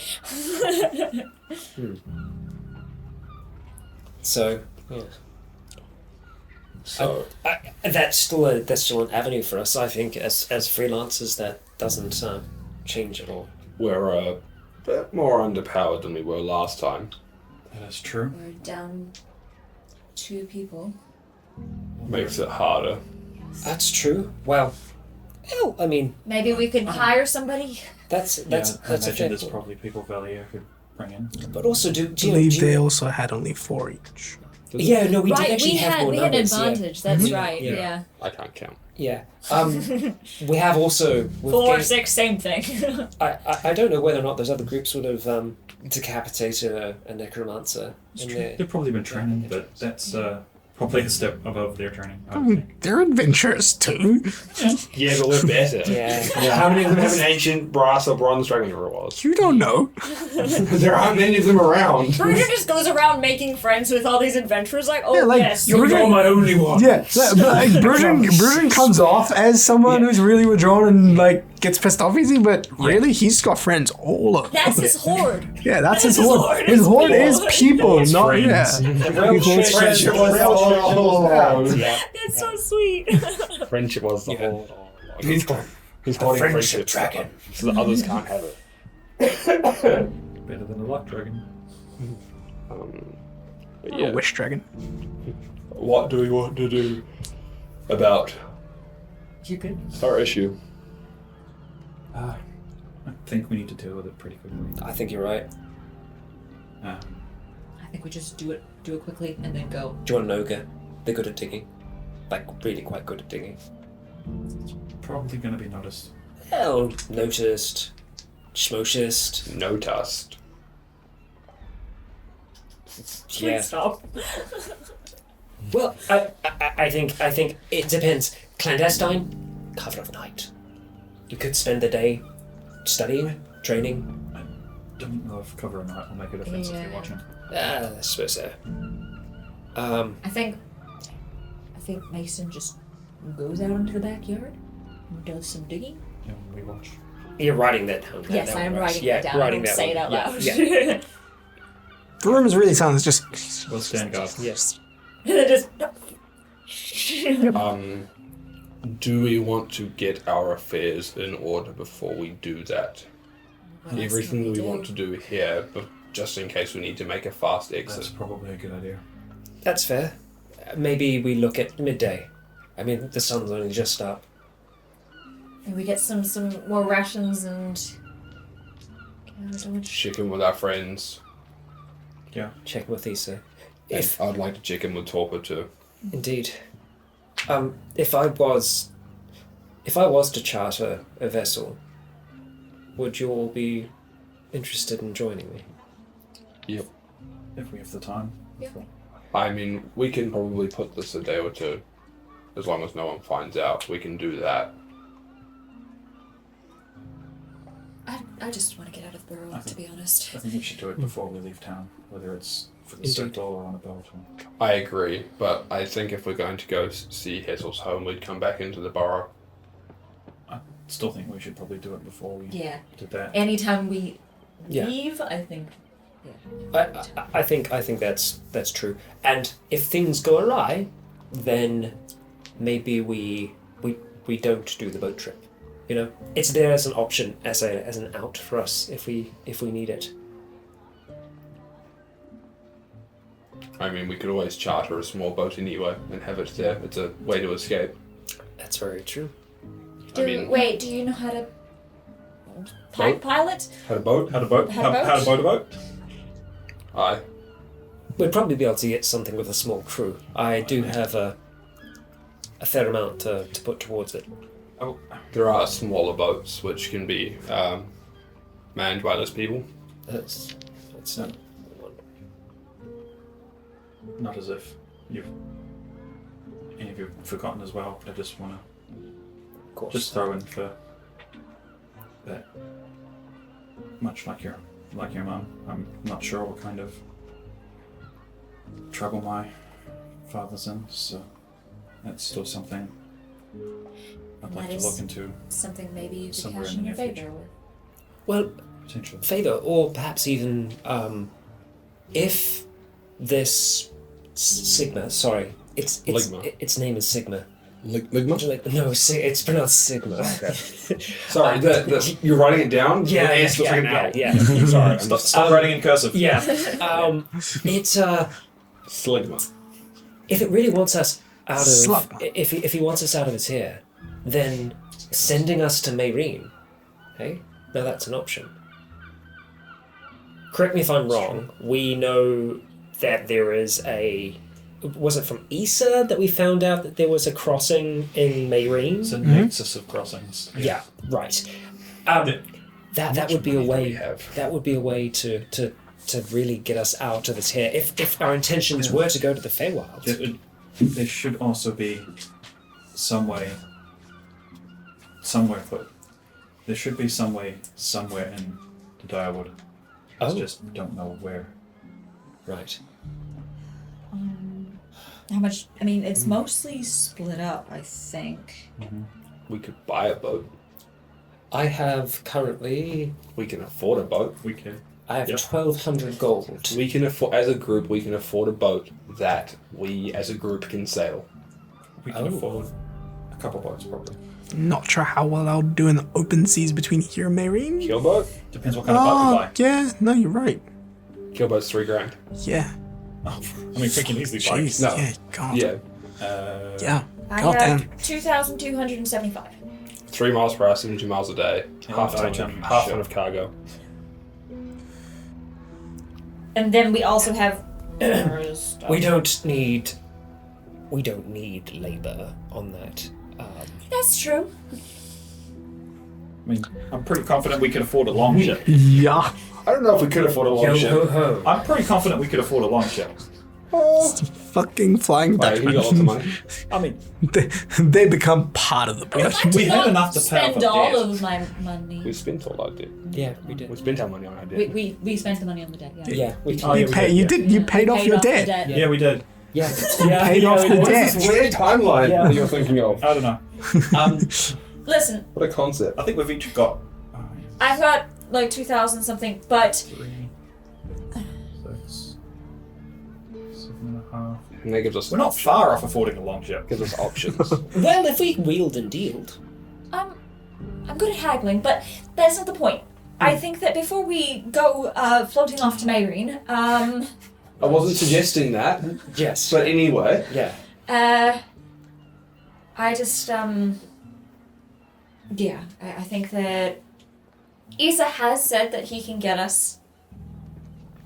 So yeah. So That's still an avenue for us. I think as freelancers that doesn't change at all. we're a bit more underpowered than we were last time. That is true. We're down 2 people. Makes it harder. That's true. Well, I mean Maybe we could hire somebody. that's I a imagine fair there's point. probably people Valier could bring in. But also, do I you believe do they you, also had only 4 each. Yeah, no, we did Right, actually we have had more we had an numbers. advantage. That's right. Yeah. Yeah. I can't count. Yeah. We have also. we've 4, gained- 6, same thing. I don't know whether or not those other groups would have decapitated a necromancer in their. They've probably been training, but that's probably a step above their training, I I would mean, think. they're adventurers too. Yeah, but we're better. Yeah. How many of them have an ancient brass or bronze dragon ever was? You don't know. There aren't many of them around. Bruder just goes around making friends with all these adventurers. Like, oh Yeah, like, yes, you're my only one. Yeah, but like Brujan comes off as someone who's really withdrawn and like gets pissed off easy, but really he's got friends all over. that's his horde. Yeah, that's his his horde. horde. His His horde is people. people, not friends. Friendship was the whole. That's so sweet. Friendship was the Yeah. whole. He's holding friendship dragon, so the others can't have it. Better than a luck dragon. But A yeah, wish dragon. what do we want to do about You could. our issue? I think we need to deal with it pretty quickly. I think you're right. Um, I think we just do it quickly and then go. Do you want an ogre? They're good at digging. Like, really quite good at digging. it's probably going to be noticed. Well, noticed. Schmoticed. No dust. Yeah. Stop. Well, I think it depends. Clandestine, cover of night. You could spend the day studying, training. I don't know if cover or not will make a difference if Yeah. you're watching. I suppose so. I think Mason just goes out into the backyard and does some digging. Yeah, we watch. You're writing that down. Yes, I am right? writing Yeah, that down. Writing I don't that say one. it out Yeah, loud. Yeah. The room is really silent. It's just We'll stand guard. Yes. And then just. Do we want to get our affairs in order before we do that? Everything that we want to do here, but just in case we need to make a fast That's exit. probably a good idea. That's fair. Maybe we look at midday. I mean, the sun's only just up. And we get some more rations and. Check in with our friends. Check with Issa. And I'd like to check in with Torpor too. Indeed. If I was to charter a vessel, would you all be interested in joining me? Yep. If we have the time. Yeah. I mean, we can probably put this a day or two. As long as no one finds out, we can do that. I just want to get out of the burrow, I to think- be honest. I think we should do it before we leave town, whether it's for the Indeed. circle or on a boat. Or... I agree, but I think if we're going to go see Hessel's home, we'd come back into the borough. I still think we should probably do it before we Yeah. did that. Anytime we Yeah. leave, I think. I think that's true. And if things go awry, then maybe we don't do the boat trip. You know, it's there as an option, as an out for us if we need it. I mean, we could always charter a small boat anyway and have it there. It's a way to escape. That's very true. Do you know how to pilot? Had a boat? How to boat? How to boat? How to boat a boat? Aye. We'd probably be able to get something with a small crew. I do have a fair amount to put towards it. Oh, There are smaller boats which can be manned by less people. That's no. Not as if any of you've forgotten as well. I just want of course. to just throw in for that. Much like your mum, I'm not sure what kind of trouble my father's in, so that's still something I'd like to look into. Something maybe you could Somewhere cash in in the your near favor future. with. Well, Potentially. favor, or perhaps even if this Sigma, sorry, Ligma. its name is Sigma. Ligma? No, it's pronounced Sigma. Okay. Sorry, you're writing it down? Yeah, The S looks like an L. yeah. Sorry, I'm Stop, just... stop writing in cursive. Yeah. It's Sligma. if it really wants us out of Slugma. if he wants us out of his hair, then sending us to Mayreen. Hey? Now that's an option. Correct me if I'm wrong. We know that there is a. Was it from Issa that we found out that there was a crossing in Mayreen? It's a nexus of crossings. Yeah, right. That would be a way. have? That would be a way to really get us out of his hair. If our intentions were to go to the Feywild. There should also be somewhere put. There should be some way somewhere in the Direwood. I just don't know where. Right. How much? I mean, it's mostly split up, I think. We could buy a boat. I have currently. We can afford a boat. We can. I have Yep. 1,200 gold. We can afford, as a group, we can afford a boat that we, as a group, can sail. We can afford a couple boats probably. Not sure how well I'll do in the open seas between here and Mayreen. Keelboat? Depends what kind of boat we buy. Yeah, no, you're right. Keelboat's $3,000. Yeah. Oh, I mean, we can easily buy. Jeez. No. Yeah, God. Yeah. Yeah. I God damn. have 2,275. 3 miles per hour, 72 miles a day. Yeah, Half I ton can- of cargo. And then we also have. We don't need labor on that. That's true. I mean, I'm pretty confident we could afford a long ship. Yeah. I don't know if we could afford a long Yo ship. ho ho. I'm pretty confident we could afford a long ship. Fucking flying Wait, he got lots of Dutchman. money. I mean, They become part of the boat. we had enough to pay off spend our all debt. of my money. We spent all our debt. Yeah, we did. We spent our money on our debt. We spent the money on the debt. Yeah. Yeah, we Oh, yeah, we did, You paid off your debt. Yeah, we did. Yeah. Paid off the What debt. is this weird timeline Yeah. that you're thinking of? I don't know. Listen, What a concept. I think we've each got I've got like 2,000 something, but 3, 6, 7.5. And that gives us We're not far off affording a long ship. gives us options. Well, if we wheeled and dealed. I'm good at haggling, but that's not the point. I think that before we go floating off to Mayreen, I wasn't suggesting that, Yes. but anyway. Yeah. I just yeah, I think that Issa has said that he can get us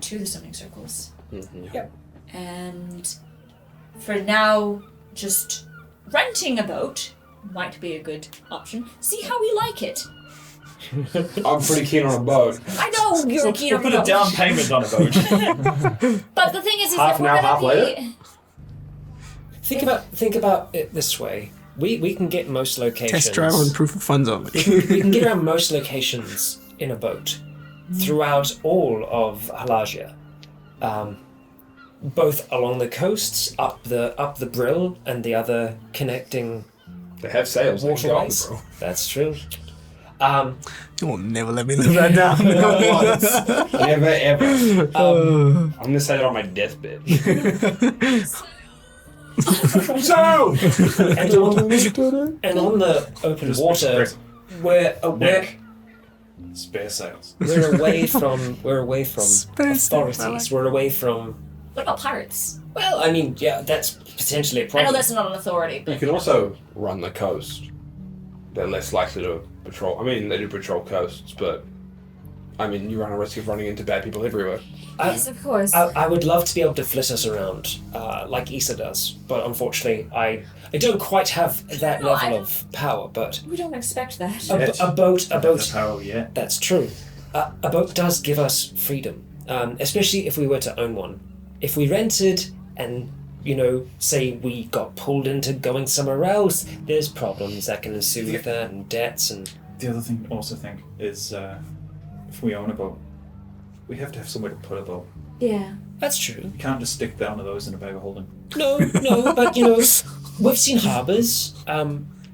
to the summoning circles. Yep. And for now, just renting a boat might be a good option. See how we like it. I'm pretty keen on a boat. I know you're keen We'll on put the a boat. down payment on a boat. But the thing is Half if we're now, gonna half be... later? Think about it this way. We can get most locations. Test drive on proof of funds only. We can get around most locations in a boat throughout all of Halagia. Both along the coasts, up the Brill, and the other connecting They have sails. They can go up the waterways. Brill. That's true. You'll never let me live that down. Never ever. I'm gonna say that on my deathbed. So. And on the open water, we're Nick. Spare sails. away from Space authorities. sails. We're away from What about pirates? Well, I mean, yeah, that's potentially a I problem. know that's not an authority, You but could also run the coast. They're less likely to patrol. I mean, they do patrol coasts, but I mean, you run a risk of running into bad people everywhere. yes, of course. I would love to be able to flit us around, like Issa does, but unfortunately, I don't quite have that No, I level don't- of power. But we don't expect that. a boat. That's how, yeah. That's true. A boat does give us freedom, especially if we were to own one. If we rented and, say we got pulled into going somewhere else, there's problems that can ensue with that and debts and... The other thing I also think is if we own a boat, we have to have somewhere to put a boat. Yeah. That's true. You can't just stick down to those in a bag of holding. No, but, we've seen harbours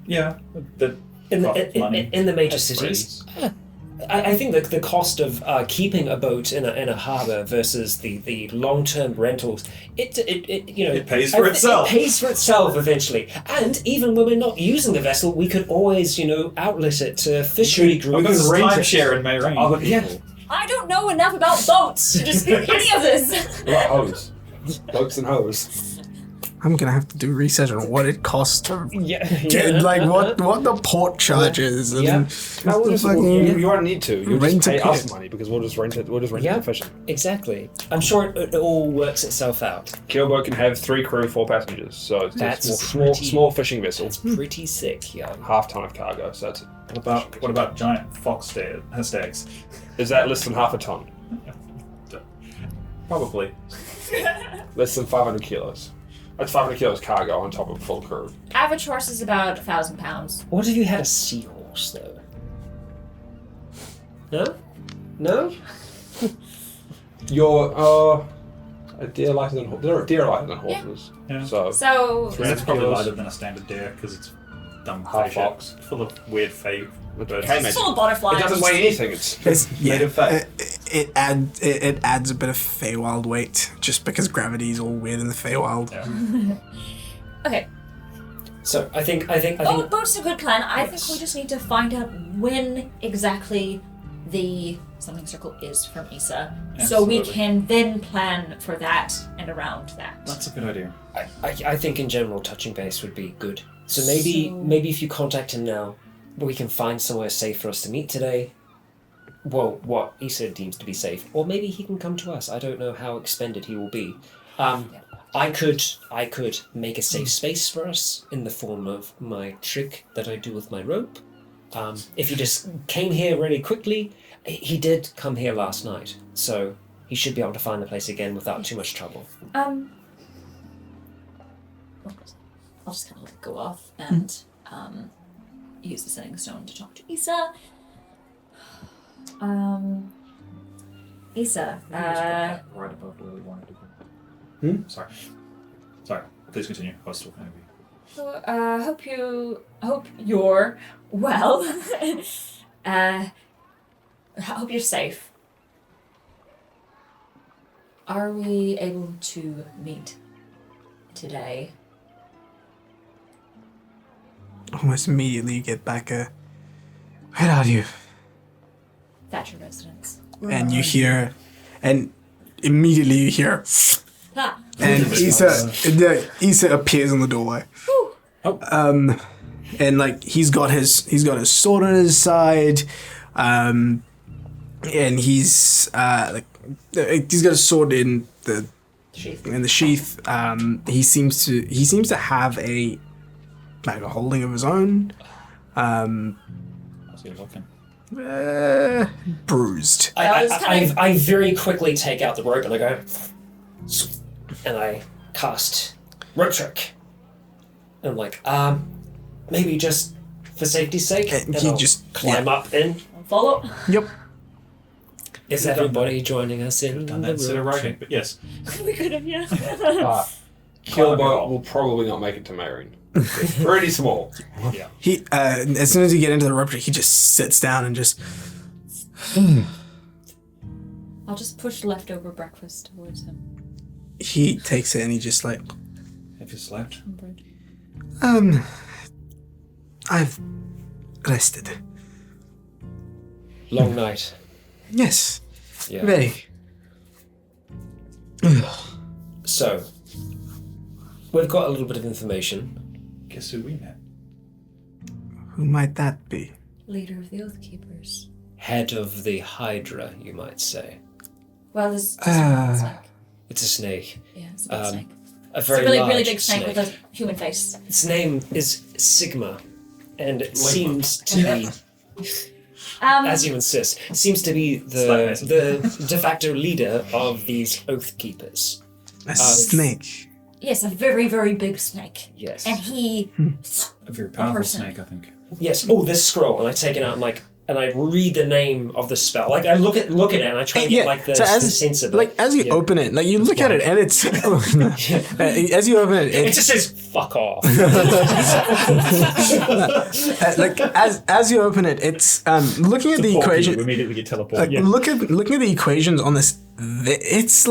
Yeah, the in cost money. the major That's cities. I think that the cost of keeping a boat in a harbour versus the long-term rentals, it pays for itself. It pays for itself eventually. And even when we're not using the vessel, we could always, outlet it to fishery groups. This is rent it timeshare in Mayrain. Other people. Yeah. I don't know enough about boats to just pick any of this. What about hose? Boats and hose. I'm gonna have to do research on what it costs to Yeah. like what the port charges and Yeah. No, we'll just, fucking- you won't need to. You'll Rent just pay a us pit. money because we'll just rent it. We'll just rent Yeah. it to fishing. Exactly. I'm sure it all works itself out. Keelboat can have 3 crew, 4 passengers, so it's That's a small pretty- small fishing vessel. It's pretty sick, yeah. Half ton of cargo, so that's What about giant fox stags? is that less than half a ton? Probably. Less than 500 kilos. That's 500 kilos cargo on top of a full crew. Average horse is about 1,000 pounds. What if you had a seahorse, though? No? No? You're a deer lighter than horses. There are deer lighter than horses. Yeah. So So, That's probably kilos. lighter than a standard deer because it's dumb Half fish, fox. full of weird fake birds. Hey, it's mate. full of butterflies. It doesn't weigh anything. It's yeah, made of fat. it adds a bit of Feywild weight just because gravity is all weird in the Feywild. Yeah. Okay. So I think Boat's a good plan. I Yes. think we just need to find out when exactly the something circle is from Issa, so we Absolutely. can then plan for that and around that. That's a good idea. I think in general touching base would be good. So maybe if you contact him now, we can find somewhere safe for us to meet today. Well, what Issa deems to be safe, or maybe he can come to us. I don't know how expended he will be. I could make a safe space for us in the form of my trick that I do with my rope. If you just came here really quickly, he did come here last night, so he should be able to find the place again without too much trouble. I'll just kind of let it go off and use the setting stone to talk to Issa. Issa, Right above where we wanted to go. Sorry. Please continue. I was talking over you. so, hope you're well. Hope you're safe. Are we able to meet today? Almost immediately you get back a where are you? Thatcher residence. And you hear and immediately you hear Ah, and Issa appears in the doorway. And like he's got his sword on his side, and he's like he's got a sword in the sheath. He seems to have a holding of his own. How's he looking? Bruised. I very quickly take out the rope and I go, and I cast rope trick. And I'm like, maybe just for safety's sake, And and he I'll just- climb up in. follow. Yep. Is everybody joining us in Done the that instead of rope writing, but yes. We could have, yeah. Keelboat will probably not make it to Mayrin. It's pretty small. Yeah. He as soon as you get into the rupture, he just sits down and just I'll just push leftover breakfast towards him. he takes it and he just like Have you slept? I've rested. Long night. Yes. Yeah. Very. So, we've got a little bit of information. Guess who we met? Who might that be? Leader of the Oath Keepers. Head of the Hydra, you might say. Well, this It's a snake. yeah, it's a big snake. A It's very a really, large really big snake with a human face. Its name is Sigma, and it seems to be, as you insist, seems to be the de facto leader of these Oath Keepers. A snake. Yes, a very, very big snake. Yes. And he... A very powerful person. snake, I think. Yes. Oh, this scroll, and I take it out and I read the name of the spell. Like I look at it, and I try and get the sense of it. Like as you open it, like you look at it, and it's as you open it, It just says "fuck off." like as you open it, it's looking at the equation. You immediately get teleported. Like looking at the equations on this, it's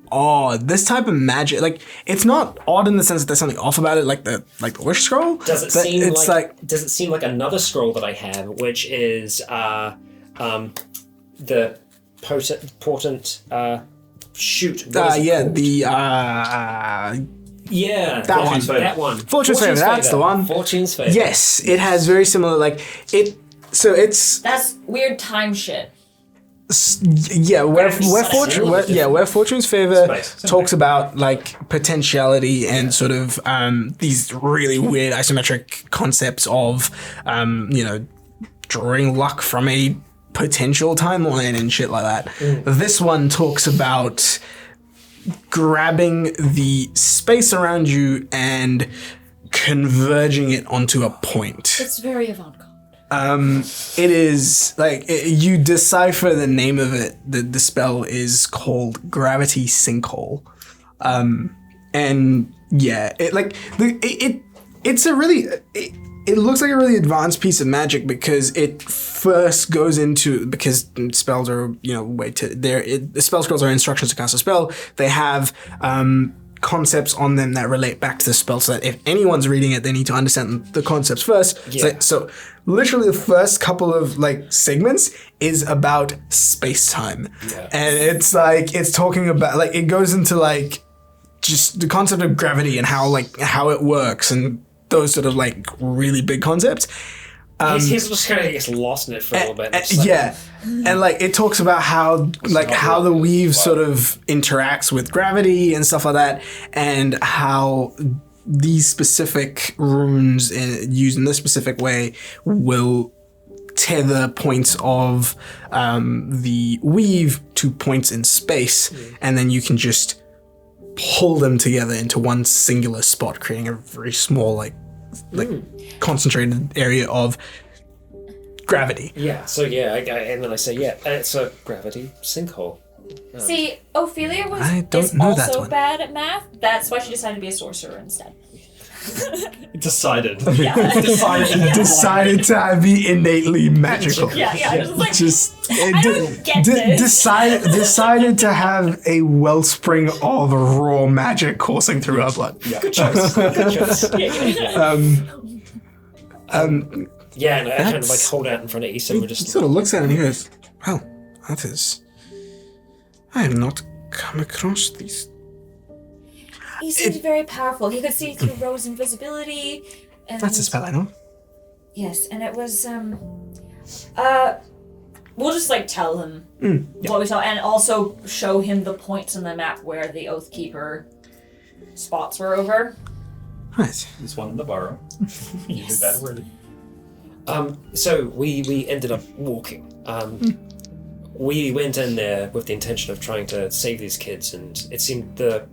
odd. This type of magic, like it's not odd in the sense that there's something off about it, like the wish scroll. Does it seem does it seem like another scroll that I have, which is the potent shoot? That one. Fortune's Favor. That's the one. Fortune's Favor. Yes, it has very similar. Like it. So it's That's weird time shit. where Fortune's Favor talks about like potentiality and sort of these really weird isometric concepts of drawing luck from a potential timeline and shit like that. This one talks about grabbing the space around you and converging it onto a point. It's very avant-garde. It is like you decipher the name of it. The spell is called Gravity Sinkhole, and yeah, it's a really. It looks like a really advanced piece of magic because it first goes into, because spells are the spell scrolls are instructions to cast a spell. They have concepts on them that relate back to the spell, so that if anyone's reading it, they need to understand the concepts first. Yeah. So literally the first couple of segments is about space-time. Yeah. And it's talking about it goes into just the concept of gravity and how it works and those sort of really big concepts. He's just kind of gets lost in it for a little bit. And it talks about how the weave sort of interacts with gravity and stuff like that, and how these specific runes used in this specific way will tether points of the weave to points in space, and then you can just pull them together into one singular spot, creating a very small concentrated area of gravity. Yeah. So and then I say it's a gravity sinkhole. See, Ophelia is know that also one. bad at math. That's why she decided to be a sorcerer instead. Decided. Yeah. Decided to be innately magical. I don't get this. Decided to have a wellspring of raw magic coursing through her blood. Yeah. Good choice. Yeah, and I kind of hold out in front of Issa. We're He just sort of looks at it and he goes, "Well, that is. I have not come across these." He seemed very powerful. He could see through Rose invisibility. And That's a spell I know. Yes, and it was we'll just tell him what we saw, and also show him the points on the map where the Oathkeeper spots were over. Right. There's one in the burrow. You did that already. So we ended up walking. We went in there with the intention of trying to save these kids, and it seemed the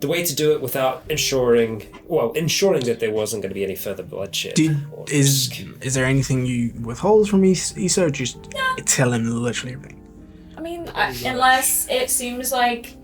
way to do it without ensuring that there wasn't going to be any further bloodshed. Is there anything you withhold from me, Issa? Just tell him literally everything. I mean, unless it seems like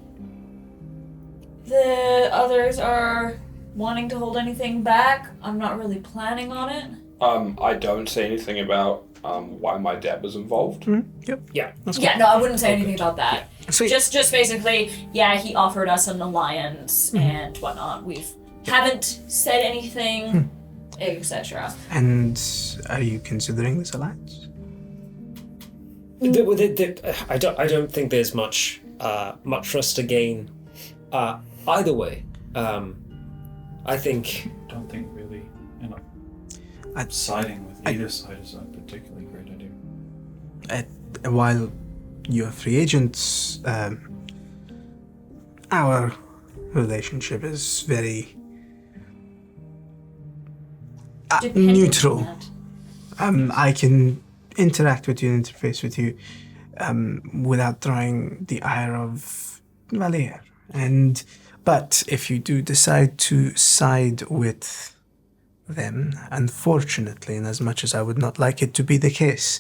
the others are wanting to hold anything back, I'm not really planning on it. I don't say anything about why my dad was involved. Yep. Yeah. No, I wouldn't say anything about that. Sweet. Just basically, he offered us an alliance and whatnot. We haven't said anything, etc. And are you considering this alliance? I don't think there's much for us to gain either way. I think... I don't think really, I- siding with either side is a particularly great idea. While you're free agents, our relationship is very Dependent neutral. on that. I can interact with you and interface with you without drawing the ire of Valier. But if you do decide to side with them, unfortunately, and as much as I would not like it to be the case,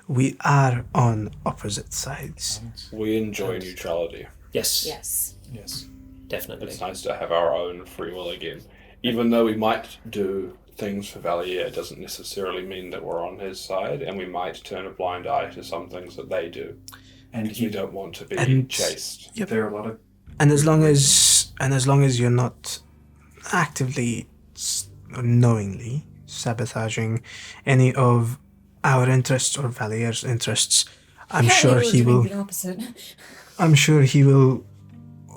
we are on opposite sides. We enjoy neutrality. Yes. Yes. Yes. Definitely. It's nice to have our own free will again. Even though we might do things for Valier, it doesn't necessarily mean that we're on his side, and we might turn a blind eye to some things that they do. And Because we don't want to be and- chased. Yep. there are a lot of And as long as you're not actively or knowingly sabotaging any of our interests or Valier's interests, I'm sure Apparently he we're doing will. the opposite. I'm sure he will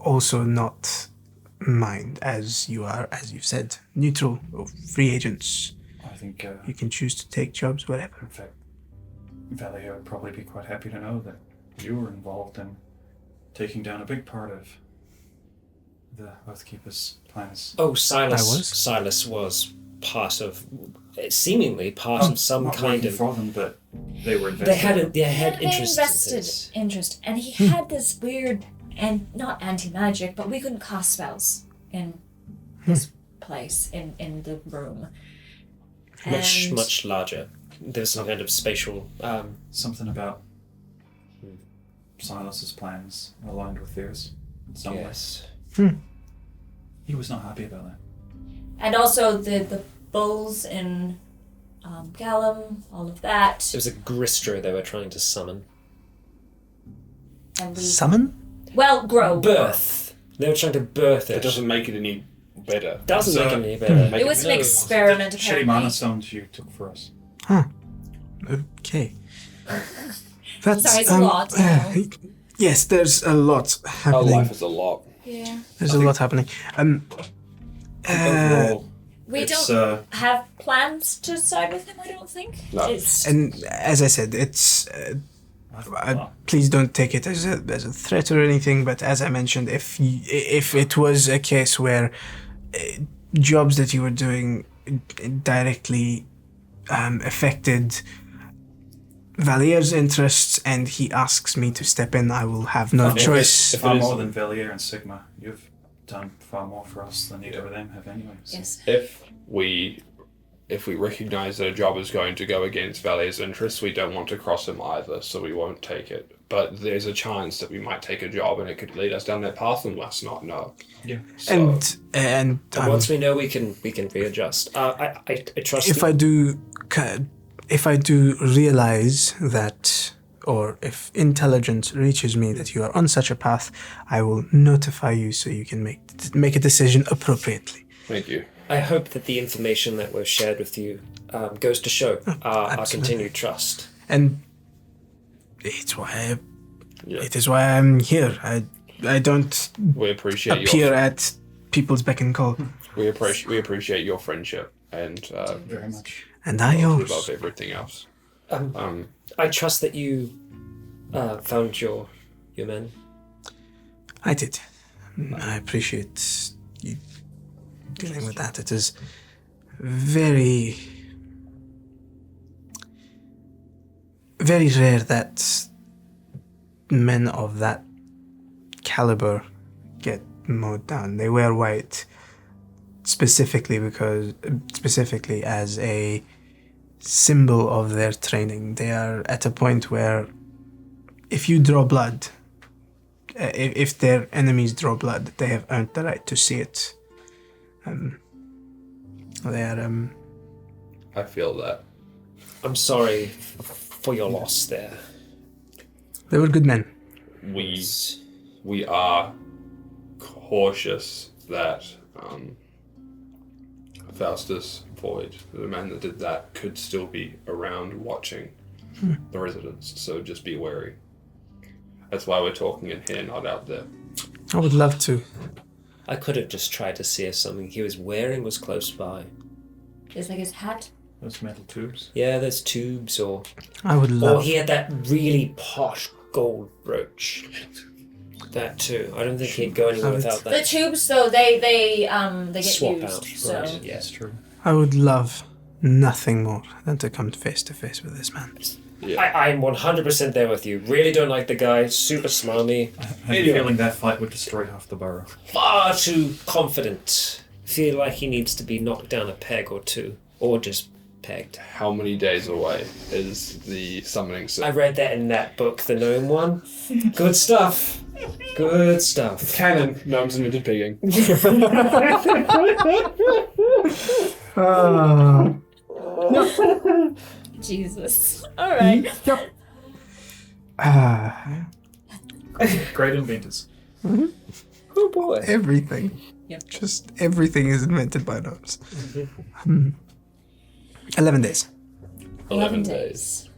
also not mind, as you are, as you've said, neutral or free agents. I think, You can choose to take jobs wherever. in fact, Valia would probably be quite happy to know that you were involved in taking down a big part of the Oathkeeper's plans. Oh, Silas. I was? Silas was part of, seemingly part of some Not kind working of. for them, but they were invested. They had They interest in invested this. interest, and he had this weird, and not anti-magic, but we couldn't cast spells in this place, in the room. Much And much larger. There was some kind of spatial. Something about Silas's plans aligned with theirs. in some way. Yes. He was not happy about that. And also the bulls in Gallum, all of that. It was a gristro they were trying to summon. And we Summon? grow. Birth. They were trying to birth it. It doesn't make it any better. Doesn't So- make it any better. It was an experiment, Shitty apparently. mana stones you took for us. Okay. That's Sorry, it's a lot, you know. yes, there's a lot Our happening. life is a lot. Yeah. There's a lot happening. Overall, We it's, don't have plans to side with him, I don't think. No. It's And as I said, it's please don't take it as a threat or anything. But as I mentioned, if it was a case where jobs that you were doing directly affected Valier's interests, and he asks me to step in, I will have no choice. if far it is- more than Valier and Sigma. You've done far more for us than either of them have anyway. So. yes. If we recognise that a job is going to go against Valier's interests, we don't want to cross him either, so we won't take it. But there's a chance that we might take a job and it could lead us down that path and us not know. Yeah. So, And Once we know, we can readjust. I trust. if I do realize that, or if intelligence reaches me that you are on such a path, I will notify you so you can make a decision appropriately. thank you. I hope that the information that was shared with you goes to show our absolutely. continued trust. And it is why I'm here. I don't We appreciate appear at people's beck and call. we appreciate your friendship and Very much. And I yours. above everything else. I trust that you found your men. I did. I appreciate you dealing with that. It is very, very rare that men of that caliber get mowed down. They wear white specifically as a symbol of their training. They are at a point where if you draw blood, if their enemies draw blood, they have earned the right to see it. They are I feel that. I'm sorry for your loss there. they were good men. We are cautious that Faustus Void, the man that did that, could still be around watching the residents, so just be wary. That's why we're talking in here, not out there. I would love to. I could have just tried to see if something he was wearing was close by. It's like his hat. Those metal tubes. Yeah, there's tubes, or I would or love. he had that really posh gold brooch. That too. I don't think he'd go anywhere without The that. tubes, though, they get Swap used. out, So right. Yeah. That's true. I would love nothing more than to come face to face with this man. I'm 100% there with you. Really don't like the guy. Super smarmy. I have a feeling that fight would destroy half the borough. Far too confident. Feel like he needs to be knocked down a peg or two. Or just pegged. How many days away is the summoning I set? read that in that book, the gnome one. Good stuff. Good stuff. Canon. Gnomes invented pegging. Jesus. All right. Great inventors. Oh boy. Everything. Yep. Just everything is invented by gnomes. 11 days. 11 days.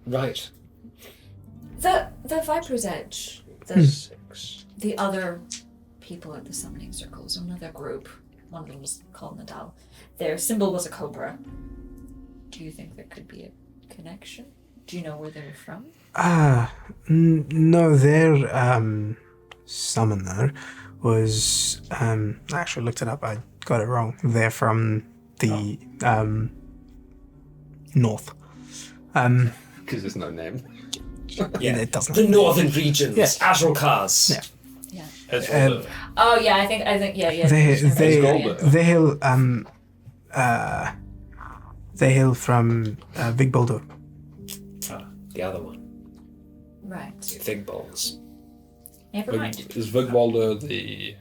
Right. The Viper's Edge. The other people at the summoning circles, another group. One of them was called Nadal. Their symbol was a cobra. Do you think there could be a connection? Do you know where they were from? No, their summoner was I actually looked it up. I got it wrong. They're from the north. Because there's no name. Yeah. It doesn't. The northern regions. Yes. Azrokars. Yeah. Oh yeah, I think yeah. They hail from Big Boulder. The other one. Right. Big balls. Never mind. Is Vigwalder the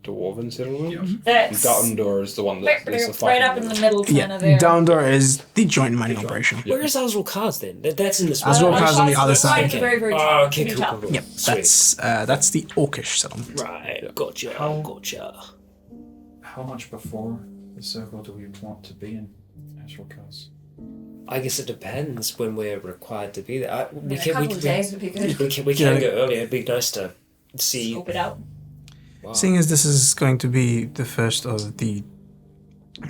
dwarven settlement? That's Dutendor is the one that's the right up in the middle, kind Yeah, of there. Downdoor is the joint mining operation. Where is Azrokars then? That's in this Azrokars on the other side. It's very, very Oh, okay, very cool, top. cool. Yep, Sweet. that's the Orcish settlement. Right, gotcha, How- gotcha. How much before the circle do we want to be in Azrokars? I guess it depends when we're required to be there. In a couple of days would be good. We can go earlier. It'd be nice to see. Scope it out. Wow. Seeing as this is going to be the first of the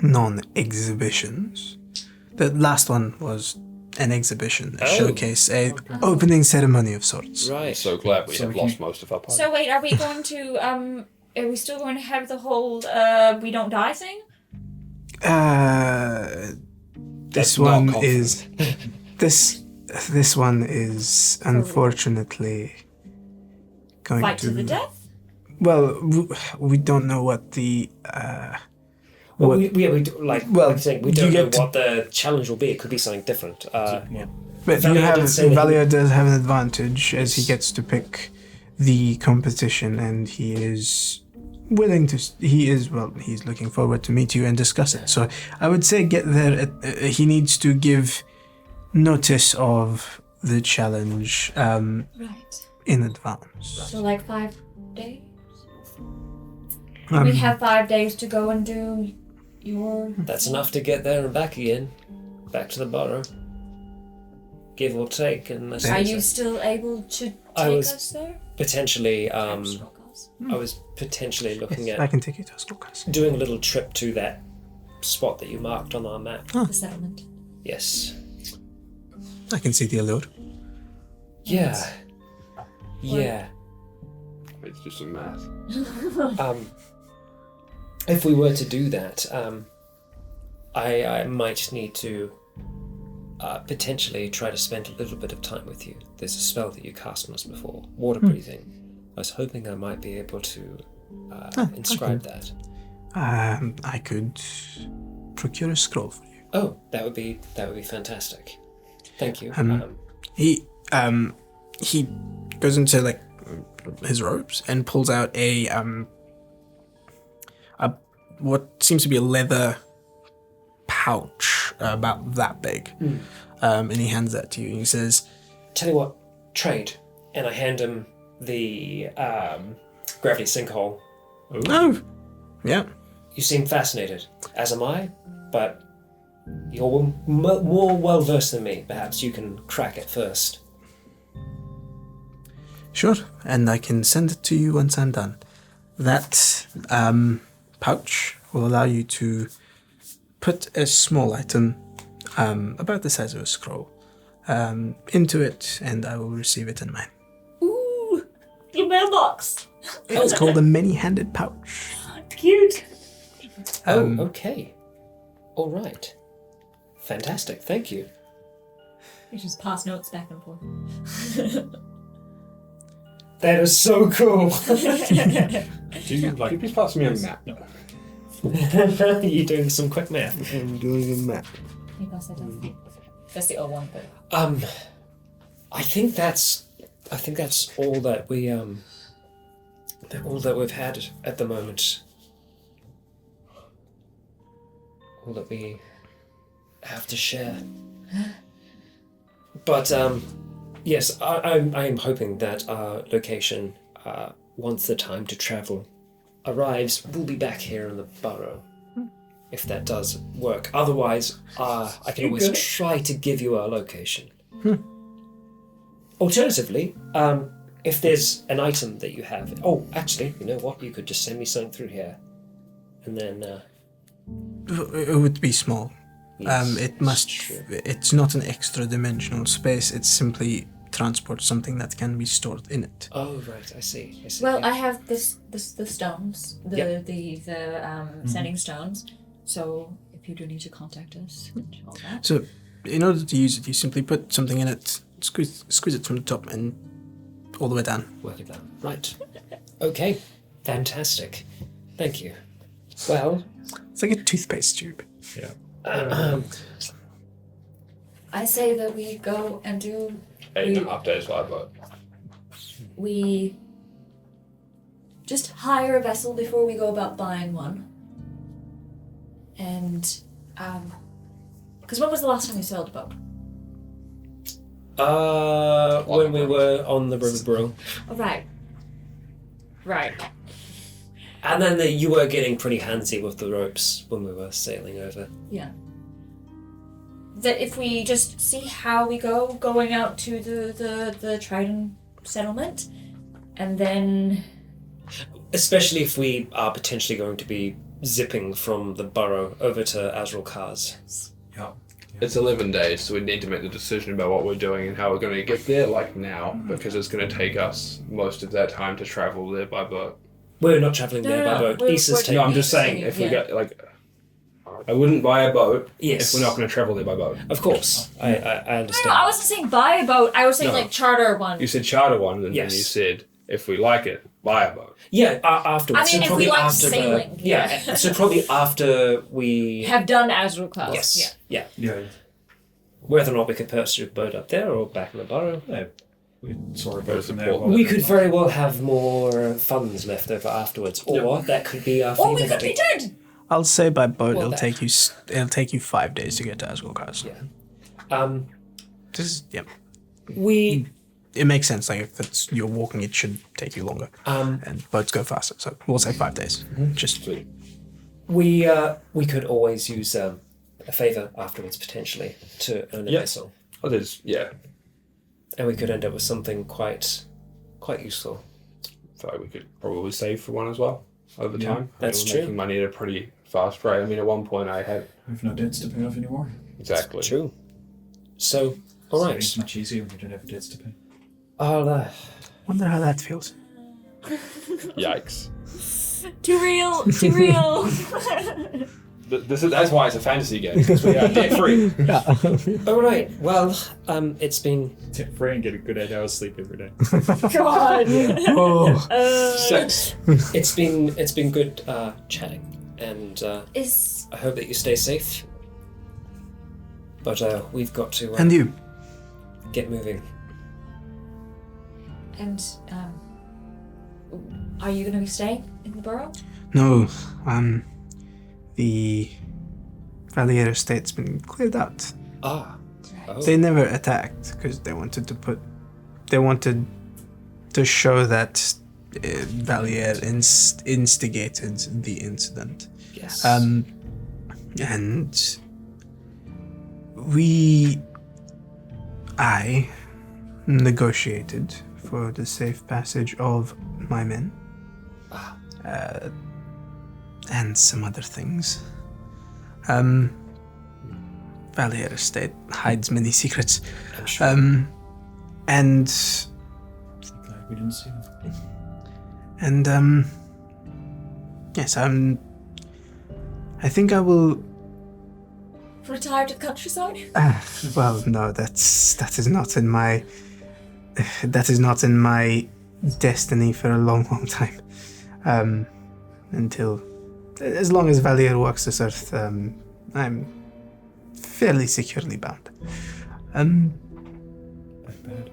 non-exhibitions, the last one was an exhibition, a showcase, a opening ceremony of sorts. Right. So glad we So have we can- lost most of our party. So wait, are we going to are we still going to have the whole we don't die thing? This That's not one confident. is this one is unfortunately going Fight to the death? Well, we don't know what the Well, what- we do, like well, I'm saying, we you don't know get to- what the challenge will be. It could be something different. but Valio you have did say that he- Valio does have an advantage as he gets to pick the competition, and he is willing to. He's looking forward to meet you and discuss it. So I would say get there. He needs to give notice of the challenge Right. in advance. So like 5 days? Um, We have 5 days to go and do your That's enough to get there and back again, back to the borough. Give or take, unless Are there's you a- still able to I take was- us there? potentially. Strogos. I was potentially looking I at can take you to Ascocas. doing a little trip to that spot that you marked on our map. The settlement. Yes. I can see the allure. Yeah. Yeah. It's just some math. If we were to do that, I might need to potentially try to spend a little bit of time with you. There's a spell that you cast on us before, water breathing. I was hoping I might be able to inscribe that. I could procure a scroll for you. Oh, that would be fantastic. Thank you. He goes into like his robes and pulls out a what seems to be a leather pouch about that big, and he hands that to you. And he says, Tell you what, trade, and I hand him the gravity sinkhole. "Oh, yeah, You seem fascinated, as am I, but you're more well versed than me. Perhaps you can crack it first. sure." And I can send it to you once I'm done. that pouch will allow you to put a small item about the size of a scroll into it, and I will receive it in mine. Ooh, your mailbox. It's called a many-handed pouch. Cute. Okay. All right. Fantastic. Thank you. You just pass notes back and forth. That is so cool. Do you Could you please pass me a map? You're doing some quick math. I'm doing a map. You pass that down. That's the old one, but I think that's all that we all that we've had at the moment. All that we have to share. But yes, I'm hoping that our location, once the time to travel arrives, we'll be back here in the burrow. If that does work. Otherwise, I can always try to give you our location. Alternatively, if there's an item that you have... Oh, actually, you know what? You could just send me something through here. And then... It would be small. yes, It that's must. true. It's not an extra dimensional space. It's simply transport something that can be stored in it. Oh, right, I see. well, yeah. I have the stones, Yep. the sending stones. So if you do need to contact us and all that. So, in order to use it, you simply put something in it, squeeze it from the top, and all the way down. Work it down. Right. Okay. Fantastic. Thank you. Well, It's like a toothpaste tube. I say that we go and do. 8.5 days by boat. We just hire a vessel before we go about buying one. And because when was the last time we sailed a boat? when we were on the River Brill. Oh, right. And then you were getting pretty handsy with the ropes when we were sailing over. Yeah. That if we just see how we go going out to the Trident settlement, and then Especially if we are potentially going to be zipping from the burrow over to Azrael Kars. Yeah. It's 11 days, so we need to make the decision about what we're doing and how we're going to get there, like now, because it's going to take us most of that time to travel there by boat. We're not travelling there by boat. we're Issa's taking No, I'm just saying, if we Yeah. get, like, I wouldn't buy a boat Yes. if we're not going to travel there by boat. Of course. I understand. No, I wasn't saying buy a boat. I was saying No. like charter one. You said charter one, and Yes. then you said, if we like it, buy a boat. Yeah, afterwards. I mean, so if probably we like after sailing, the, yeah. So probably after we Have done Azrael class. yes, yeah. Yeah. Whether or not we could purchase a boat up there or back in the burrow. Yeah. We sort of There's both from the there. port. while We it could goes very well have more funds left over afterwards, or that could be our Or we favour could that be dead. I'll say by boat Well, it'll that- take you 5 days to get to Azrael Castle. Yeah. This is We it makes sense. Like if it's you're walking, it should take you longer, um and boats go faster. So we'll say 5 days. Just we could always use a favour afterwards potentially to earn a Yeah. vessel, Oh, there's, yeah. and we could end up with something quite useful. So we could probably save for one as well over Yeah, time. I mean, that's we're true. making money at a pretty fast rate. I mean, at one point I had I have no debts to pay off anymore. exactly. True. So, all right. It's much easier when you don't have debts to pay. I'll wonder how that feels. Yikes. Too real. Too real. That's why it's a fantasy game, because we are debt free. all right. Well, it's been Tip free and get a good 8 hours sleep every day. God. Oh, Sex. it's been good chatting, and Is I hope that you stay safe. But we've got to and you? get moving. and are you going to be staying in the borough? No, the Valier estate's been cleared out. Ah. Oh. They never attacked because they wanted to show that Valier instigated the incident. Yes. And I negotiated for the safe passage of my men. and some other things. Valier Estate hides many secrets. I'm sure. And Glad we didn't see them. And yes, I think I will. Retire to the countryside? Well, no, that is not in my destiny for a long, long time. Until, as long as Valier walks this earth, I'm fairly securely bound. That bad.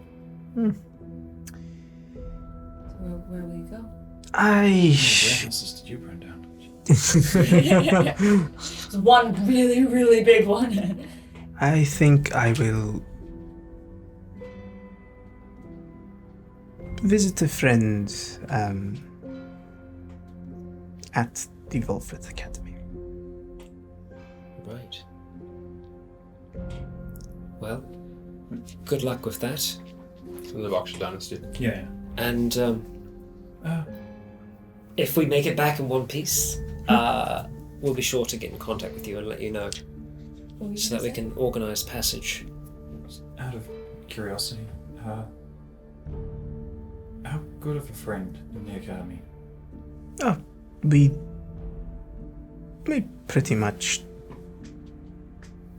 Where will you go? What warehouses did you burn down? It's one really, really big one. I think I will visit a friend at the Wolfred Academy. Right. Well, good luck with that. In the Boxer Dynasty. Yeah. And if we make it back in one piece, we'll be sure to get in contact with you and let you know, so that we can organise passage. Out of curiosity, how good of a friend in the academy? Oh, we pretty much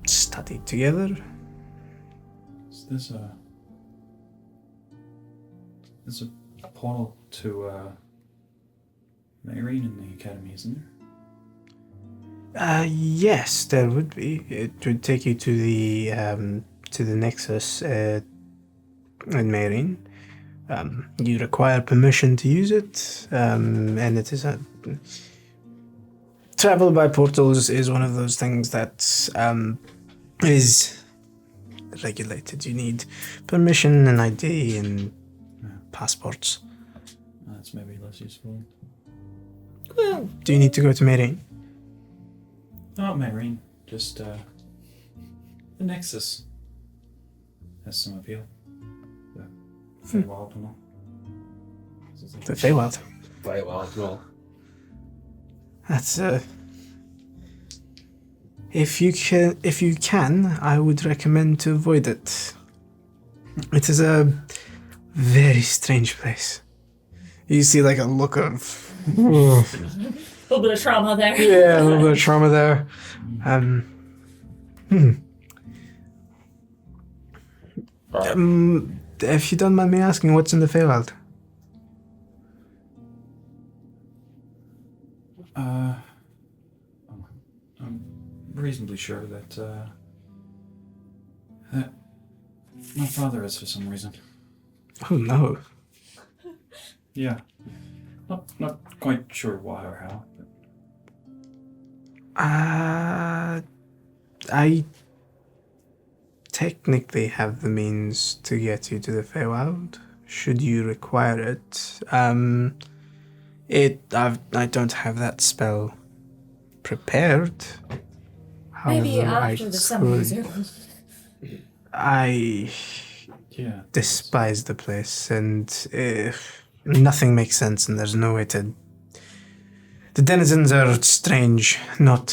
studied together. There's a portal to Mayreen in the academy, isn't there? Yes, there would be. It would take you to the Nexus in Mayreen. You require permission to use it, and it is a travel by portals is one of those things that is regulated. You need permission and ID and passports. That's maybe less useful. Well, do you need to go to Mayreen? Not Mayreen, just the Nexus has some appeal. The Feywild and all. The Feywild. Very well, well. That's if you can, I would recommend to avoid it. It is a very strange place. You see like a look of A little bit of trauma there. yeah, a little bit of trauma there. If you don't mind me asking, what's in the Feywild? I'm reasonably sure that my father is for some reason. Oh no. Yeah. Not quite sure why or how. But I technically have the means to get you to the Feywild, should you require it. I don't have that spell prepared. Maybe However, after the summer zone. I yeah. despise the place, and nothing makes sense, and there's no way to. The denizens are strange, not.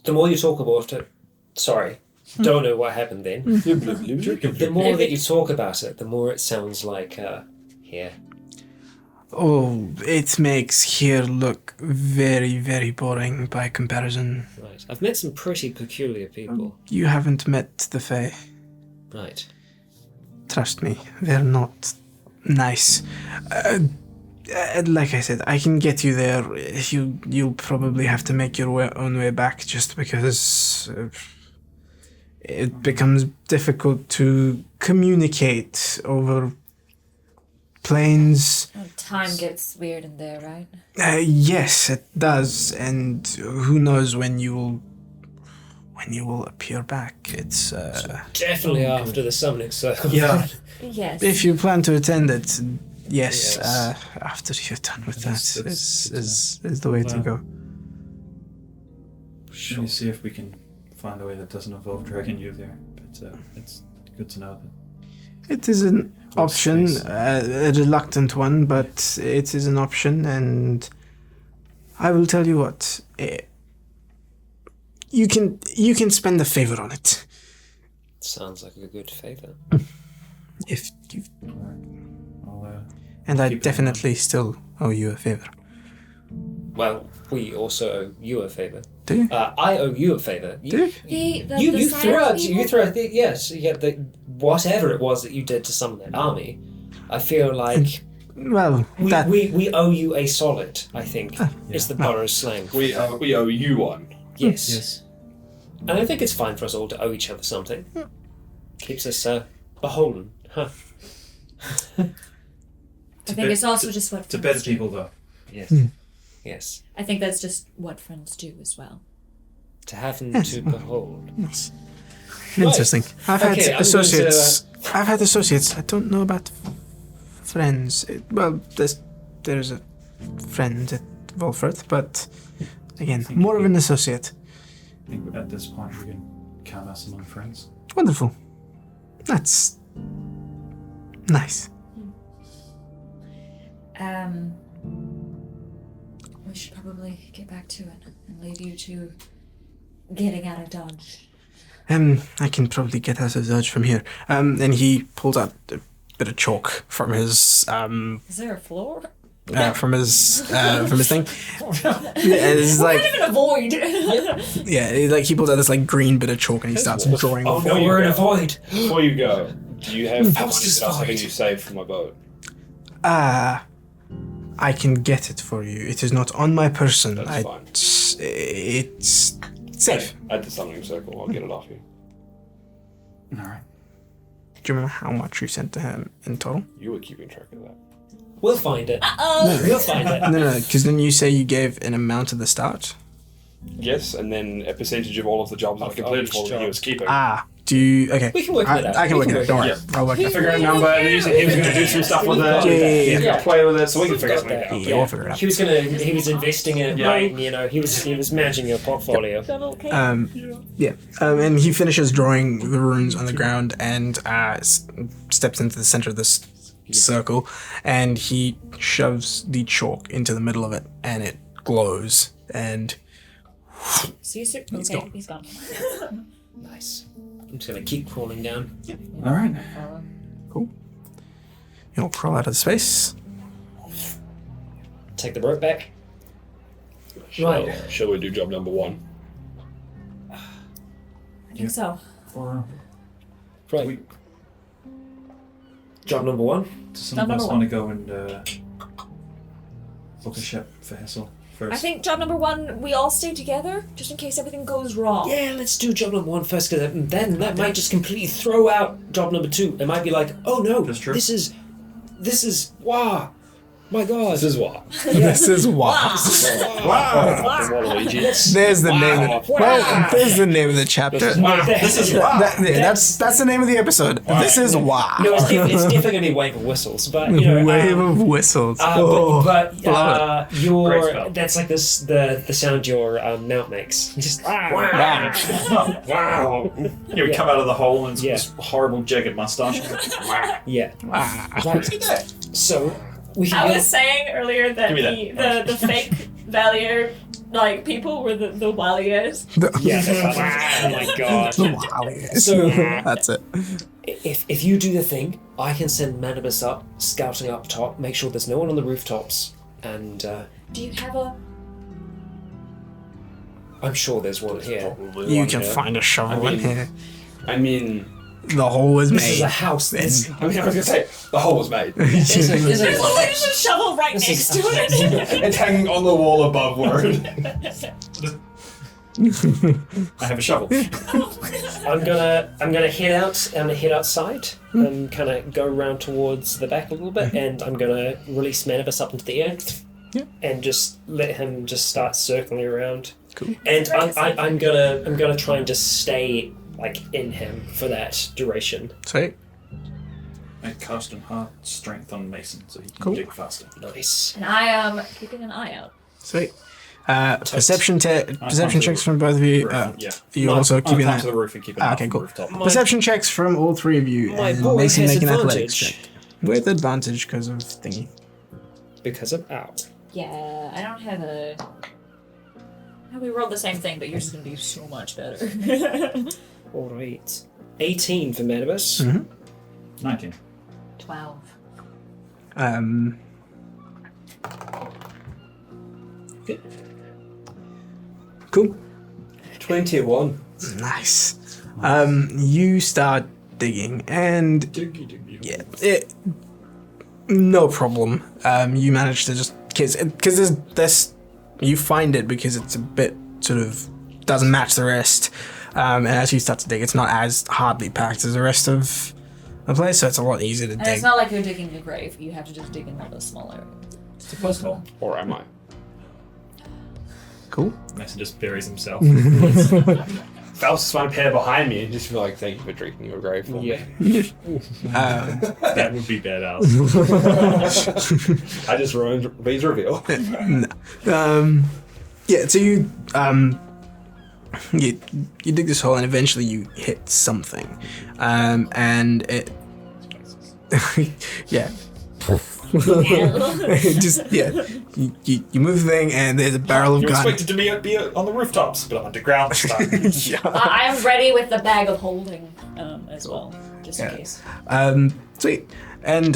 The more you talk about it, sorry, don't know what happened then. The more that you talk about it, the more it sounds like here. Oh, it makes here look very, very boring by comparison. Right. I've met some pretty peculiar people. You haven't met the Fae. Right. Trust me, they're not nice. Like I said, I can get you there. You'll probably have to make your own way back, just because it becomes difficult to communicate over planes. Time gets weird in there, right? Yes, it does, and who knows when you will appear back. It's Definitely after the summoning circle. Yeah. Yes. if you plan to attend it, yes. Yes. After you're done with that, That's- is the way to Wow. go. Let me see if we can find a way that doesn't involve dragging you there. But it's good to know that. It is an option, Space. a reluctant one, but it is an option, and I will tell you what. You can spend a favor on it. Sounds like a good favor. If you I'll, and I keep it in definitely still owe you a favor. Well, we also owe you a favor. Do you? I owe you a favor. Do You, The you science threw out. people? You threw out. Yes. Yeah. Whatever it was that you did to summon that army, I feel like Well, we owe you a solid. I think is the borough's slang. We owe you one. Yes. Yes. And I think it's fine for us all to owe each other something. Keeps us beholden. Huh. I think it's also just what To friends better do. people, though. Yes. Yes. I think that's just what friends do as well. To have and to behold. yes. Interesting. I've had Okay, I'm going associates. I've had associates. I don't know about friends. Well, there's a friend at Volfert, but again, more of an associate. I think at this point we can count us among friends. Wonderful. That's nice. We should probably get back to it and leave you to getting out of Dodge. I can probably get out of Dodge from here. And he pulls out a bit of chalk from his Is there a floor? from his thing. Yeah, it's like We're in a void. he pulls out this like green bit of chalk and he starts drawing. Oh no, we're in a void. Before you go, do you have the money How's this that I was having void? you save for my boat? I can get it for you. It is not on my person. That's fine. It's safe. At the summoning circle, I'll get it off you. All right. Do you remember how much you sent to him in total? You were keeping track of that. We'll find it. We'll find it. No, because then you say you gave an amount at the start. Yes, and then a percentage of all of the jobs that I Of completed each for that he job. was keeping. Do you... Okay. We can work it out. I can We work can it out. Don't worry. Yeah. I'll work it out. Figure out a number, and he said he was going to do some stuff with it. Yeah. Play with it, so we can figure Got something that. out. Yeah, we'll figure it out. He was investing in it, Yeah. right? You know, he was managing your portfolio. And he finishes drawing the runes on the ground and steps into the center of this circle, and he shoves the chalk into the middle of it, and it glows. And See you soon. He's Okay, gone. he's gone. Nice. I'm just gonna keep crawling down. All right. you'll crawl out of the space. Take the rope back. Shall we do job number one? I think so. Or Right. we, Job number one. does some of us want to go and book a ship for Hessel first? I think job number one, we all stay together just in case everything goes wrong. Yeah, let's do job number one first, because then that might just completely throw out job number two. It might be like, oh no, That's true. this is wow, my god. This is what? This is wow. There's the name. There's the name of the chapter. This is wow. That's the name of the episode. This is wow. No, it's definitely going to be Wave of Whistles, but you know, Wave of whistles. but love Great your spell. that's like this the sound your mount makes. Just Wow. Yeah, we come out of the hole and it's Yeah. this horrible jagged mustache. yeah. Wow. Right. So we can I go- was saying earlier that Give me the fake Valier people were the Waliers. yeah. Oh my god. So That's it. if you do the thing, I can send Manibus up, scouting up top, make sure there's no one on the rooftops, and Do you have a? I'm sure there's one here. You can find a shovel in here. I mean, The hole was This is made. a house. This I was going to say, the hole was made. is There's always a shovel right This next is- to it. It's hanging on the wall above word. I have a shovel. I'm gonna head out. I'm gonna head outside and kind of go around towards the back a little bit, and I'm gonna release Manibus up into the air, and just let him just start circling around. Cool. And I'm gonna try and just stay like in him for that duration. Sweet. I cast him hard strength on Mason so he can Cool. dig faster. Nice. And I am keeping an eye out. Sweet. Perception climb checks to from both of you. Yeah. You No, also I'll keep an climb eye. to the roof and keep an eye Okay, on cool. the rooftop. Perception checks from all three of you, My and boy Mason has make an athletics advantage. check with advantage because of thingy. Because of ow. Yeah, I don't have a. We rolled the same thing, but yours is gonna be so much better. Alright. 18 for Manibus. 19. 12. Cool. 21. Nice. You start digging, and yeah, no problem. You manage to just because there's this. You find it because it's a bit sort of doesn't match the rest. And as you start to dig, it's not as hardly packed as the rest of the place, so it's a lot easier to And dig. it's not like you're digging a grave. You have to just dig in one of those smaller. It's a close call. Or am I? Cool. Mason just buries himself. If I was just one pair behind me, just be like, thank you for drinking your grave for me. That would be badass. I just ruined B's reveal. Yeah, so you dig this hole and eventually you hit something, and it yeah. Just you move the thing and there's a barrel of You're gun. expected to be on the rooftops, but I'm underground this time. Yeah. I'm ready with the bag of holding as well, just in case. Sweet. And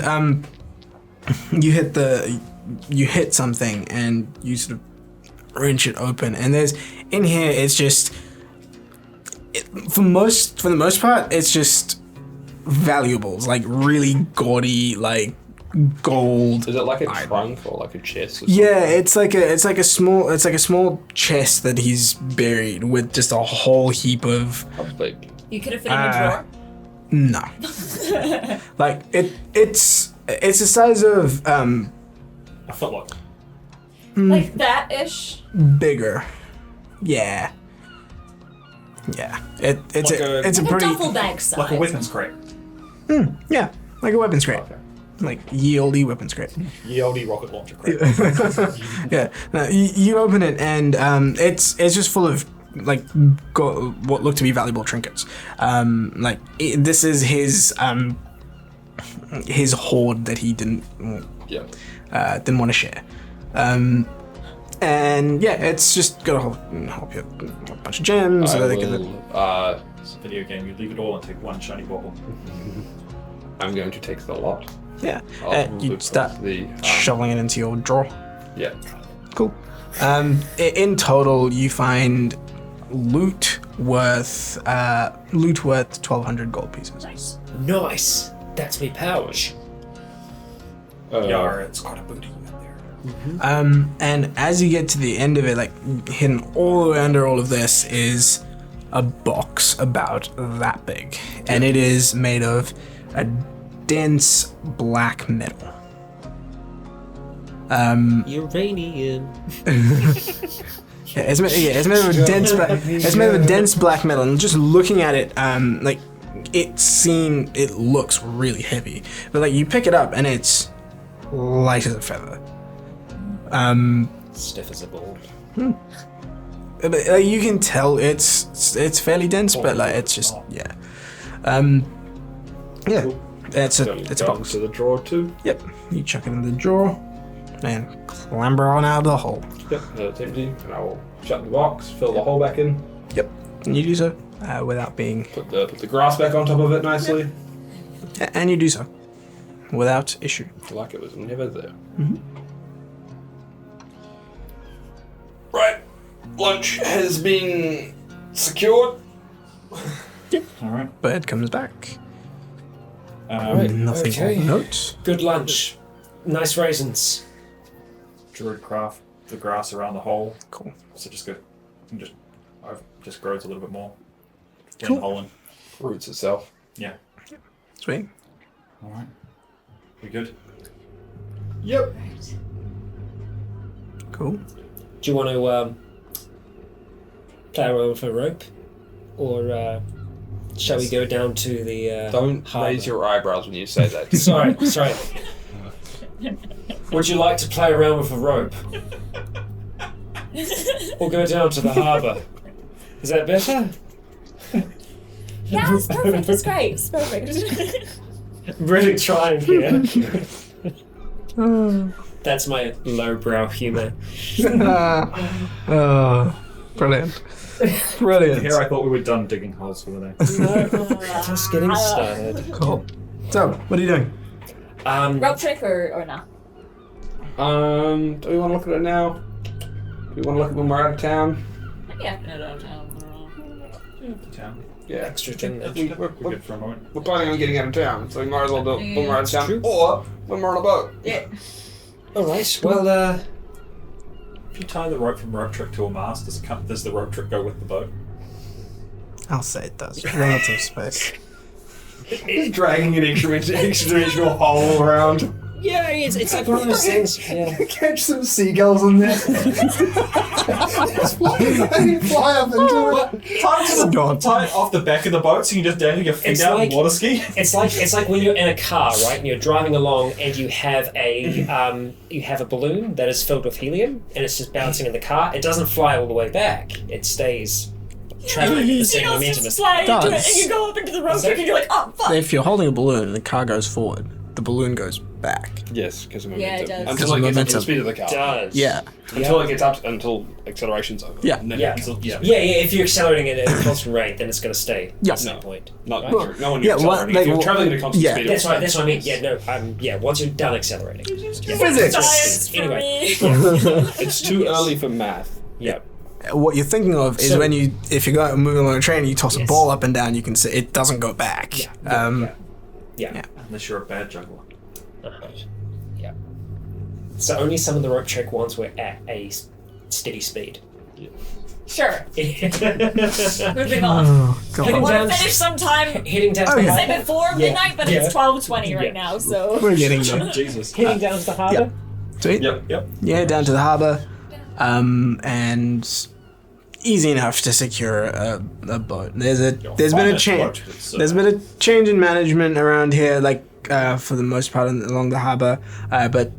you hit something and you sort of wrench it open, and there's in here it's just for the most part it's just valuables, like really gaudy, like gold. Is it like a item. trunk or like a chest? Or something? Yeah, it's like a small chest that he's buried with just a whole heap of. How big? You could have fit in a drawer. No. Like it's the size of I felt like Like that-ish. bigger. Yeah. Yeah. It's Like a Like pretty a duffel bag size. a weapons crate. yeah, like a weapons crate. Okay. Like ye olde weapons crate. Ye olde rocket launcher crate. Yeah. No, you open it and it's just full of like what look to be valuable trinkets. This is his hoard that he didn't want to share. And yeah, it's just got a whole bunch of gems. I So they will, can, It's a video game. You leave it all and take one shiny bauble. I'm going to take the lot. yeah. I'll You look start up the shoveling it into your drawer. yeah. Cool. In total, you find loot worth 1,200 gold pieces. Nice. Nice. That's me pouch. Yar, it's quite a booty in there. And as you get to the end of it, like hidden all the way under all of this is a box about that big, and it is made of a dense black metal. Uranium. Yeah, it's made of a dense dense black metal, and just looking at it, like it looks really heavy, but like you pick it up and it's light as a feather. Stiff as a board. But, you can tell it's fairly dense, but like it's just yeah. It's a box. To the drawer too. Yep, you chuck it in the drawer and clamber on out of the hole. Yep, it's empty, and I will shut the box, fill the hole back in, Yep, and you do so without being, put the grass back on top of it nicely, and you do so without issue. like it was never there. Right, lunch has been secured. Alright. Bird comes back. Right, Nothing okay. of note. Good lunch. Nice raisins. Druid craft the grass around the hole. Cool. So just good. And just grows a little bit more. Cool. The hole in. Roots itself. Yeah. Sweet. Alright. We good? Yep. Cool. Do you want to play around with a rope? Or shall we go down to the Don't harbour? raise your eyebrows when you say that. Sorry. Would you like to play around with a rope? Or go down to the harbour? Is that better? Yeah, it's perfect. It's great. It's perfect. Really trying here. That's my lowbrow humor. Oh, brilliant. Brilliant. Here I thought we were done digging holes for the day. Just getting started. Cool. So, what are you doing? Rope trick or no? Do we want to look at it now? Do we want to look at when we're out of town? Yeah, no, no. Town. Yeah. Extra thing that We're We're good for a moment. planning on getting out of town, so we might as well do it when we're out of town, True. or when we're on a boat. Yeah. Alright, well, If you tie the rope from rope trick to a mast, does the rope trick go with the boat? I'll say it does. Relative space. He's dragging an extra-dimensional hole around. yeah, it's like one of those things. Yeah. Catch some seagulls in there. Just fly up into it. Tie it off the back of the boat so you can just dangle your feet It's out like- and water ski. It's like when you're in a car, right, and you're driving along, and you have a balloon that is filled with helium, and it's just bouncing in the car. It doesn't fly all the way back. It stays traveling at the same momentum as slide into it, does. and you go up into the rope trick, and you're like, oh fuck. If you're holding a balloon and the car goes forward, the balloon goes back. Yes, because of Yeah, it momentum. does. Until it gets up to the Momentum. speed of the car. does. Yeah. Until it gets up, until acceleration's over. Yeah. Yeah. Yeah. Yeah, if you're accelerating at a constant rate, then it's going to stay Yeah. at some point. Not Right? true. No one Yeah, you're well, accelerating. like, if you're well, traveling at a constant yeah. speed, That's what I mean. Yeah, no, once you're done accelerating. Physics. Science for Anyway. me. it's too early for math. Yeah. What you're thinking of is So- when if you're going moving along a train, you toss a Yes. ball up and down. You can see it doesn't go back. Yeah. Yeah. Yeah. Unless you're a bad juggler. Yeah. So only some of the rope trick ones were at a steady speed. Sure. Heading Moving on. Oh I god. want down- to finish sometime. down to Oh, the yeah. Say harbour. before midnight, but Yeah. it's 12:20 right Yeah. now, so. We're getting there. Jesus. Heading down to the harbour. Sweet. Yep. Yeah, down to the harbour, and easy enough to secure a boat. There's been a change. There's been a change in management around here, like for the most part along the harbour, but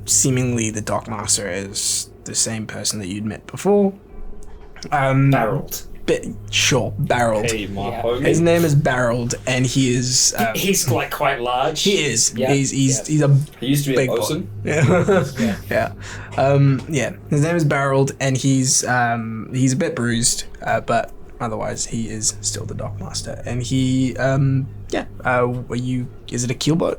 seemingly the dockmaster is the same person that you'd met before. Barreled. Barreled. Hey, my Yeah. homie. His name is Barreled, and he is. He's like quite large. He is. Yeah. He's a He used to be big a boy. bosun. Yeah. Yeah. His name is Barreled, and he's a bit bruised, but otherwise he is still the dockmaster. And he is it a keelboat?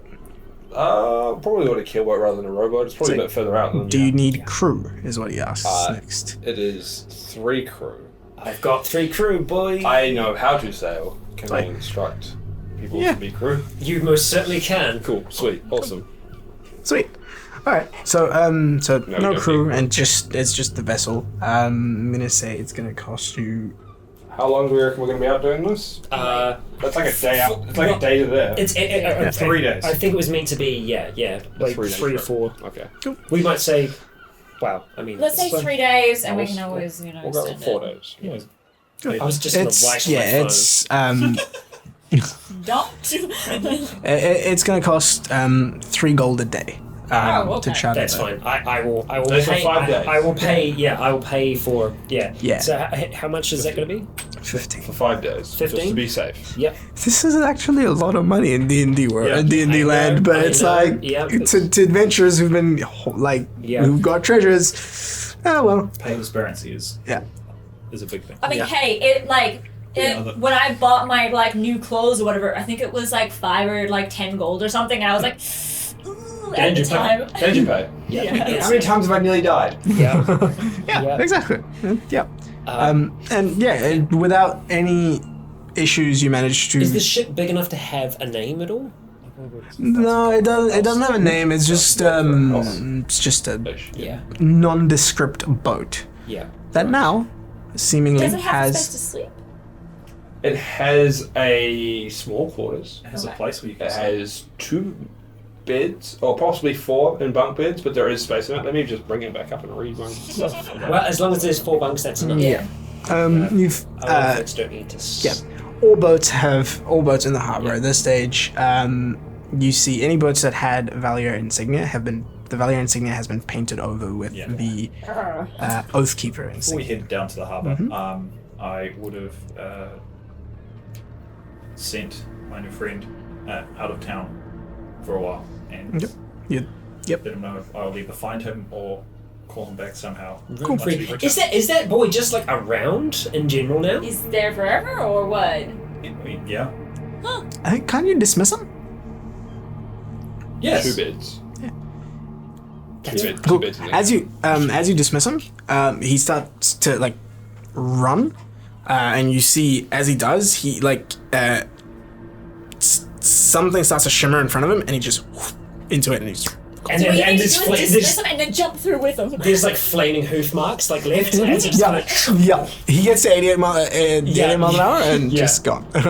Probably would a keelboat rather than a rowboat. It's probably So a bit further out than. Do you need crew? Is what he asks next. It is 3 crew. I've got 3 crew, boy. I know how to sail. Can I Like- instruct people Yeah. to be crew? You most certainly can. Cool, sweet, awesome. Sweet. All right. So we no don't crew, need- and it's just the vessel. I'm gonna say it's gonna cost you. How long do we reckon we're going to be out doing this? That's like a day out. It's like a day to there. It's 3 days. I think it was meant to be like 3 days 3 or trip. 4. Okay. We might say, well, I mean, Let's say it's- 3 days, and we We'll- can always, We'll go extend with 4 it. days. I was just gonna It's write on my yeah. phone. It's Don't. it's gonna cost 3 gold a day Oh, to okay. travel. That's there. fine. I will That's for pay. 5 days. I will pay. Yeah, I will pay for. Yeah. Yeah. So how much is that going to be? 15. For 5 days. 15? Just to be safe. Yep. This is actually a lot of money in D&D world, Yeah. D&D I know, land, but I it's know, like yeah, to adventurers who've been Yeah. who've got treasures. Oh well. Pay transparency is Yeah. a big thing. I mean, Yeah. hey, when I bought my new clothes or whatever, I think it was 5 or 10 gold or something, and I was like, ooh, at the time. Did you pay? Yeah. How many times have I nearly died? Yeah. Yeah, Yeah. exactly. Yeah. And yeah, without any issues, you managed to. Is the ship big enough to have a name at all? No, it doesn't. It doesn't have a name. It's just a Yeah. nondescript boat Yeah. that now seemingly Does it have a has. space to sleep? It has a small quarters. It has a Okay. place where you can It stay. has 2 beds, or possibly 4 in bunk beds, but there is space in it. Let me just bring it back up and read my stuff. Well, as long as there's 4 bunks, that's enough. Yeah. You've Other folks don't need to. yeah. All boats in the harbour at this stage. You see any boats that had Valier insignia the Valier insignia has been painted over with Yeah. the Oathkeeper Before we insignia. head down to the harbour, Mm-hmm. I would have sent my new friend out of town for a while, and Yep. You Yep. Let him know I'll either find him or call him back somehow. Cool. Once we return. Is that boy just like around in general now? He's there forever or what? Yeah. Can't you dismiss him? Yes. 2 beds. That's Two Cool. beds in there. As you dismiss him, he starts to like run, and you see as he does, he like something starts to shimmer in front of him, and he just into it, and he's And then and dismiss him and then jump through with him. there's like flaming hoof marks like left. And it's just yeah. He gets to 88 miles an hour and Yeah. just gone. yeah.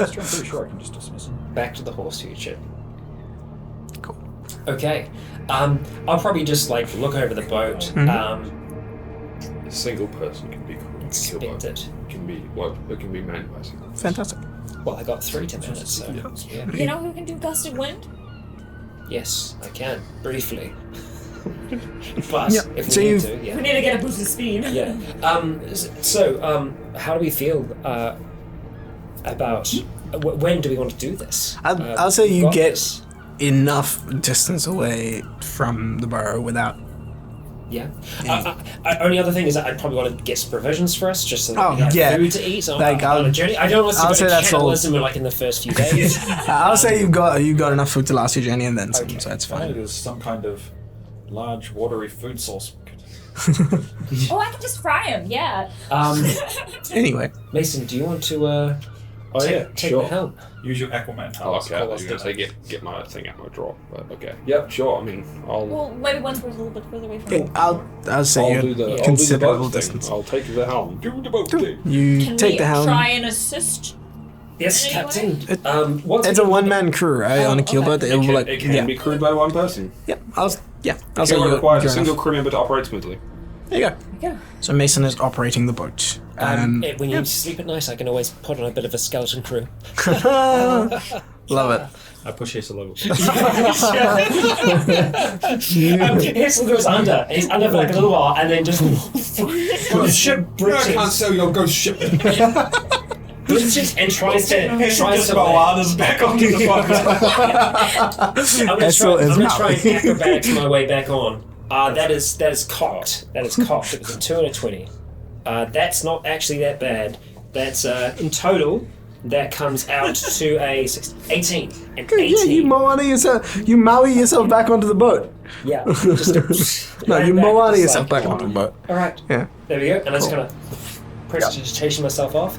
I'm pretty sure I can just dismiss him. Back to the horse future. Cool. Okay. I'll probably just like look over the boat. A single person can be killed Inspect by it. it can be manned by a single. Fantastic. Well, I got 3 to manage, so yeah. You know who can do gust of wind? Yes, I can briefly. But Yeah. if we So need you- to, We yeah. need to get a boost of speed. Yeah. How do we feel about when do we want to do this? I'll say we've you got get this. enough distance away from the burrow without. Yeah. Only other thing is that I'd probably want to get some provisions for us, just so that Oh, we have yeah. food to eat on, Like, on a journey. I don't want us I'll to say go to that's all. cannibalism like in the first few days. I'll say you've got enough food to last your journey and then some, Okay. so it's Finally, fine. there's some kind of large watery food source. Oh, I can just fry him. Yeah. Anyway, Mason, do you want to take sure. the helm? Use your Aquaman Oh, powers. okay, I Call was us going to dinner. say get my thing out my drawer, but okay. Yep, sure. I mean, I'll Well, maybe once we're a little bit further away from him. I'll say I'll you're do the considerable boat thing. distance. I'll take the helm. Do the boat thing. You Can take we the helm. try and assist? Yes, Anyway? Captain. Once It's a one-man crew, right? Oh, On a keelboat, okay. it will like It can yeah, be crewed by one person. I'll say It you're requires a enough. single crew member to operate smoothly. There you go. Yeah. So Mason is operating the boat. when you sleep at night, I can always put on a bit of a skeleton crew. Love it. I push Ace a level. Hassel goes under. He's under for like a little while, and then just Ghost ship. No, I Bridges. can't sell your ghost ship. bridges and tries to Just land. Moana's back onto the boat. I'm Hassel is gonna try Maui. and acrobatics my way back on. That is cocked. That is cocked. It was a 2 and a 20. That's not actually that bad. That's in total. That comes out to a 18. An 18. Yeah, you Maui yourself back onto the boat. Yeah. Just No, ran you back, Moana just yourself like, back onto the boat. All right. Yeah. There we go. And I'm just gonna prestidigitation myself off.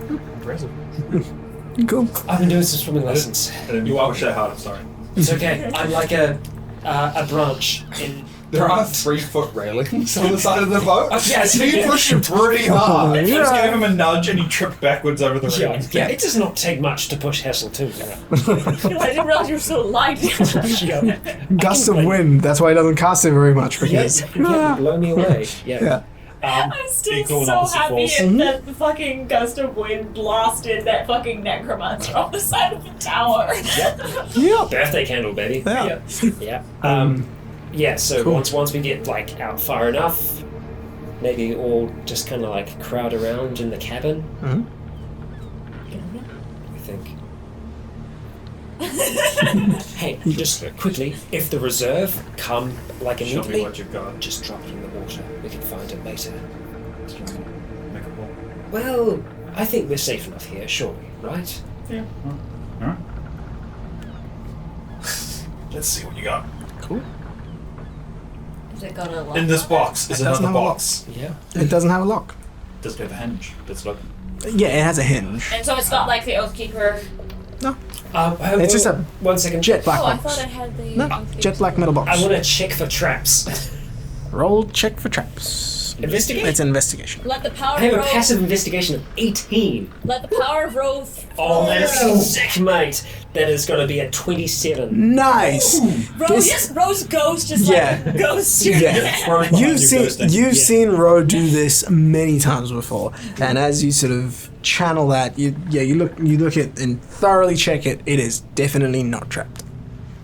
Cool. I've been doing some swimming lessons. And then you push that hard, sorry. It's okay. I'm like a branch in. There are 3-foot railings on the side of the boat. Yeah, So you push it pretty hard. I just gave him a nudge and he tripped backwards over the railing. Yeah, it does not take much to push Hassel too. I didn't realize you were so light. Yeah. Gust of wind. That's why he doesn't cast it very much because. Yeah, blow me away. Yeah. Yeah. I'm still Equal and so opposite happy force. that the fucking gust of wind blasted that fucking necromancer off the side of the tower. Yeah. Birthday candle, baby. Yeah. Yeah. Yeah. So Cool. once we get like out far enough, maybe all just kind of like crowd around in the cabin. Mhm. I think. Hey, just quickly, if the reserve come like Show me immediately, what you've got. just drop it in the water. We can find it later. Make a roll. Well, I think we're safe enough here, surely, right? Yeah. Alright. Let's see what you got. Cool. Has it got a lock In this on box is It doesn't another have a box. Yeah. It doesn't have a lock. Does it have a hinge? Let's look. Yeah, it has a hinge. it? And so it's not like the Oathkeeper. It's just a 1 second. jet black Oh, I box. thought I had the. No, Oathkeeper. jet black metal box. I want to check for traps. Roll check for traps. Investigate? It's investigation. Let the power I have of a Rose. passive investigation of 18. Let the power of Rose. Oh, that's sick, mate. That is going to be a 27. Nice. Rose goes just Yeah. like goes straight. Yeah. You've seen Ro do this many times before, and as you sort of channel that, you look at and thoroughly check it. It is definitely not trapped.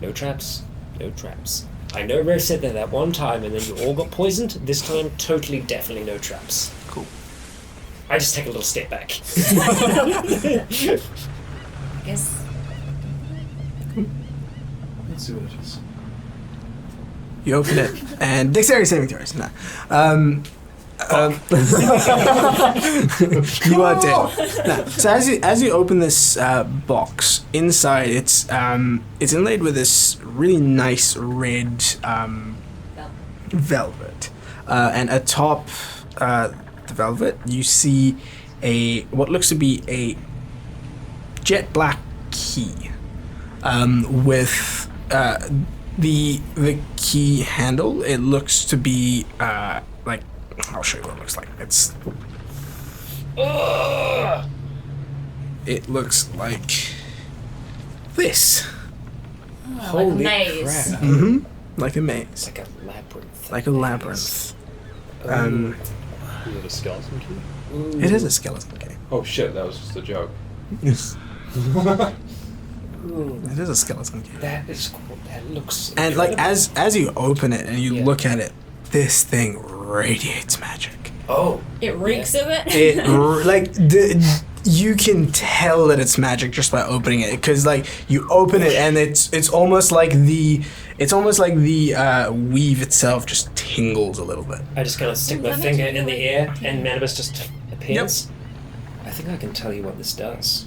No traps. No traps. I know Ray said that one time and then you all got poisoned. This time, totally, definitely no traps. Cool. I just take a little step back. I guess. Let's see what it is. You open it, and dexterity saving throws. No. You are dead. No. So as you open this box, inside it's inlaid with this really nice red velvet, and atop the velvet you see what looks to be a jet black key, with the key handle. It looks to be like, I'll show you what it looks like. It looks like this. Like a maze. crap. Mm-hmm. Like a maze. Like a labyrinth. Like a labyrinth. Is it a skeleton key? It is a skeleton key. Oh shit, that was just a joke. Yes. Ooh, It is a skeleton key. that is cool. That looks. And like incredible. as you open it and you Yeah. look at it, this thing radiates magic. Oh. It reeks of it. You can tell that it's magic just by opening it, because like you open it and it's almost like the weave itself just tingles a little bit. I just kind of stick my finger in the air and Manibus just appears. I think I can tell you what this does.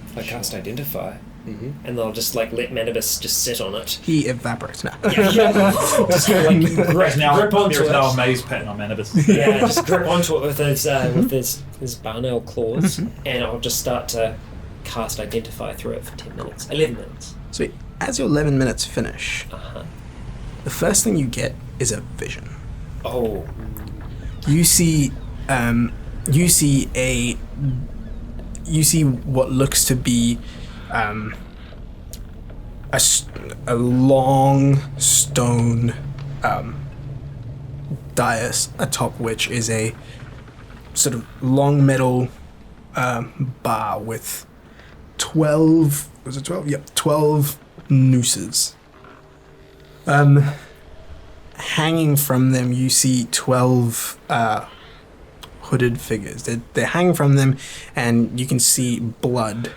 If I cast Identify, and they'll just like let Manibus just sit on it. He evaporates now. Just kind of like grip onto There's now a it. maze pit on Manibus. Yeah, just grip onto it with his barnail claws, and I'll just start to cast Identify through it for 11 minutes. So as your 11 minutes finish, the first thing you get is a vision. Oh. You see what looks to be a long stone dais, atop which is a sort of long metal bar with 12. Was it 12? Yep, 12 nooses. Hanging from them, you see 12 hooded figures. They're hanging from them, and you can see blood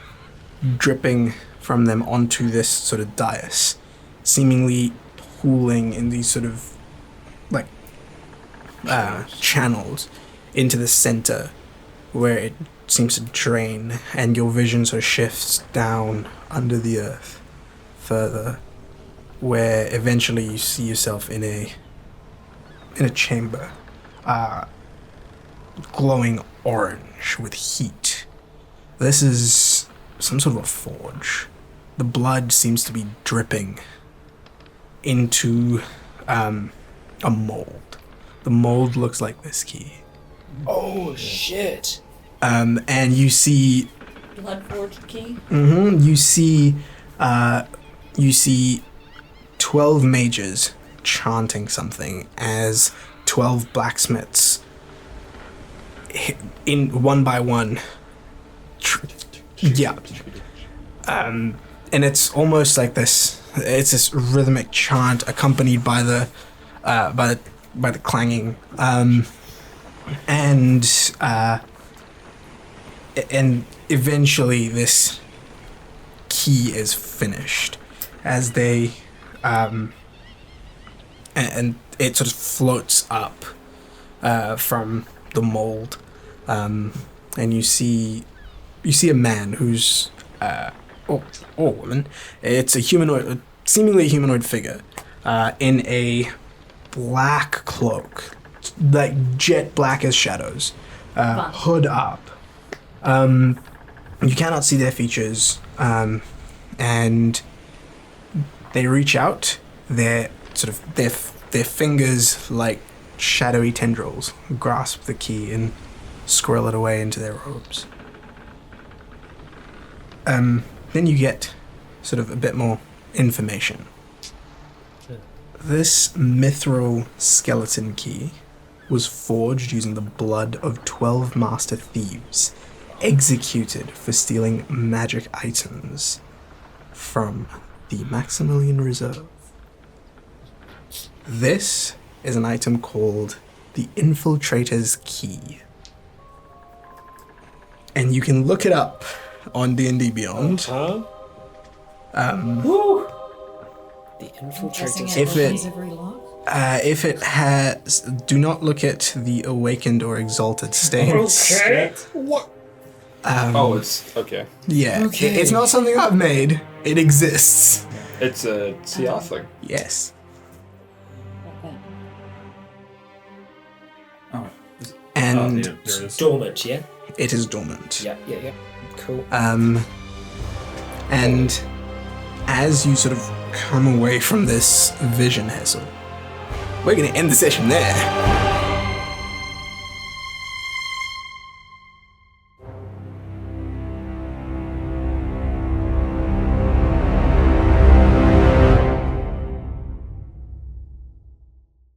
dripping from them onto this sort of dais, seemingly pooling in these sort of like channels into the center, where it seems to drain, and your vision sort of shifts down under the earth further, where eventually you see yourself in a chamber, glowing orange with heat. This is some sort of a forge. The blood seems to be dripping into a mold. The mold looks like this key. Oh shit. And you see Blood forged key. You see 12 mages chanting something as 12 blacksmiths, in one by one. And it's almost like this. It's this rhythmic chant accompanied by the clanging, and eventually this key is finished as they and it sort of floats up from the mold, and you see a man who's or woman. It's a humanoid, seemingly a humanoid figure, in a black cloak, like jet black as shadows, hood up. You cannot see their features, and they reach out. Their fingers, like shadowy tendrils, grasp the key and squirrel it away into their robes. Then you get sort of a bit more information. This mithril skeleton key was forged using the blood of 12 master thieves, executed for stealing magic items from the Maximilian Reserve. This is an item called the Infiltrator's Key. And you can look it up on D&D Beyond. The Guessing infiltrators. it If it- opens every lock. If it has, do not look at the awakened or exalted states. What? Um, It's okay. yeah. Okay. It's not something I've made. It exists. It's a CR thing. Yes. Oh, is it? And There it is. Dormant, yeah? it is dormant. Yeah. Cool. And as you sort of come away from this vision, Hessel, we're going to end the session there.